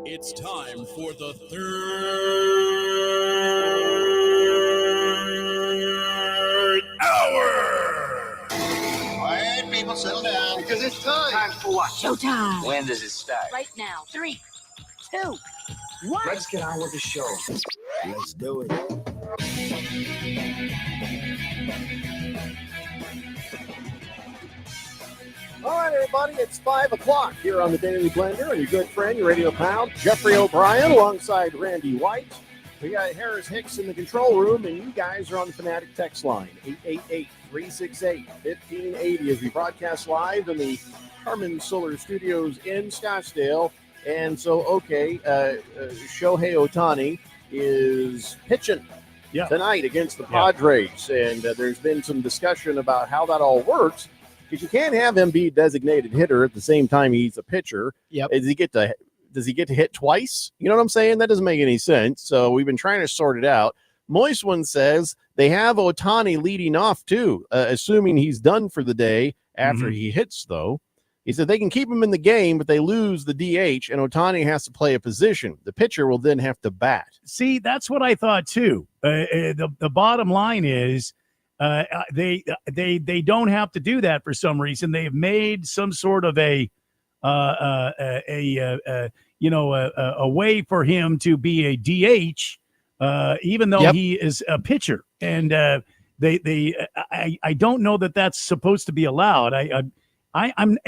It's time for the third hour. Quiet, people, settle down, because it's time. Time for what? Showtime. When does it start? Right now. 3, 2, 1. Let's get on with the show. Let's do it. All right, everybody, it's 5 o'clock here on the Daily Blender, and your good friend, your radio pal, Jeffrey O'Brien, alongside Randy White. We got Harris Hicks in the control room, and you guys are on the Fanatic text line, 888-368-1580, as we broadcast live in the Harman Solar Studios in Scottsdale. And so, Shohei Ohtani is pitching tonight against the Padres, and there's been some discussion about how that all works, because you can't have him be a designated hitter at the same time he's a pitcher. Yep. Does he get to hit twice? You know what I'm saying? That doesn't make any sense. So we've been trying to sort it out. Moist One says they have Ohtani leading off too, assuming he's done for the day after he hits, though. He said they can keep him in the game, but they lose the DH, and Ohtani has to play a position. The pitcher will then have to bat. See, that's what I thought too. The bottom line is they don't have to do that for some reason. They've made some sort of a way for him to be a DH, even though he is a pitcher. And I don't know that that's supposed to be allowed. I'm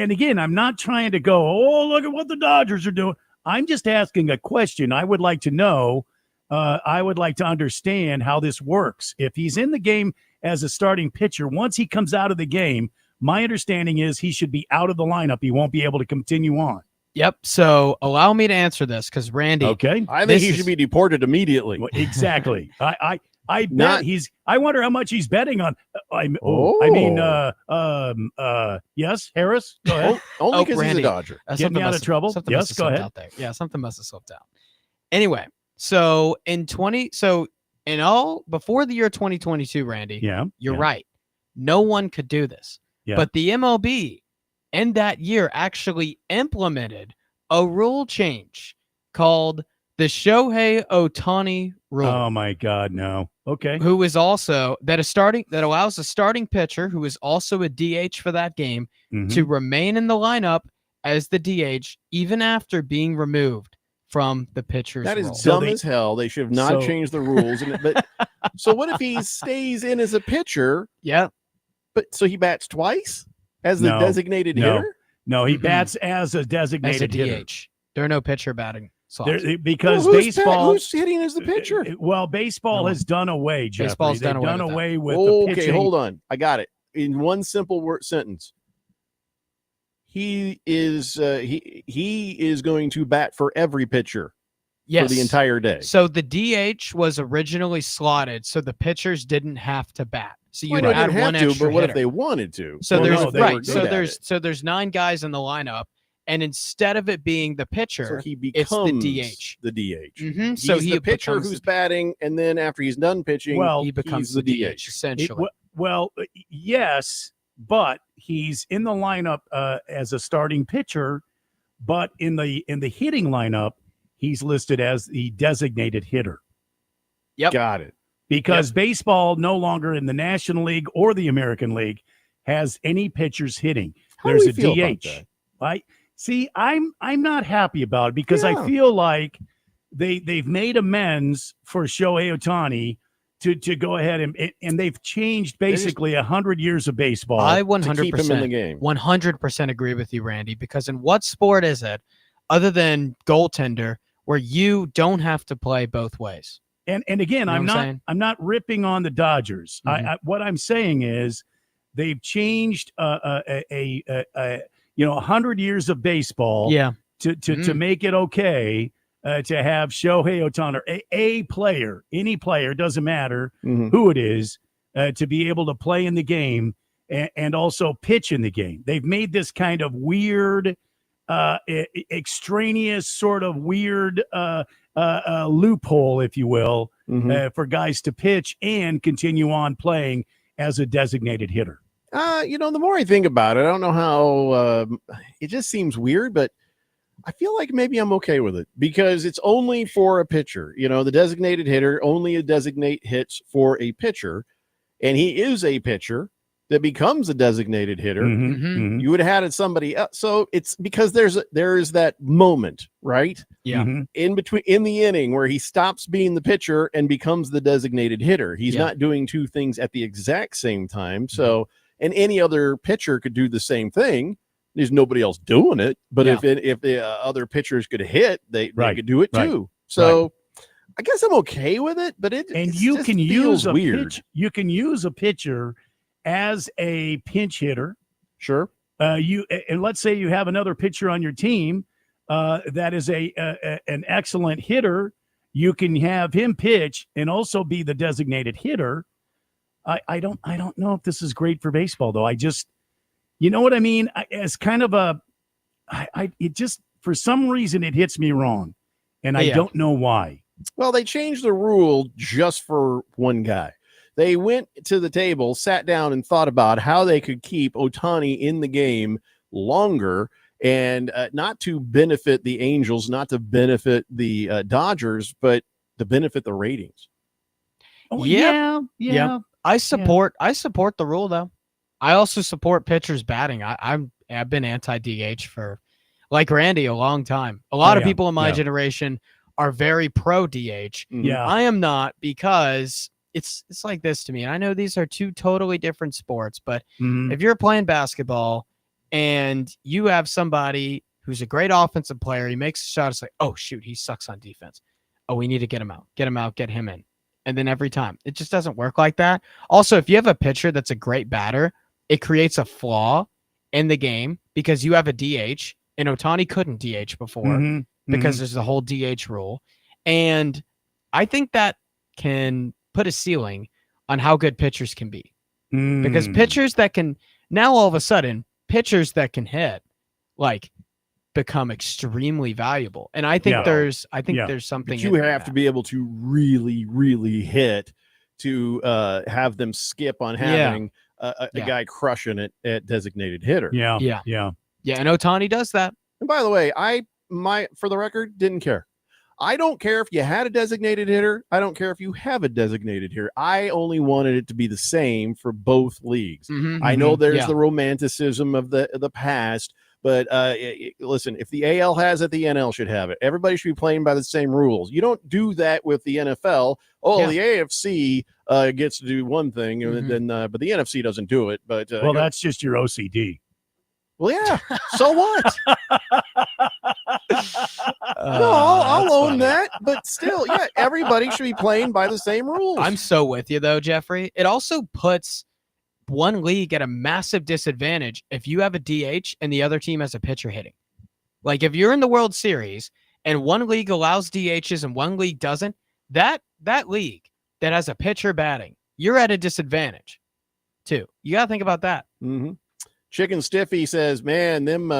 not trying to go, oh, look at what the Dodgers are doing. I'm just asking a question. I would like to know. I would like to understand how this works. If he's in the game as a starting pitcher, once he comes out of the game, my understanding is he should be out of the lineup. He won't be able to continue on. Yep. So allow me to answer this, because Randy. Okay. I think he should be deported immediately. Well, exactly. I bet I wonder how much he's betting on. Yes, Harris. Go ahead. Only because he's Randy, a Dodger. Get me out of trouble. Yes, go ahead. Out there. Yeah, something must have slipped out. Anyway, before the year 2022, Randy. Yeah, you're right. No one could do this. Yeah. But the MLB in that year actually implemented a rule change called the Shohei Ohtani rule. Oh my God, no. Okay. Who is also that allows a starting pitcher who is also a DH for that game to remain in the lineup as the DH even after being removed from the pitcher's That is role. dumb as hell. They should have not changed the rules. But so what if he stays in as a pitcher? Yeah. But so he bats twice as the designated hitter? No, he bats as a designated as a DH. hitter. There are no pitcher batting slots. Because baseball, who's hitting as the pitcher? Baseball has done away, Jeffrey. Baseball's They've done away with the pitching. Okay, hold on. I got it. In one simple sentence. He is going to bat for every pitcher for the entire day. So the DH was originally slotted, so the pitchers didn't have to bat. So you would add one extra but what hitter. if they wanted to? So there's 9 guys in the lineup, and instead of it being the pitcher, he it's the DH. The DH. Mm-hmm. So he's the pitcher who's batting, and then after he's done pitching, he becomes the DH essentially. Yes, but he's in the lineup as a starting pitcher. But in the hitting lineup, he's listed as the designated hitter. Yep. Got it. Because baseball no longer in the National League or the American League has any pitchers hitting. How There's do a we feel about DH. that? Right? See, I'm not happy about it because I feel like they've made amends for Shohei Ohtani to go ahead and they've changed basically 100 years of baseball. I to keep him in the game. 100% agree with you, Randy, because in what sport is it other than goaltender where you don't have to play both ways? And again, You know what I'm not ripping on the Dodgers. What I'm saying is they've changed 100 years of baseball to make it okay to have Shohei Ohtani, a player, any player, doesn't matter who it is, to be able to play in the game and also pitch in the game. They've made this kind of weird, extraneous sort of weird loophole, if you will, for guys to pitch and continue on playing as a designated hitter. The more I think about it, I don't know how it just seems weird, but I feel like maybe I'm okay with it because it's only for a pitcher. The designated hitter, only a designate hits for a pitcher, and he is a pitcher that becomes a designated hitter. You would have had it somebody else. So it's because there is that moment, right? Yeah. In the inning where he stops being the pitcher and becomes the designated hitter. He's not doing two things at the exact same time. So, and any other pitcher could do the same thing. There's nobody else doing it. But if the other pitchers could hit, they could do it too. So I guess I'm okay with it, but you can use a weird. You can use a pitcher as a pinch hitter. Sure. And let's say you have another pitcher on your team that is an excellent hitter. You can have him pitch and also be the designated hitter. I don't know if this is great for baseball though. You know what I mean? As kind of it just, for some reason, it hits me wrong. And I don't know why. Well, they changed the rule just for one guy. They went to the table, sat down, and thought about how they could keep Ohtani in the game longer and not to benefit the Angels, not to benefit the Dodgers, but to benefit the ratings. Oh, yeah. I support the rule though. I also support pitchers batting. I've been anti-DH for, like Randy, a long time. A lot of people in my generation are very pro-DH. Yeah. I am not, because it's like this to me. And I know these are two totally different sports, but if you're playing basketball and you have somebody who's a great offensive player, he makes a shot, it's like, oh, shoot, he sucks on defense. Oh, we need to get him out, get him in. And then every time. It just doesn't work like that. Also, if you have a pitcher that's a great batter, it creates a flaw in the game because you have a DH, and Ohtani couldn't DH before because there's the whole DH rule. And I think that can put a ceiling on how good pitchers can be. Because pitchers that can, now all of a sudden, pitchers that can hit, become extremely valuable. And I think there's something. But you have to be able to really, really hit to have them skip on having a guy crushing it at designated hitter. Yeah. And Ohtani does that. And by the way, for the record, didn't care. I don't care if you had a designated hitter. I don't care if you have a designated hitter. I only wanted it to be the same for both leagues. I know there's the romanticism of the past, but listen, if the AL has it, the NL should have it. Everybody should be playing by the same rules. You don't do that with the NFL. The AFC gets to do one thing, and then but the NFC doesn't do it. But that's just your OCD. Well, yeah. So what? I'll own that. But still, everybody should be playing by the same rules. I'm so with you, though, Jeffrey. It also puts one league at a massive disadvantage if you have a DH and the other team has a pitcher hitting. Like, if you're in the World Series and one league allows DHs and one league doesn't, that league that has a pitcher batting, you're at a disadvantage, too. You got to think about that. Chicken Stiffy says, man, them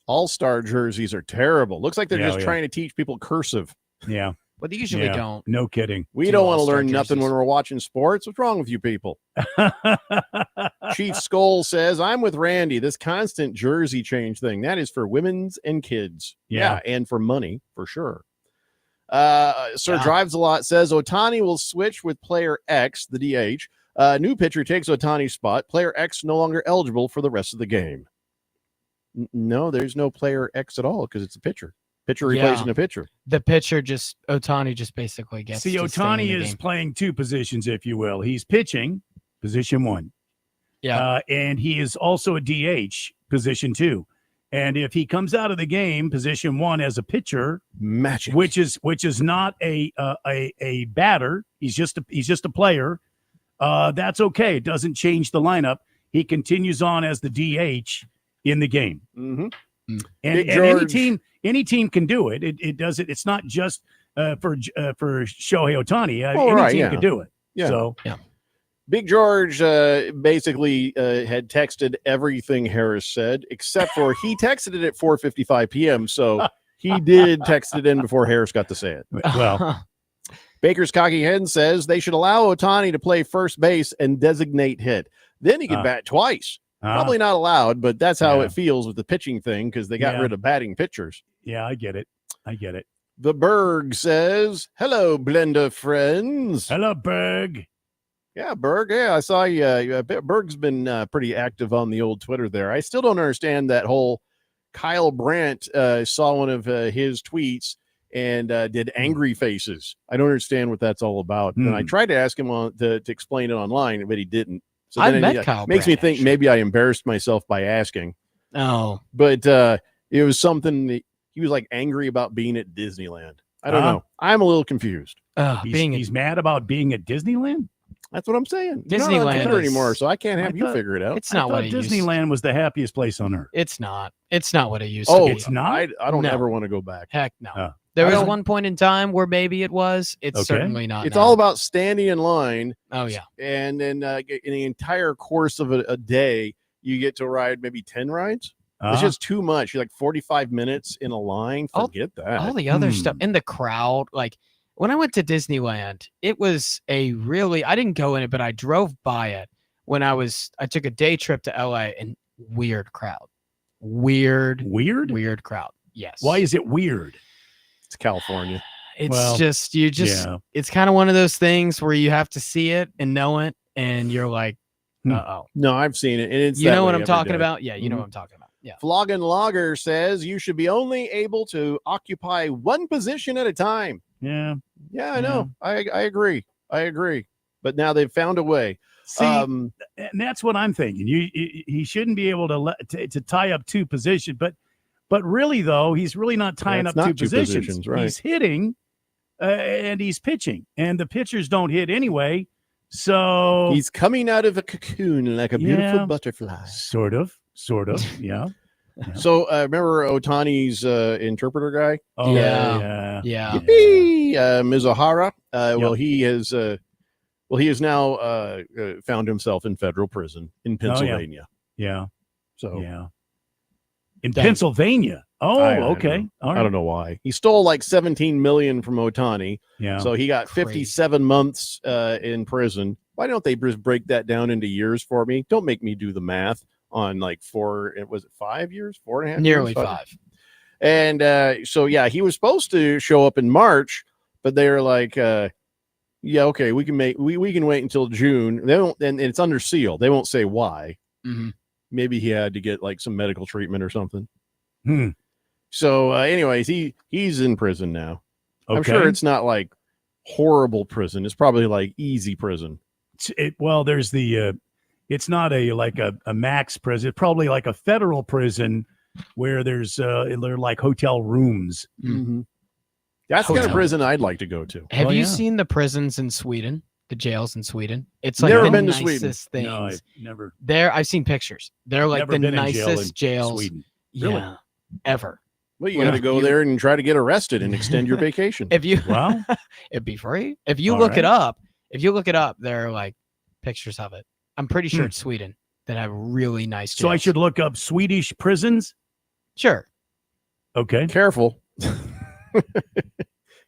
all-star jerseys are terrible. Looks like they're just trying to teach people cursive. Yeah. But they usually don't. No kidding. We don't want to learn nothing when we're watching sports. What's wrong with you people? Chief Skull says, I'm with Randy. This constant jersey change thing, that is for women's and kids. Yeah. And for money, for sure. Sir Drives a Lot says, Ohtani will switch with player X, the DH. New pitcher takes Ohtani's spot. Player X no longer eligible for the rest of the game. No, there's no player X at all because it's a pitcher. Pitcher replacing a pitcher. The pitcher Ohtani just basically gets. See, Ohtani is playing two positions, if you will. He's pitching, position one. Yeah. And he is also a DH, position two. And if he comes out of the game, position one as a pitcher, magic, which is not a batter. He's just a player. That's okay. It doesn't change the lineup. He continues on as the DH in the game. Mm-hmm. And any team can do it. It does it. It's not just for Shohei Ohtani. Any team can do it. Yeah. So Big George basically had texted everything Harris said, except for he texted it at 4:55 p.m. So he did text it in before Harris got to say it. Well, Baker's Cocky Hen says they should allow Ohtani to play first base and designate hit. Then he can bat twice. Probably not allowed, but that's how it feels with the pitching thing because they got rid of batting pitchers. Yeah, I get it. The Berg says, hello, Blender friends. Hello, Berg. Yeah, Berg. Yeah, I saw you. Berg's been pretty active on the old Twitter there. I still don't understand that whole Kyle Brandt saw one of his tweets and did angry faces. I don't understand what that's all about. And I tried to ask him to explain it online, but he didn't. So I met Kyle makes Brandt, me think maybe I embarrassed myself by asking. Oh, but it was something that he was like angry about being at Disneyland. I don't know. I'm a little confused. He's mad about being at Disneyland. That's what I'm saying. Disneyland not on Twitter anymore, so I can't have you figure it out. It's not what it used to Disneyland was the happiest place on earth. It's not. It's not what it used to be. It's not. I don't ever want to go back. Heck no. There was one point in time where maybe it was. It's certainly not. It's now. all about standing in line. Oh yeah. And then in the entire course of a day, you get to ride maybe 10 rides. It's just too much. You're like 45 minutes in a line. Forget that. All the other stuff in the crowd, like. When I went to Disneyland, it was I didn't go in it, but I drove by it when I took a day trip to LA and weird crowd. Weird crowd. Yes. Why is it weird? It's California. It's it's kind of one of those things where you have to see it and know it. And you're like, uh-oh. No, I've seen it. And it's you know what I'm talking about? Yeah. You know what I'm talking about. Yeah. Flogging Logger says you should be only able to occupy one position at a time. Yeah. Yeah, I know. I agree. But now they've found a way. See, and that's what I'm thinking. He shouldn't be able to tie up two positions, but really though, he's really not tying up two positions. Right. He's hitting and he's pitching, and the pitchers don't hit anyway. So he's coming out of a cocoon like a beautiful butterfly. Sort of. Yeah. So remember Ohtani's interpreter guy? Oh yeah. Yippee! Mizuhara. Well, he has now found himself in federal prison in Pennsylvania. Yeah. So in Pennsylvania. Oh, okay. I don't know why. He stole like 17 million from Ohtani. Yeah. So he got 57 months in prison. Why don't they just break that down into years for me? Don't make me do the math on like 5 years, 4.5 nearly years, 5. And so he was supposed to show up in March, but they're like okay, we can wait until June. They don't, and it's under seal. They won't say why. Mm-hmm. Maybe he had to get like some medical treatment or something. So anyways, he's in prison now. Okay. I'm sure it's not like horrible prison. It's probably like easy prison. There's the it's not a max prison. It's probably like a federal prison where they're like hotel rooms. Mm-hmm. That's the kind of prison I'd like to go to. Have you seen the prisons in Sweden? The jails in Sweden? It's like never the been to nicest Sweden. things. No, I've never. I've seen pictures. They're like the nicest jails. Sweden. Yeah, Really? ever. Well, you got to go there and try to get arrested and extend your vacation. It'd be free. If you look it up, there are like pictures of it. I'm pretty sure it's Sweden that have really nice jails. So I should look up Swedish prisons? Sure. Okay. Careful.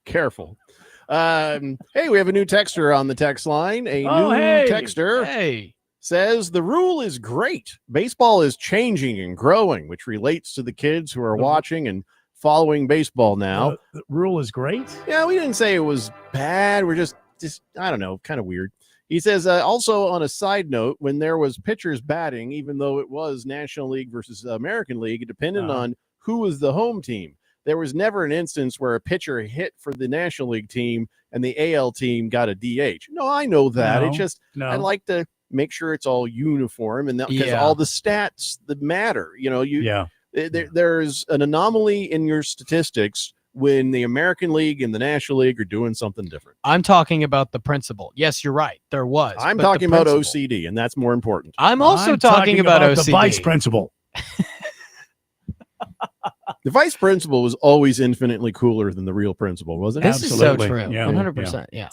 Careful. Hey, we have a new texter on the text line. A new texter. Hey. says the rule is great. Baseball is changing and growing, which relates to the kids who are watching and following baseball now. The rule is great. Yeah, we didn't say it was bad. We're just I don't know, kind of weird. He says, also on a side note, when there was pitchers batting, even though it was National League versus American League, it depended on who was the home team. There was never an instance where a pitcher hit for the National League team and the AL team got a DH. No, I know that. It's just I like to make sure it's all uniform, and because all the stats that matter, there's an anomaly in your statistics when the American League and the National League are doing something different. I'm talking about the principle. Yes, you're right. There was. I'm talking about OCD, and that's more important. I'm also talking about OCD. The vice principal. The vice principal was always infinitely cooler than the real principal, wasn't it? This is so true. 100%. Yeah.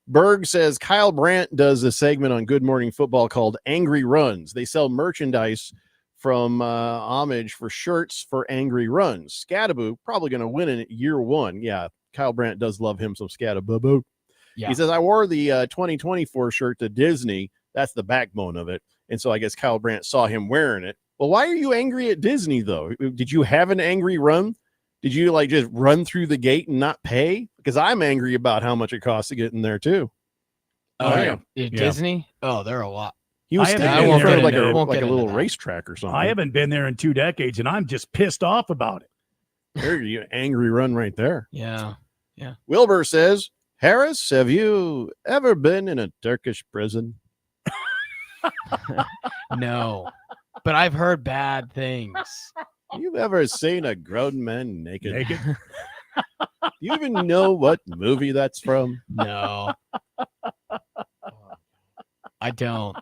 Berg says Kyle Brandt does a segment on Good Morning Football called Angry Runs. They sell merchandise from homage for shirts for Angry Runs. Scattaboo probably going to win in year one. Yeah, Kyle Brandt does love him some Scattaboo. Yeah. He says, I wore the 2024 shirt to Disney. That's the backbone of it. And so I guess Kyle Brandt saw him wearing it. Well, why are you angry at Disney, though? Did you have an angry run? Did you just run through the gate and not pay? Because I'm angry about how much it costs to get in there, too. Disney? Oh, they're a lot. He was standing in front of like a little racetrack or something. I haven't been there in 2 decades, and I'm just pissed off about it. There you angry run right there. Yeah. Wilbur says, Harris, have you ever been in a Turkish prison? No, but I've heard bad things. You've ever seen a grown man naked? You even know what movie that's from? No. I don't.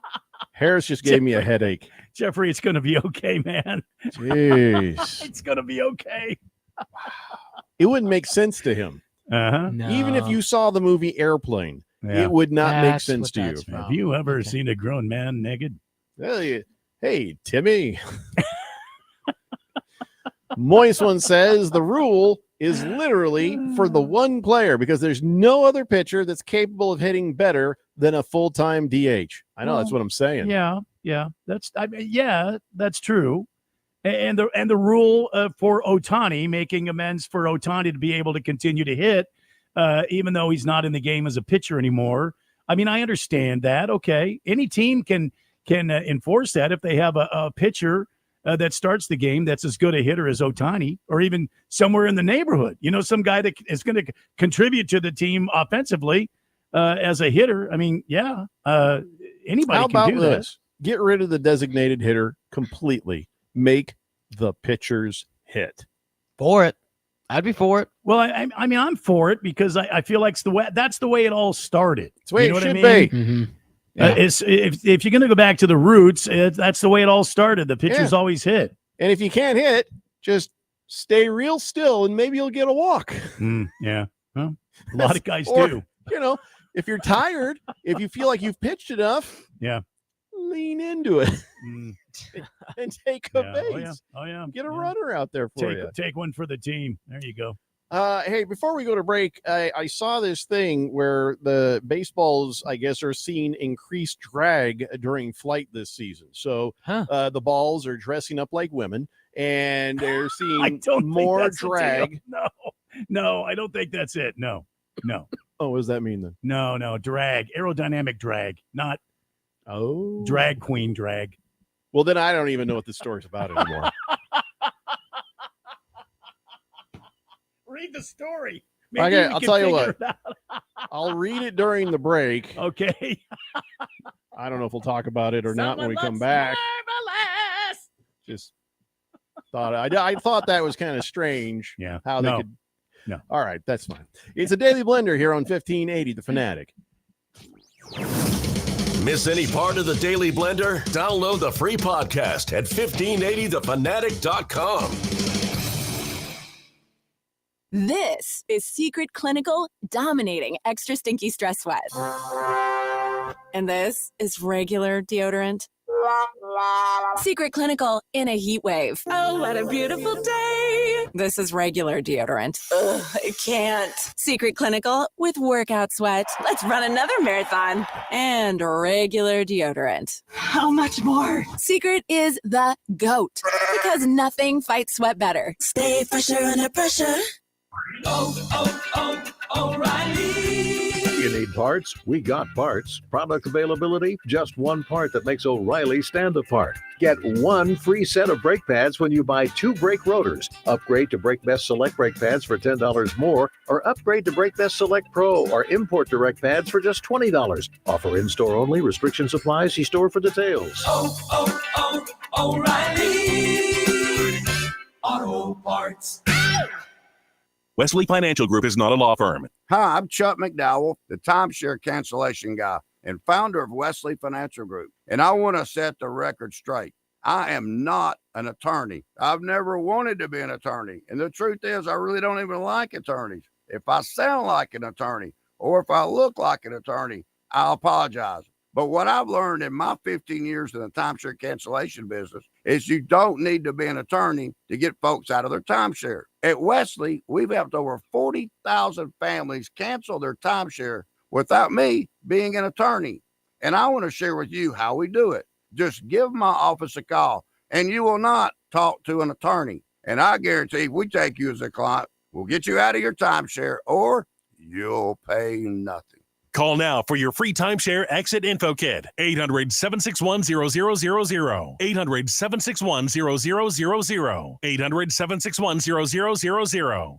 Harris just gave me a headache. Jeffrey, it's going to be okay, man. Jeez. It's going to be okay. It wouldn't make sense to him. No. Even if you saw the movie Airplane, it would not make sense to you. Have you ever seen a grown man naked? Hey, Timmy. Moist one says the rule is literally for the one player because there's no other pitcher that's capable of hitting better than a full-time DH. I know that's what I'm saying. Yeah, that's true. And the rule for Ohtani, making amends for Ohtani to be able to continue to hit, even though he's not in the game as a pitcher anymore. I mean, I understand that. Okay, any team can enforce that if they have a pitcher that starts the game that's as good a hitter as Ohtani, or even somewhere in the neighborhood. Some guy that is going to contribute to the team offensively as a hitter. I mean, anybody can do this. Get rid of the designated hitter completely. Make the pitchers hit. For it. I'd be for it. Well, I mean, I'm for it because I feel like that's the way it all started. It's the way it should be. Mm-hmm. Yeah. If you're going to go back to the roots, that's the way it all started. The pitchers always hit. And if you can't hit, just stay real still and maybe you'll get a walk. Yeah. Well, a lot of guys do. If you're tired, if you feel like you've pitched enough, lean into it and take a base. Oh, yeah. Get a runner out there for you. Take one for the team. There you go. Hey, before we go to break, I saw this thing where the baseballs, I guess, are seeing increased drag during flight this season. So the balls are dressing up like women, and they're seeing more drag. No, I don't think that's it. No. Oh, what does that mean then? No, drag, aerodynamic drag, not drag queen drag. Well, then I don't even know what the story's about anymore. Read the story. Okay, I'll tell you what. I'll read it during the break. Okay. I don't know if we'll talk about it or not when we come back. Just thought I thought that was kind of strange. Yeah. How they could. No. All right, that's fine. It's a Daily Blender here on 1580 The Fanatic. Miss any part of the Daily Blender? Download the free podcast at 1580thefanatic.com. This is Secret Clinical Dominating Extra Stinky Stress Sweat. And this is regular deodorant. Secret Clinical in a heat wave. Oh, what a beautiful day. This is regular deodorant. Ugh, I can't. Secret Clinical with workout sweat. Let's run another marathon. And regular deodorant. How much more? Secret is the GOAT because nothing fights sweat better. Stay fresher under pressure. O'Reilly. You need parts? We got parts. Product availability? Just one part that makes O'Reilly stand apart. Get one free set of brake pads when you buy 2 brake rotors. Upgrade to Brake Best Select brake pads for $10 more, or upgrade to Brake Best Select Pro or import direct pads for just $20. Offer in-store only. Restrictions apply. See store for details. O'Reilly Auto Parts. Wesley Financial Group is not a law firm. Hi, I'm Chuck McDowell, the timeshare cancellation guy and founder of Wesley Financial Group. And I want to set the record straight. I am not an attorney. I've never wanted to be an attorney. And the truth is, I really don't even like attorneys. If I sound like an attorney or if I look like an attorney, I'll apologize. But what I've learned in my 15 years in the timeshare cancellation business is you don't need to be an attorney to get folks out of their timeshare. At Wesley, we've helped over 40,000 families cancel their timeshare without me being an attorney. And I want to share with you how we do it. Just give my office a call and you will not talk to an attorney. And I guarantee if we take you as a client, we'll get you out of your timeshare or you'll pay nothing. Call now for your free timeshare exit info kit. 800-761-0000. 800-761-0000. 800-761-0000.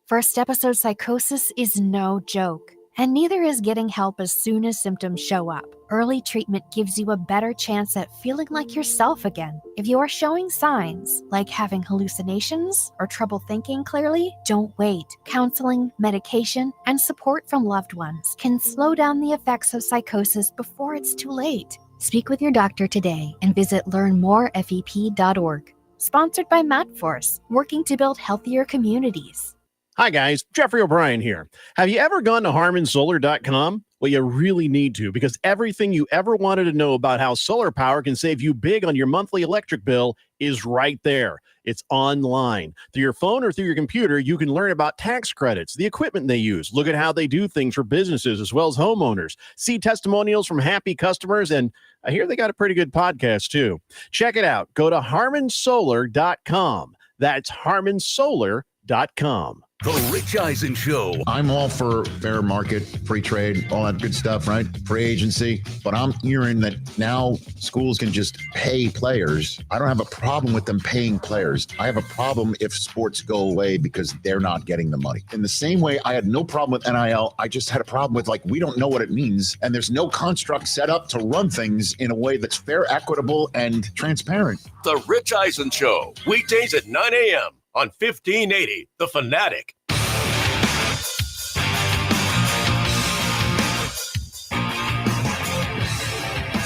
First episode psychosis is no joke. And neither is getting help as soon as symptoms show up. Early treatment gives you a better chance at feeling like yourself again. If you are showing signs, like having hallucinations or trouble thinking clearly, don't wait. Counseling, medication, and support from loved ones can slow down the effects of psychosis before it's too late. Speak with your doctor today and visit learnmorefep.org. Sponsored by MatForce, working to build healthier communities. Hi, guys. Jeffrey O'Brien here. Have you ever gone to HarmonSolar.com? Well, you really need to, because everything you ever wanted to know about how solar power can save you big on your monthly electric bill is right there. It's online. Through your phone or through your computer, you can learn about tax credits, the equipment they use, look at how they do things for businesses as well as homeowners, see testimonials from happy customers, and I hear they got a pretty good podcast, too. Check it out. Go to HarmonSolar.com. That's HarmonSolar.com. The Rich Eisen Show. I'm all for fair market, free trade, all that good stuff, right? Free agency. But I'm hearing that now schools can just pay players. I don't have a problem with them paying players. I have a problem if sports go away because they're not getting the money. In the same way, I had no problem with NIL. I just had a problem with, we don't know what it means. And there's no construct set up to run things in a way that's fair, equitable, and transparent. The Rich Eisen Show, weekdays at 9 a.m. on 1580, The Fanatic.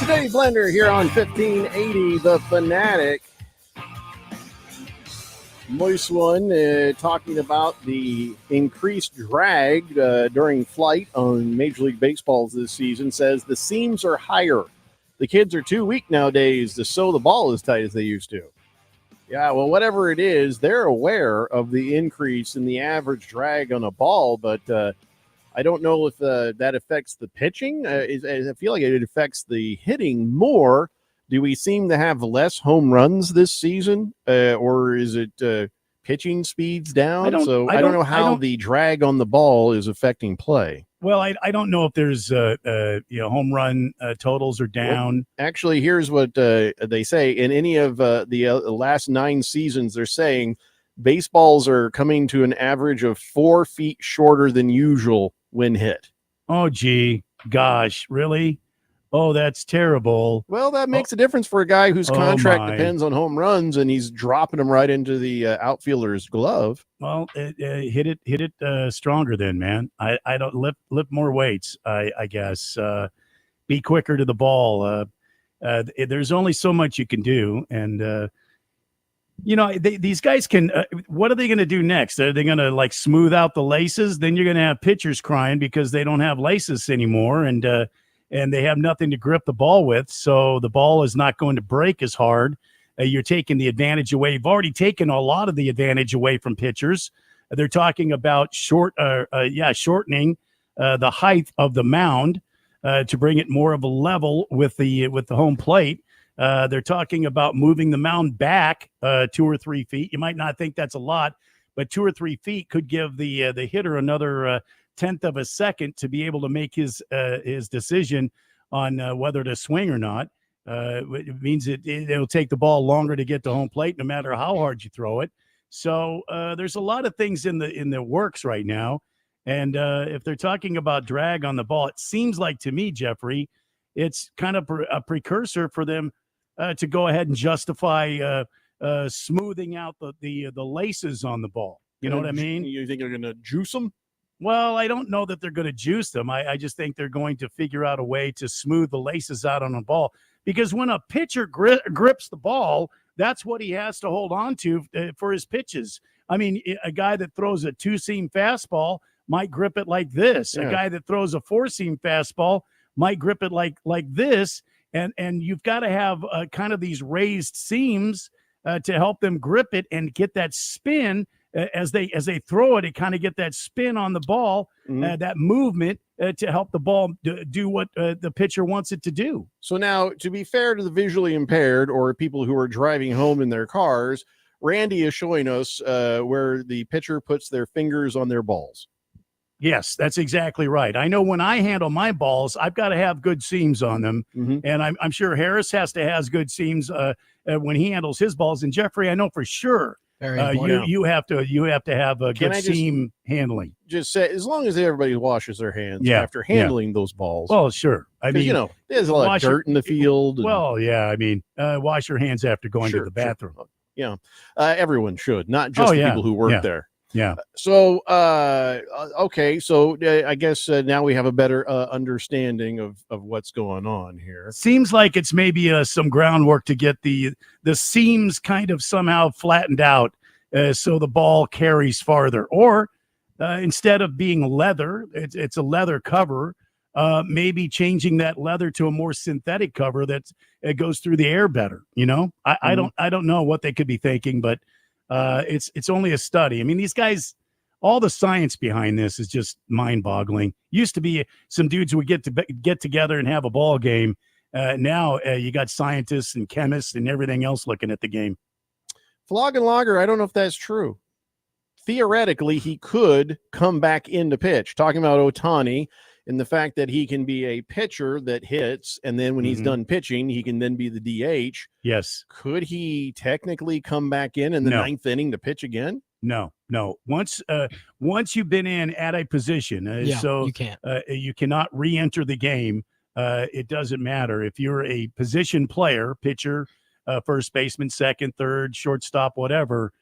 Today, Blender here on 1580, The Fanatic. Moist One talking about the increased drag during flight on Major League Baseball this season, says the seams are higher. The kids are too weak nowadays to sew the ball as tight as they used to. Yeah, well, whatever it is, they're aware of the increase in the average drag on a ball, but I don't know if that affects the pitching. I feel like it affects the hitting more. Do we seem to have less home runs this season, or is it pitching speeds down? I don't know how the drag on the ball is affecting play. Well, I don't know if there's home run totals are down. Well, actually, here's what they say. In any of the last 9 seasons, they're saying baseballs are coming to an average of 4 feet shorter than usual when hit. Oh, gee, gosh, really? Oh, that's terrible. Well, that makes a difference for a guy whose contract depends on home runs, and he's dropping them right into the outfielder's glove. Well, hit it stronger then, man. I don't lift more weights, I guess. Be quicker to the ball. There's only so much you can do, and these guys can. What are they going to do next? Are they going to smooth out the laces? Then you're going to have pitchers crying because they don't have laces anymore, and and they have nothing to grip the ball with, so the ball is not going to break as hard. You're taking the advantage away. You've already taken a lot of the advantage away from pitchers. They're talking about shortening the height of the mound to bring it more of a level with the home plate. They're talking about moving the mound back 2 or 3 feet. You might not think that's a lot, but 2 or 3 feet could give the hitter another tenth of a second to be able to make his decision on whether to swing or not. It means it'll take the ball longer to get to home plate, no matter how hard you throw it. So there's a lot of things in the works right now. And if they're talking about drag on the ball, it seems like to me, Jeffrey, it's kind of a precursor for them to go ahead and justify smoothing out the laces on the ball. You know what I mean? You think they're going to juice them? Well, I don't know that they're going to juice them. I just think they're going to figure out a way to smooth the laces out on the ball. Because when a pitcher grips the ball, that's what he has to hold on to for his pitches. I mean, a guy that throws a 2-seam fastball might grip it like this. Yeah. A guy that throws a 4-seam fastball might grip it like this. And you've got to have kind of these raised seams to help them grip it and get that spin as they throw it. It kind of get that spin on the ball, that movement to help the ball do what the pitcher wants it to do. So now, to be fair to the visually impaired or people who are driving home in their cars, Randy is showing us where the pitcher puts their fingers on their balls. Yes, that's exactly right. I know when I handle my balls, I've got to have good seams on them. And I'm sure Harris has to have good seams when he handles his balls. And Jeffrey, I know for sure you have to have a good seam handling. Just say, as long as everybody washes their hands after handling those balls. Well, sure. I mean, there's a lot of dirt in the field. Well, yeah. I mean, wash your hands after going to the bathroom. Yeah, everyone should, not just the people who work there. Yeah. So, okay. So I guess now we have a better understanding of what's going on here. Seems like it's maybe some groundwork to get the seams kind of somehow flattened out so the ball carries farther. Or instead of being leather, it's a leather cover. Maybe changing that leather to a more synthetic cover that it goes through the air better. You know, I don't know what they could be thinking, but it's only a study. I mean, these guys, all the science behind this is just mind-boggling. Used to be some dudes who would get together and have a ball game. Now you got scientists and chemists and everything else looking at the game. Flog and Logger, I don't know if that's true. Theoretically, he could come back into pitch. Talking about Ohtani and the fact that he can be a pitcher that hits, and then when he's done pitching, he can then be the DH. Yes. Could he technically come back in the ninth inning to pitch again? No. Once you've been in at a position, so you can't. You cannot re-enter the game. It doesn't matter if you're a position player, pitcher, first baseman, second, third, shortstop, whatever.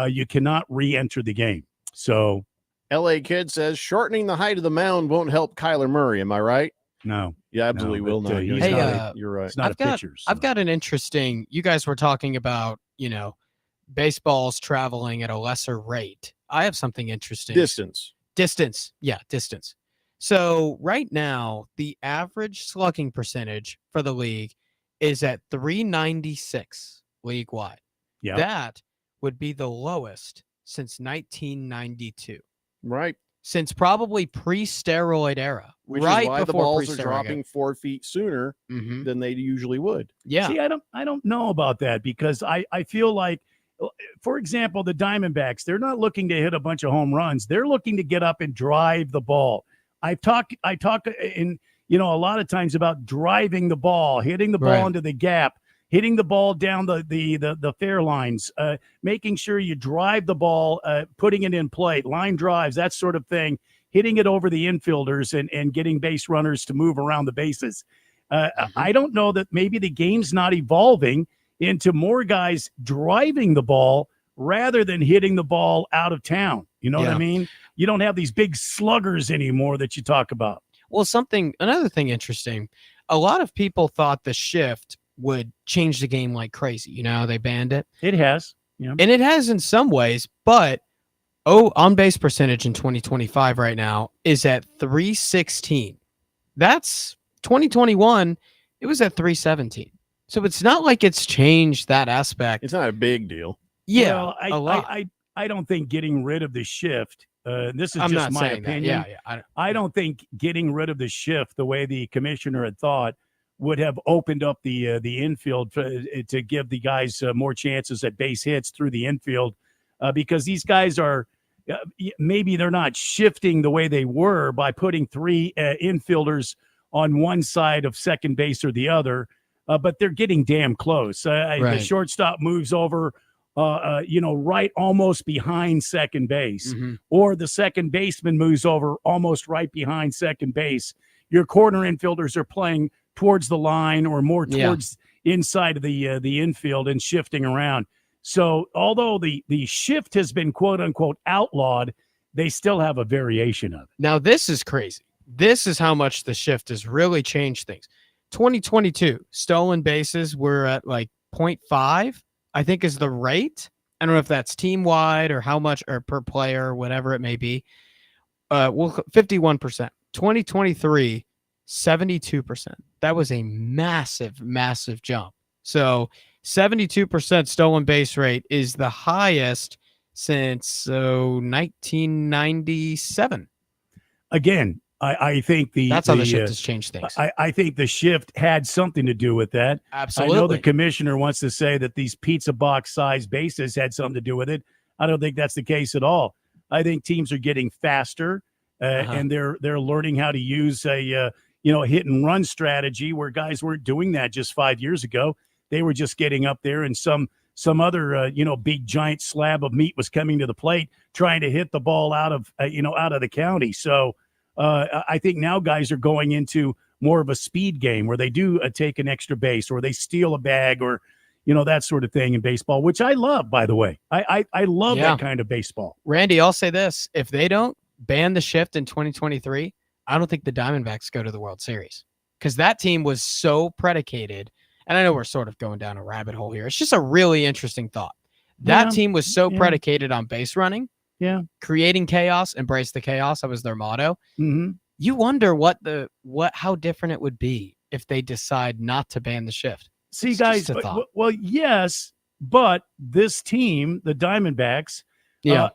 You cannot re-enter the game. So. LA Kid says shortening the height of the mound won't help Kyler Murray. Am I right? No. Yeah, absolutely will not. You're right. It's not a pitcher. I've got an interesting. You guys were talking about, baseball's traveling at a lesser rate. I have something interesting. Distance. Yeah, distance. So right now, the average slugging percentage for the league is at 396 league wide. Yeah. That would be the lowest since 1992. Right. Since probably pre-steroid era. Which right is why the before balls are pre-steroid dropping era. 4 feet sooner than they usually would. Yeah. See, I don't know about that because I feel like, for example, the Diamondbacks, they're not looking to hit a bunch of home runs. They're looking to get up and drive the ball. I talk in, a lot of times about driving the ball, hitting the ball into the gap, hitting the ball down the fair lines, making sure you drive the ball, putting it in play, line drives, that sort of thing, hitting it over the infielders and getting base runners to move around the bases. I don't know that maybe the game's not evolving into more guys driving the ball rather than hitting the ball out of town. You know what I mean? You don't have these big sluggers anymore that you talk about. Well, another thing interesting, a lot of people thought the shift would change the game like crazy. They banned it. It has. And it has in some ways, but on base percentage in 2025 right now is at 316. That's 2021, it was at 317. So it's not like it's changed that aspect. It's not a big deal. Yeah, Well, a lot. I don't think getting rid of the shift. This is I'm just not my saying that. opinion. Yeah. I don't think getting rid of the shift the way the commissioner had thought would have opened up the infield to give the guys more chances at base hits through the infield because these guys are maybe they're not shifting the way they were by putting three infielders on one side of second base or the other, but they're getting damn close. The shortstop moves over, right almost behind second base, or the second baseman moves over almost right behind second base. Your corner infielders are playing towards the line or more towards inside of the infield and shifting around. So although the shift has been quote unquote outlawed, they still have a variation of it. Now this is crazy. This is how much the shift has really changed things. 2022 stolen bases were at like 0.5, I think is the rate. I don't know if that's team wide or how much or per player, whatever it may be. 51%. 2023, 72%. That was a massive, massive jump. So 72% stolen base rate is the highest since 1997. Again, I think that's how the shift has changed things. I think the shift had something to do with that. Absolutely. I know the commissioner wants to say that these pizza box size bases had something to do with it. I don't think that's the case at all. I think teams are getting faster and they're learning how to use a hit and run strategy where guys weren't doing that just 5 years ago. They were just getting up there and some other big giant slab of meat was coming to the plate trying to hit the ball out of the county. So I think now guys are going into more of a speed game where they do take an extra base or they steal a bag or that sort of thing in baseball, which I love, by the way. I love that kind of baseball. Randy, I'll say this. If they don't ban the shift in 2023, I don't think the Diamondbacks go to the World Series because that team was so predicated. And I know we're sort of going down a rabbit hole here. It's just a really interesting thought. That team was so predicated on base running, creating chaos, embrace the chaos. That was their motto. Mm-hmm. You wonder how different it would be if they decide not to ban the shift. See, guys, well, yes, but this team, the Diamondbacks,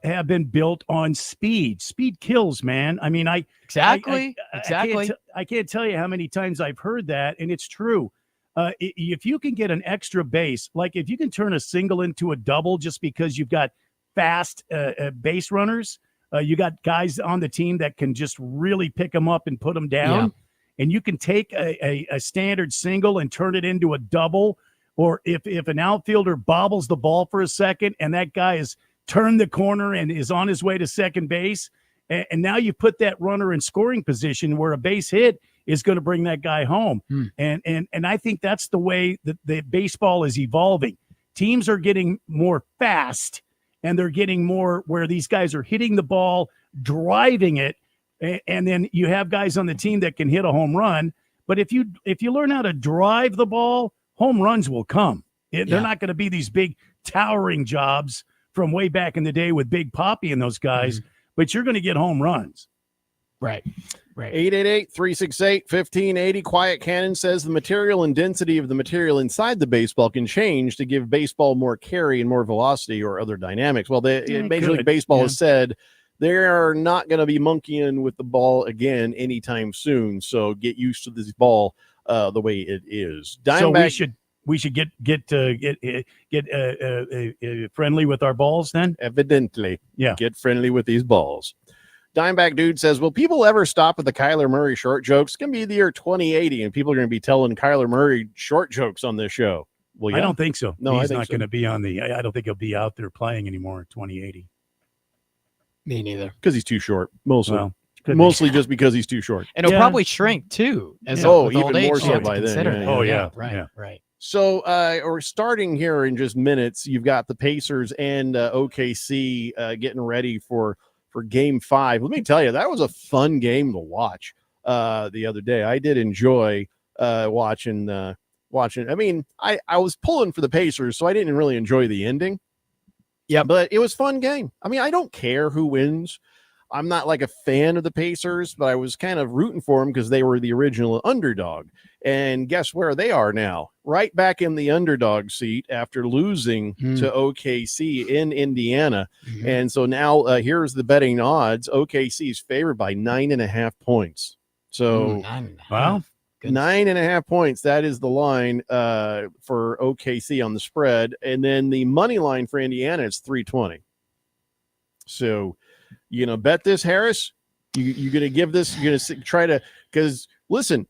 have been built on speed. Speed kills, man. I mean, exactly. I can't tell you how many times I've heard that, and it's true. If you can get an extra base, like if you can turn a single into a double just because you've got fast base runners, you got guys on the team that can just really pick them up and put them down, and you can take a standard single and turn it into a double, or if an outfielder bobbles the ball for a second and that guy has turned the corner and is on his way to second base, and now you put that runner in scoring position where a base hit is going to bring that guy home. And I think that's the way that the baseball is evolving. Teams are getting more fast and they're getting more where these guys are hitting the ball, driving it. And then you have guys on the team that can hit a home run. But if you learn how to drive the ball, home runs will come. They're not going to be these big towering jobs from way back in the day with Big Papi and those guys, but you're going to get home runs. Right. 888-368-1580. Quiet Cannon says the material and density of the material inside the baseball can change to give baseball more carry and more velocity or other dynamics. Well, Major League Baseball has said they're not going to be monkeying with the ball again anytime soon. So get used to this ball the way it is. Diamondback, so we should get friendly with our balls then? Evidently. Yeah. Get friendly with these balls. Dimeback Dude says, will people ever stop at the Kyler Murray short jokes? It's going to be the year 2080, and people are going to be telling Kyler Murray short jokes on this show. Well, I don't think so. No, he's not going to be on the – I don't think he'll be out there playing anymore in 2080. Me neither. Because he's too short, mostly just because he's too short. And it'll probably shrink, too. As even old age, more so by then. Right. So we're starting here in just minutes. You've got the Pacers and OKC getting ready for Game 5. Let me tell you, that was a fun game to watch the other day. I did enjoy watching. I mean, I was pulling for the Pacers, so I didn't really enjoy the ending. Yeah, but it was a fun game. I mean, I don't care who wins. I'm not like a fan of the Pacers, but I was kind of rooting for them because they were the original underdog. And guess where they are now? Right back in the underdog seat after losing to OKC in Indiana. And so now here's the betting odds. OKC is favored by 9.5 points. So, wow. 9.5 points. That is the line for OKC on the spread. And then the money line for Indiana is 320. So, bet this, Harris. You're going to give this, you're going to try to, because listen,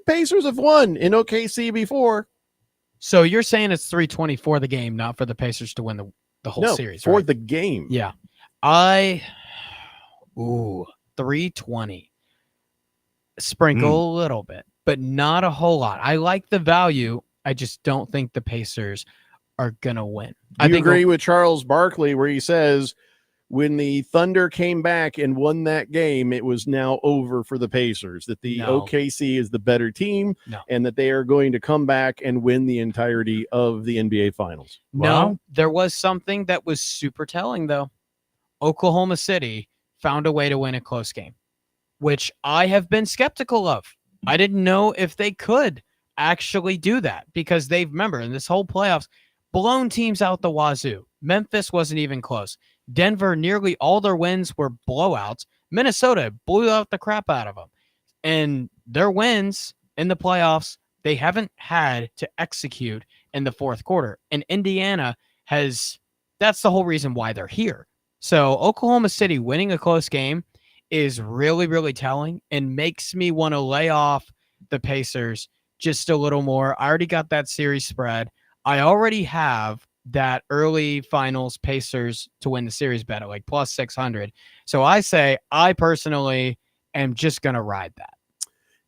Pacers have won in OKC before. So you're saying it's 320 for the game, not for the Pacers to win the whole series, for right? the game. Yeah. 320. Sprinkle a little bit, but not a whole lot. I like the value. I just don't think the Pacers are going to win. I agree with Charles Barkley where he says when the Thunder came back and won that game, it was now over for the Pacers, that the OKC is the better team and that they are going to come back and win the entirety of the NBA Finals. No, there was something that was super telling, though. Oklahoma City found a way to win a close game, which I have been skeptical of. I didn't know if they could actually do that because they've, remember, in this whole playoffs, blown teams out the wazoo. Memphis wasn't even close. Denver, nearly all their wins were blowouts. Minnesota blew out the crap out of them. And their wins in the playoffs, they haven't had to execute in the fourth quarter. And Indiana that's the whole reason why they're here. So Oklahoma City winning a close game is really, really telling and makes me want to lay off the Pacers just a little more. I already got that series spread. I already have that early finals Pacers to win the series bet at like plus 600. So I say I personally am just going to ride that.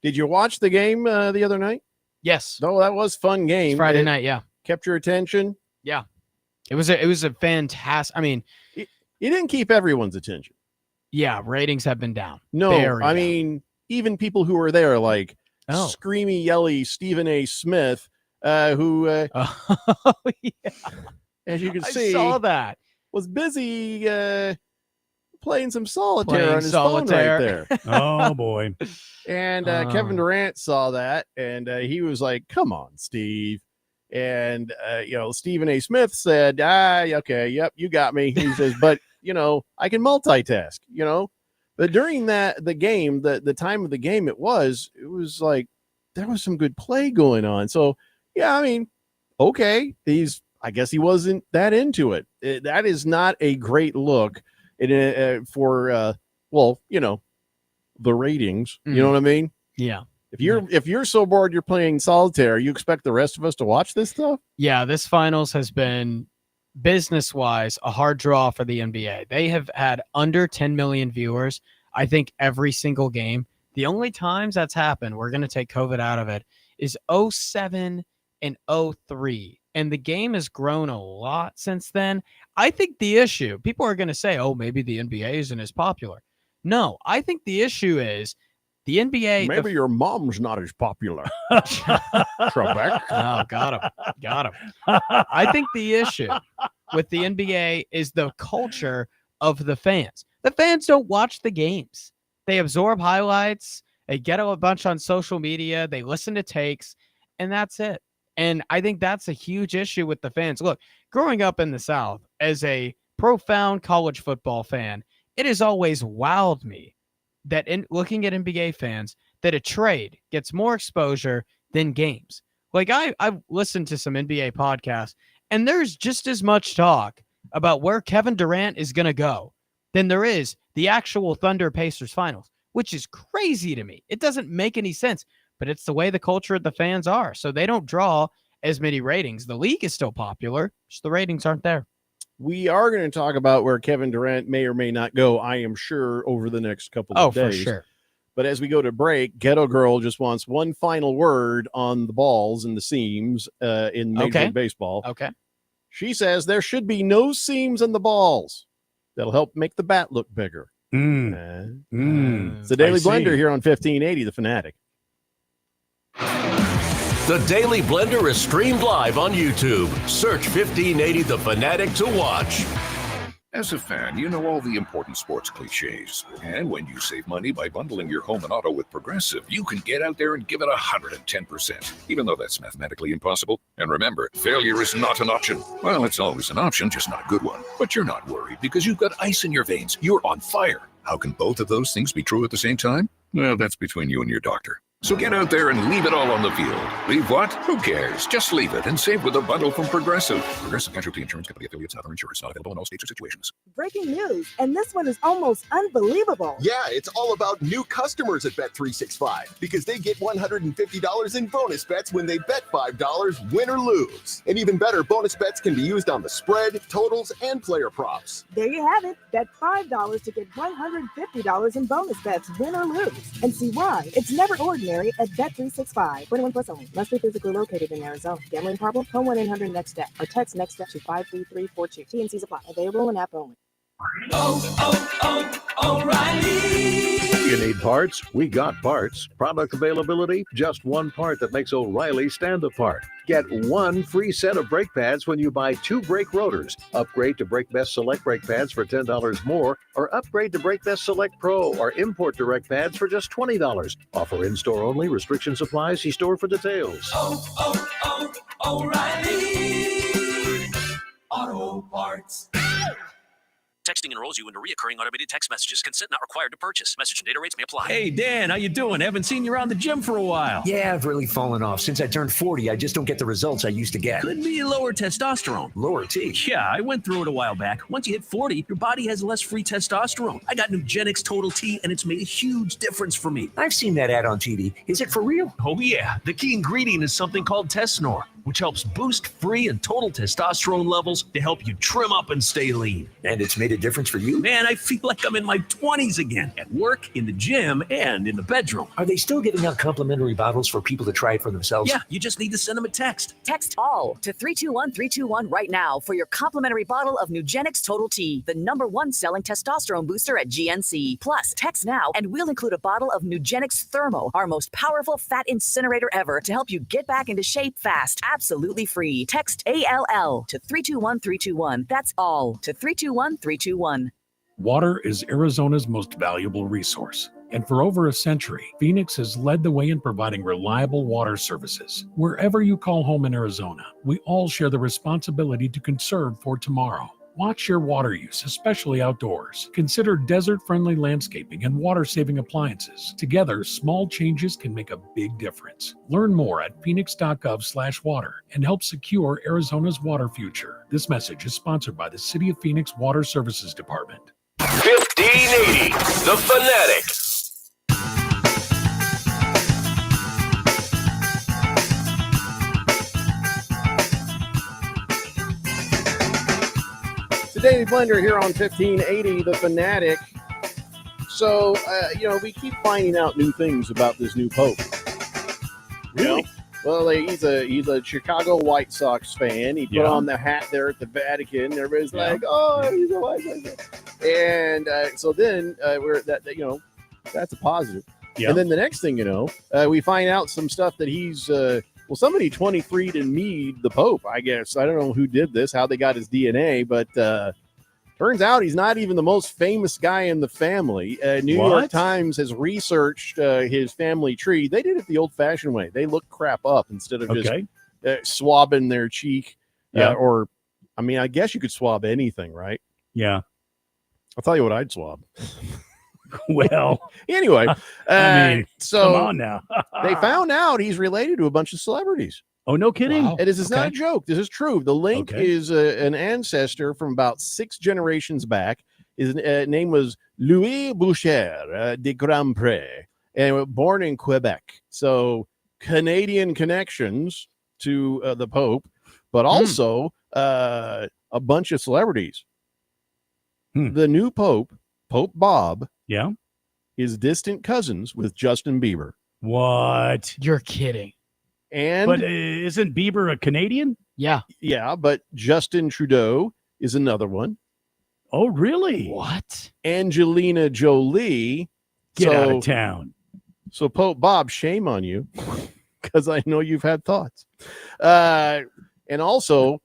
Did you watch the game the other night? Yes. No, that was a fun game. Friday night, yeah. Kept your attention? Yeah. It was a fantastic, I mean. It didn't keep everyone's attention. Yeah, ratings have been down. No, I mean, even people who were there, like screamy, yelly Stephen A. Smith, who, as you can see, I saw that. Was busy playing some solitaire on his phone right there. Oh, boy. And Kevin Durant saw that, and he was like, come on, Steve. And, Stephen A. Smith said, okay, yep, you got me. He says, but, I can multitask, But during the game, the time of the game it was like there was some good play going on. So, yeah, I mean, okay, I guess he wasn't that into it. That is not a great look for the ratings. You know what I mean? Yeah. If you're so bored you're playing solitaire, you expect the rest of us to watch this stuff? Yeah, this finals has been business-wise a hard draw for the NBA. They have had under 10 million viewers, I think, every single game. The only times that's happened, we're going to take COVID out of it, is 07 and 03. And the game has grown a lot since then. I think the issue, people are going to say, oh, maybe the NBA isn't as popular. No, I think the issue is the NBA. Maybe your mom's not as popular. Trebek. Oh, got him. I think the issue with the NBA is the culture of the fans. The fans don't watch the games. They absorb highlights. They get a bunch on social media. They listen to takes, and that's it. And I think that's a huge issue with the fans. Look, growing up in the South as a profound college football fan, it has always wowed me that in looking at NBA fans, that a trade gets more exposure than games. Like I've listened to some NBA podcasts, and there's just as much talk about where Kevin Durant is going to go than there is the actual Thunder Pacers finals, which is crazy to me. It doesn't make any sense, but it's the way the culture of the fans are. So they don't draw as many ratings. The league is still popular, just the ratings aren't there. We are going to talk about where Kevin Durant may or may not go, I am sure, over the next couple of days. For sure. But as we go to break, Ghetto Girl just wants one final word on the balls and the seams in Major League Baseball. Okay. She says there should be no seams in the balls. That'll help make the bat look bigger. It's the Daily Blender here on 1580, The Fanatic. The Daily Blender is streamed live on YouTube. Search 1580 The Fanatic to watch. As a fan, you know all the important sports cliches. And when you save money by bundling your home and auto with Progressive, you can get out there and give it 110%, even though that's mathematically impossible. And remember, failure is not an option. Well, it's always an option, just not a good one. But you're not worried because you've got ice in your veins. You're on fire. How can both of those things be true at the same time? Well, that's between you and your doctor. So get out there and leave it all on the field. Leave what? Who cares? Just leave it and save with a bundle from Progressive. Progressive Casualty Insurance Company affiliates, other insurers. Not available in all states or situations. Breaking news, and this one is almost unbelievable. Yeah, it's all about new customers at Bet365 because they get $150 in bonus bets when they bet $5, win or lose. And even better, bonus bets can be used on the spread, totals, and player props. There you have it. Bet $5 to get $150 in bonus bets, win or lose. And see why. It's never ordinary at Bet365. 21 plus only. Must be physically located in Arizona. Gambling problem? Call 1-800-NEXT-STEP or text NEXT STEP to 53342. T&Cs apply. Available in app only. You need parts? We got parts. Product availability? Just one part that makes O'Reilly stand apart. Get one free set of brake pads when you buy 2 brake rotors. Upgrade to Brake Best Select brake pads for $10 more, or upgrade to Brake Best Select Pro or import direct pads for just $20. Offer in-store only. Restrictions apply. See store for details. O'Reilly Auto Parts. Texting enrolls you into recurring automated text messages. Consent not required to purchase. Message and data rates may apply. Hey, Dan, how you doing? Haven't seen you around the gym for a while. Yeah, I've really fallen off. Since I turned 40, I just don't get the results I used to get. Could be lower testosterone. Lower T? Yeah, I went through it a while back. Once you hit 40, your body has less free testosterone. I got Nugenix Total T, and it's made a huge difference for me. I've seen that ad on TV. Is it for real? Oh, yeah. The key ingredient is something called Tesnor, which helps boost free and total testosterone levels to help you trim up and stay lean. And it's made a difference for you? Man, I feel like I'm in my 20s again, at work, in the gym, and in the bedroom. Are they still giving out complimentary bottles for people to try it for themselves? Yeah, you just need to send them a text. Text ALL to 321-321 right now for your complimentary bottle of Nugenix Total T, the #1 selling testosterone booster at GNC. Plus, text now and we'll include a bottle of Nugenix Thermo, our most powerful fat incinerator ever, to help you get back into shape fast, absolutely free. Text ALL to 321-321. That's ALL to 321-321. Water is Arizona's most valuable resource. And for over a century, Phoenix has led the way in providing reliable water services. Wherever you call home in Arizona, we all share the responsibility to conserve for tomorrow. Watch your water use, especially outdoors. Consider desert-friendly landscaping and water-saving appliances. Together, small changes can make a big difference. Learn more at phoenix.gov/water and help secure Arizona's water future. This message is sponsored by the City of Phoenix Water Services Department. 1580, The Fanatic. The Daily Blender here on 1580, The Fanatic. So, we keep finding out new things about this new Pope. Really? Well, he's a Chicago White Sox fan. He put on the hat there at the Vatican. Everybody's like, "Oh, he's a White Sox fan." And so then that's a positive. Yeah. And then the next thing you know, we find out some stuff that he's somebody 23'd and me'd the Pope, I guess. I don't know who did this, how they got his DNA, but turns out he's not even the most famous guy in the family. New York Times has researched his family tree. They did it the old-fashioned way. They look crap up instead of just swabbing their cheek. I guess you could swab anything, right? Yeah. I'll tell you what I'd swab. Well, anyway, come on now. They found out he's related to a bunch of celebrities. Oh, no kidding. Wow. And this is not a joke. This is true. The link is an ancestor from about 6 generations back. His name was Louis Boucher de Grandpré, and born in Quebec. So Canadian connections to the Pope, but also a bunch of celebrities. The new Pope, Pope Bob, is distant cousins with Justin Bieber. What? You're kidding. But isn't Bieber a Canadian? Yeah. Yeah, but Justin Trudeau is another one. Oh, really? What? Angelina Jolie. Get out of town. So, Pope Bob, shame on you, because I know you've had thoughts. And also,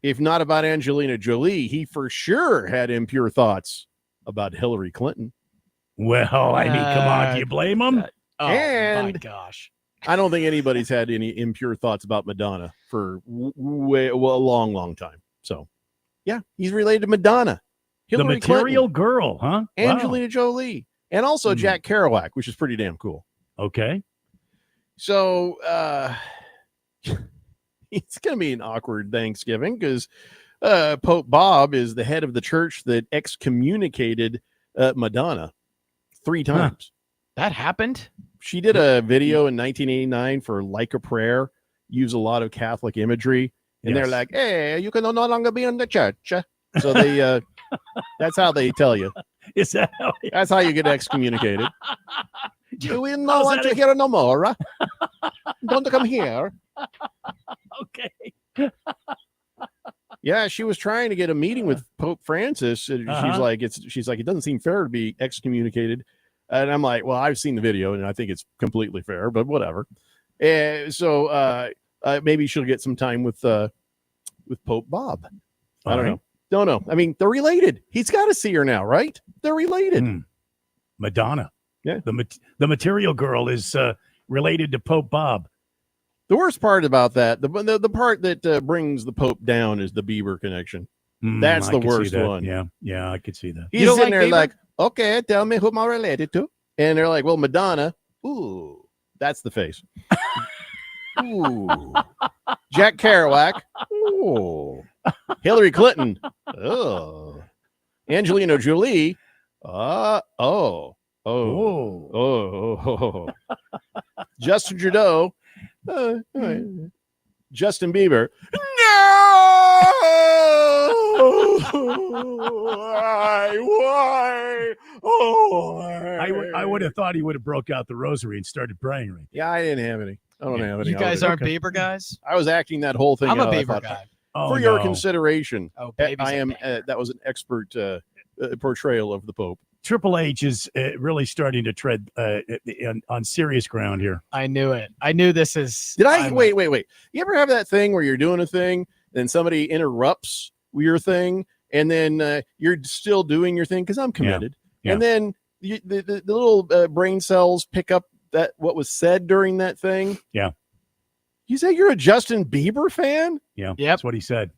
if not about Angelina Jolie, he for sure had impure thoughts about Hillary Clinton. Well, I mean, come on, do you blame him? Oh, And- my gosh. I don't think anybody's had any impure thoughts about Madonna for a long time. So, yeah, he's related to Madonna. Hillary The material Clinton, girl, huh? Wow. Angelina Jolie, and also Jack Kerouac, which is pretty damn cool. Okay. So, it's going to be an awkward Thanksgiving because Pope Bob is the head of the church that excommunicated Madonna 3 times. That happened? She did a video in 1989 for Like a Prayer, use a lot of Catholic imagery, and they're Yes. like, hey, you can no longer be in the church. So they, that's how they tell you. Is that how That's how you get excommunicated. You will How's not want that to hear no more. Don't come here. Okay. Yeah, she was trying to get a meeting with Pope Francis. And she's like, it doesn't seem fair to be excommunicated. And I'm like, well, I've seen the video and I think it's completely fair, but whatever. So maybe she'll get some time with Pope Bob. I don't know. Don't know. I mean, they're related. He's got to see her now, right? They're related. Madonna. Yeah. The material girl is related to Pope Bob. The worst part about that, the part that brings the Pope down is the Bieber connection. That's I the could see worst that. one. Yeah, I could see that. He's sitting there like, okay, tell me who am I related to? And they're like, well, Madonna. Ooh, that's the face. Ooh. Jack Kerouac. Ooh. Hillary Clinton. Oh. Angelina Jolie. Oh. Justin Trudeau. Justin Bieber. Why? Oh, I would have thought he would have broke out the rosary and started praying. Right? Yeah, I didn't have any. I don't have any. You guys aren't Bieber guys? I was acting that whole thing I'm a out. I Bieber thought, guy. For your consideration. Oh, baby's I am. That was an expert portrayal of the Pope. Triple H is really starting to tread on serious ground here. I knew it. I knew this is. Wait. You ever have that thing where you're doing a thing, then somebody interrupts your thing, and then you're still doing your thing because I'm committed, Yeah. and then the little brain cells pick up that what was said during that thing. Yeah. You say you're a Justin Bieber fan? Yeah. That's what he said.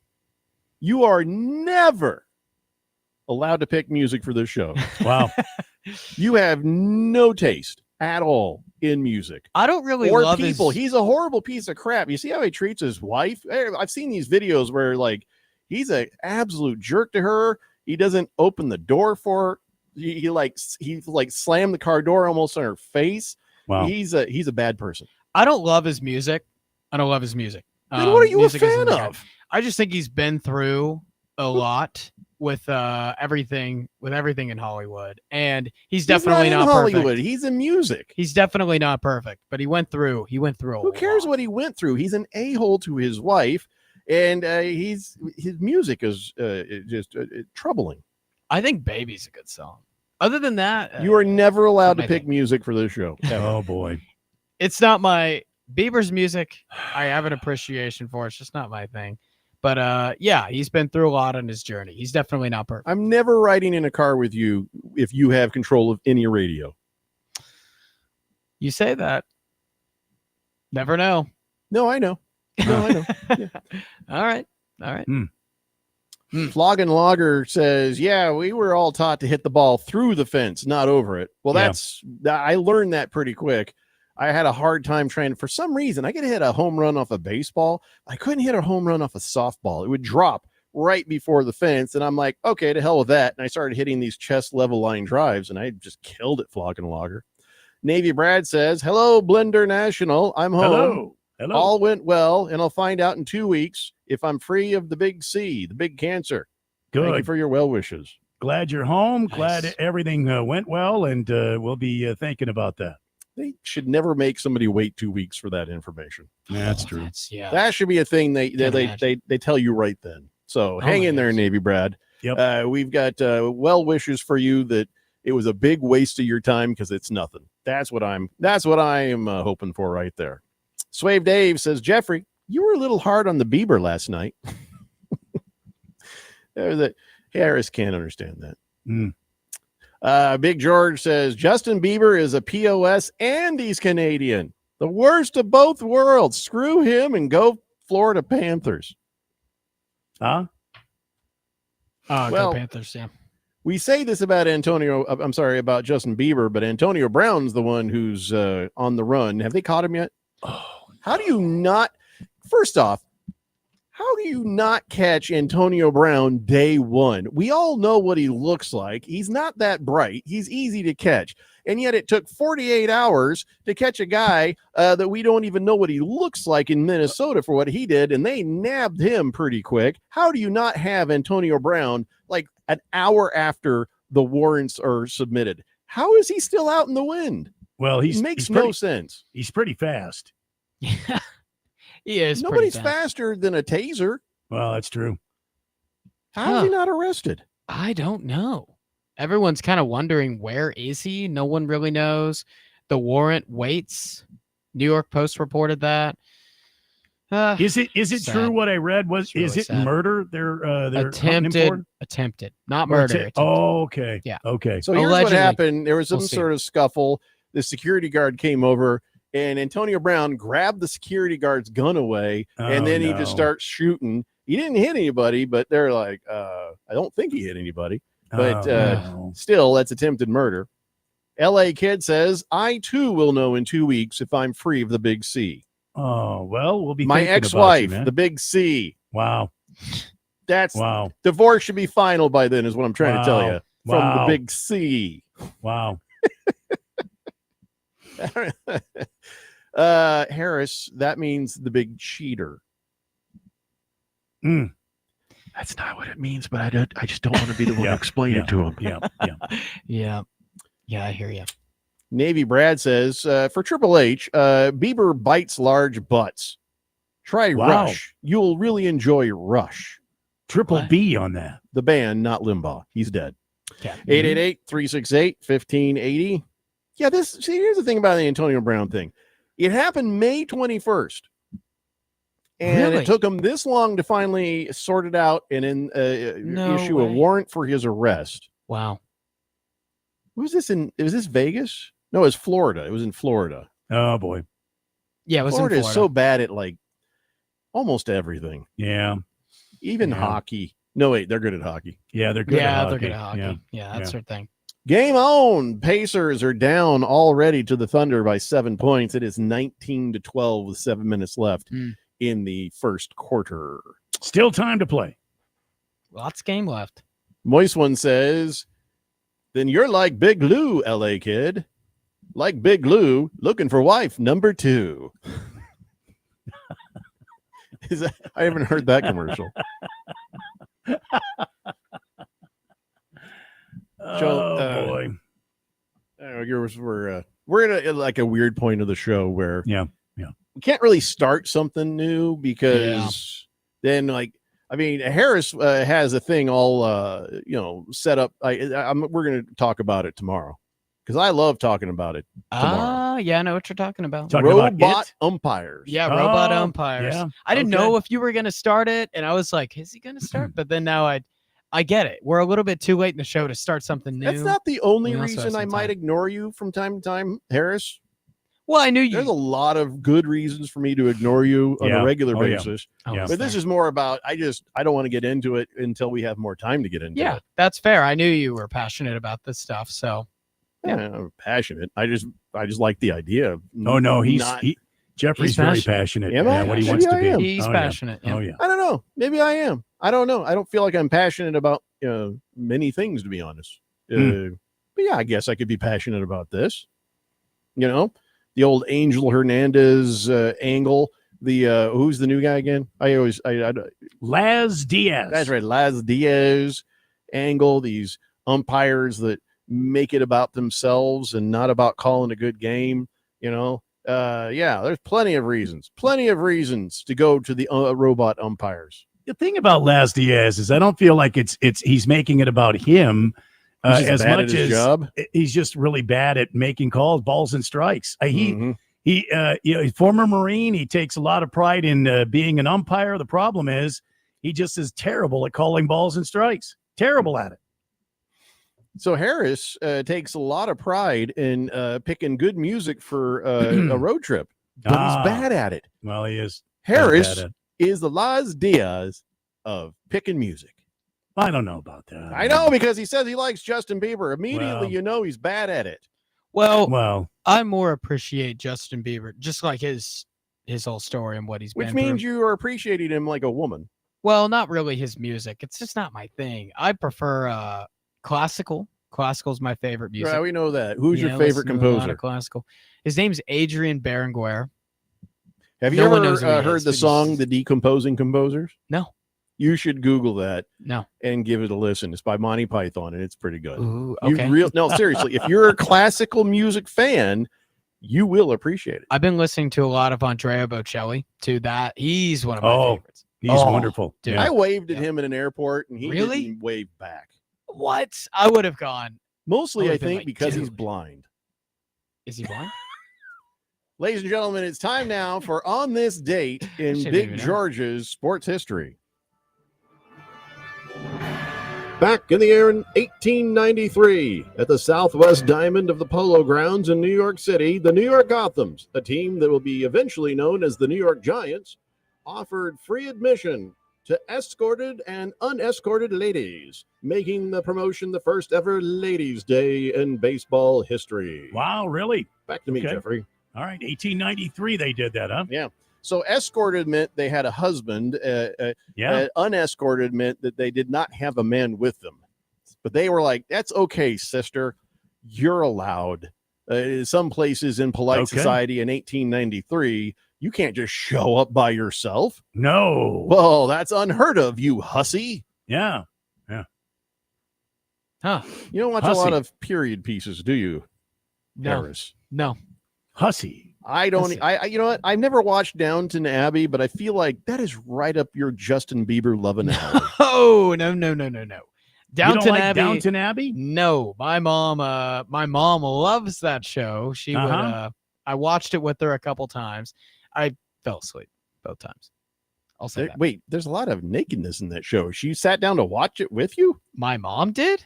You are never allowed to pick music for this show. Wow. You have no taste at all in music. I don't really or love people. his... He's a horrible piece of crap. You see how he treats his wife? I've seen these videos where like he's an absolute jerk to her. He doesn't open the door for her. He slammed the car door almost on her face. Wow. He's a bad person. I don't love his music. Then what are you a fan of? I just think he's been through a lot with everything in Hollywood, and he's definitely not not Hollywood. perfect. He's in music. He's definitely not perfect, but he went through a Who cares what he went through? He's an a-hole to his wife, and his music is just troubling. I think Baby's a good song. Other than that, You are never allowed to I pick think. music for this show. Oh boy. it's not my Bieber's music. I have an appreciation for. It's just not my thing. But yeah, he's been through a lot on his journey. He's definitely not perfect. I'm never riding in a car with you if you have control of any radio. You say that. Never know. No, I know. No, I know. Yeah. All right. Flogging Logger says, yeah, we were all taught to hit the ball through the fence, not over it. Well, Yeah. I learned that pretty quick. I had a hard time trying. For some reason, I could hit a home run off a baseball. I couldn't hit a home run off a softball. It would drop right before the fence. And I'm like, okay, to hell with that. And I started hitting these chest level line drives, and I just killed it, Flogging Logger. Navy Brad says, hello, Blender National. I'm home. Hello. All went well, and I'll find out in 2 weeks if I'm free of the big C, the big cancer. Thank you Good. for your well wishes. Glad you're home. Glad everything went well, and we'll be thinking about that. They should never make somebody wait 2 weeks for that information. That's true. That should be a thing they tell you right then. So hang in there, Navy Brad. Yep. We've got well wishes for you that it was a big waste of your time because it's nothing. That's what I am hoping for right there. Swave Dave says, Jeffrey, you were a little hard on the Bieber last night. That Harris can't understand that. Big George says Justin Bieber is a POS and he's Canadian. The worst of both worlds. Screw him and go Florida Panthers. Huh? Go Panthers, yeah. We say this about about Justin Bieber, but Antonio Brown's the one who's on the run. Have they caught him yet? How do you not? First off, how do you not catch Antonio Brown day one? We all know what he looks like. He's not that bright. He's easy to catch. And yet it took 48 hours to catch a guy that we don't even know what he looks like in Minnesota for what he did, and they nabbed him pretty quick. How do you not have Antonio Brown like an hour after the warrants are submitted? How is he still out in the wind? Well, it makes no sense. He's pretty fast. He is. Nobody's faster than a taser. Well, that's true. How is he not arrested? I don't know. Everyone's kind of wondering, where is he? No one really knows. The warrant waits. New York Post reported that. Is it sad. true what I read was It's really is it sad. murder? They're hunting him for? Attempted, not murder. Oh, okay. Yeah. Okay. So here's Allegedly. what happened. There was some We'll see. sort of scuffle. The security guard came over, and Antonio Brown grabbed the security guard's gun away, and then he just starts shooting. He didn't hit anybody, but they're like, I don't think he hit anybody. But still, that's attempted murder. LA Kid says, I too will know in 2 weeks if I'm free of the big C. Oh, well, we'll be My thinking about ex-wife, you, man. the big C. Wow. Wow. Divorce should be final by then, is what I'm trying to tell you. From the big C. Wow. Harris, that means the big cheater. That's not what it means, but I just don't want to be the one to explain it to him. Yeah, I hear you. Navy Brad says, for Triple H, Bieber bites large butts. Try Wow. Rush. You'll really enjoy Rush. Triple B on that. The band, not Limbaugh. He's dead. Okay. 888-368-1580. Yeah, here's the thing about the Antonio Brown thing. It happened May 21st. And Really? it took them this long to finally sort it out and issue a warrant for his arrest. Wow. Was this Vegas? No, it was Florida. It was in Florida. Oh boy. Yeah, it was Florida in is Florida. so bad at like almost everything. Yeah. Even hockey. No, wait, they're good at hockey. Yeah, they're good at hockey. They're good at hockey. Yeah, that's their thing. Game on. Pacers are down already to the Thunder by 7 points. It is 19-12 with 7 minutes left in the first quarter. Still time to play. Lots of game left. Moist One says, then you're like Big Lou, LA Kid. Like Big Lou, looking for wife number 2. I haven't heard that commercial. Boy. We're at a weird point of the show where we can't really start something new because then Harris has a thing all set up. We're going to talk about it tomorrow because I love talking about it tomorrow. Yeah, I know what you're talking about. Robot umpires. Yeah, robot umpires. yeah. I didn't know if you were going to start it, and I was like, is he going to start? But then now I get it. We're a little bit too late in the show to start something new. That's not the only We also have reason I some might time. ignore you from time to time, Harris. Well, I knew you. There's a lot of good reasons for me to ignore you on Yeah. a regular Oh, yeah. basis. Yeah. But this is more about I don't want to get into it until we have more time to get into Yeah, it. that's fair. I knew you were passionate about this stuff. So Yeah, I'm passionate. I just like the idea of Oh no, not- Jeffrey's very passionate. Am I? Yeah, what he Maybe wants to I be. am. he's Oh, passionate. Yeah. Oh yeah. I don't know. Maybe I am. I don't know. I don't feel like I'm passionate about many things, to be honest. But yeah, I guess I could be passionate about this. The old Angel Hernandez angle. The who's the new guy again? Laz Diaz. That's right, Laz Diaz angle. These umpires that make it about themselves and not about calling a good game. There's plenty of reasons to go to the robot umpires. The thing about Laz Diaz is I don't feel like it's he's making it about him He's just as bad at much his as job. he's just really bad at making calls, balls and strikes. Mm-hmm. He's former Marine. He takes a lot of pride in being an umpire. The problem is He just is terrible at calling balls and strikes. Terrible at it. So Harris takes a lot of pride in picking good music for a road trip, but he's bad at it. Well, he is. Harris is the Las Diaz of picking music. I don't know about that. I know, because he says he likes Justin Bieber. Immediately, Well. you know he's bad at it. Well, I more appreciate Justin Bieber, just like his whole story and what he's Which been means through. you are appreciating him like a woman. Well, not really his music. It's just not my thing. I prefer classical. Classical's my favorite music. Right, we know that. Who's your I favorite listen to a lot composer? of classical. His name's Adrian Berenguer. Have you No one ever knows who he heard is, the but he's- song "The Decomposing Composers"? No. You should Google that. No. And give it a listen. It's by Monty Python, and it's pretty good. Ooh, You okay. No, seriously. If you're a classical music fan, you will appreciate it. I've been listening to a lot of Andrea Bocelli too. That he's one of my favorites. He's wonderful. Dude. I waved at him in an airport, and he Really? didn't wave back. What? I would have gone. Mostly, I would've been think, like, because he's dude. blind. Is he blind? Ladies and gentlemen, it's time now for On This Date in Shouldn't Big even know. George's sports history. Back in the air in 1893, at the Southwest Diamond of the Polo Grounds in New York City, the New York Gothams, a team that will be eventually known as the New York Giants, offered free admission to escorted and unescorted ladies, making the promotion the first ever Ladies' Day in baseball history. Wow, really? Back to me, Okay. Jeffrey. All right, 1893 they did that, huh? Yeah. So escorted meant they had a husband. Unescorted meant that they did not have a man with them. But they were like, that's okay, sister. You're allowed. Some places in polite Okay. society in 1893, you can't just show up by yourself. No. Well, that's unheard of, you hussy. Yeah. Yeah. Huh. You don't watch a Hussy. lot of period pieces, do you, No. Harris? No. Hussy. I don't. Hussy. I you know what? I've never watched Downton Abbey, but I feel like that is right up your Justin Bieber loving alley. Oh, no. Downton don't like Abbey. Downton Abbey? No, my mom loves that show. She would I watched it with her a couple times. I fell asleep both times. I'll say that. Wait, there's a lot of nakedness in that show. She sat down to watch it with you? My mom did?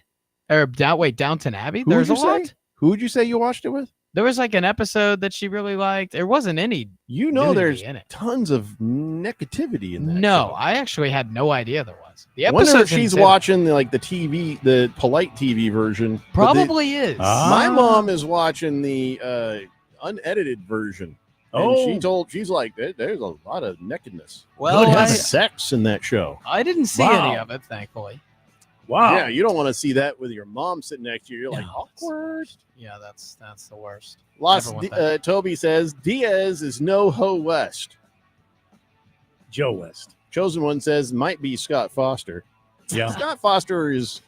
Or Downton Abbey? Who There's would a you lot. say? Who would you say you watched it with? There was like an episode that she really liked. There wasn't any. You know, nudity there's in it. tons of negativity in that. No, show. I actually had no idea there was. The I wonder if episode's she's insane. watching the polite TV version. but Probably is. My mom is watching the unedited version. And Oh. she's like, there's a lot of nakedness. Well, Good I- sex in that show. I didn't see any of it, thankfully. Wow. Yeah, you don't want to see that with your mom sitting next to you. You're like, No, awkward. Yeah, that's the worst. Los, Never want that. Toby says Diaz is no Ho West. Joe West. Chosen one says might be Scott Foster. Yeah. Scott Foster he's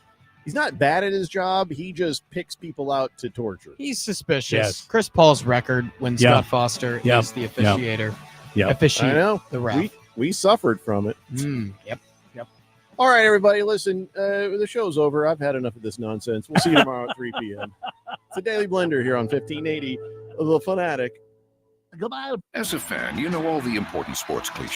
not bad at his job. He just picks people out to torture. He's suspicious. Yes. Chris Paul's record when Yeah. Scott Foster Yeah. is the officiator. Yeah. Officiate I know. the ref. We suffered from it. Yep. All right, everybody, listen, the show's over. I've had enough of this nonsense. We'll see you tomorrow at 3 p.m. It's a Daily Blender here on 1580, The Fanatic. As a fan, you know all the important sports cliches.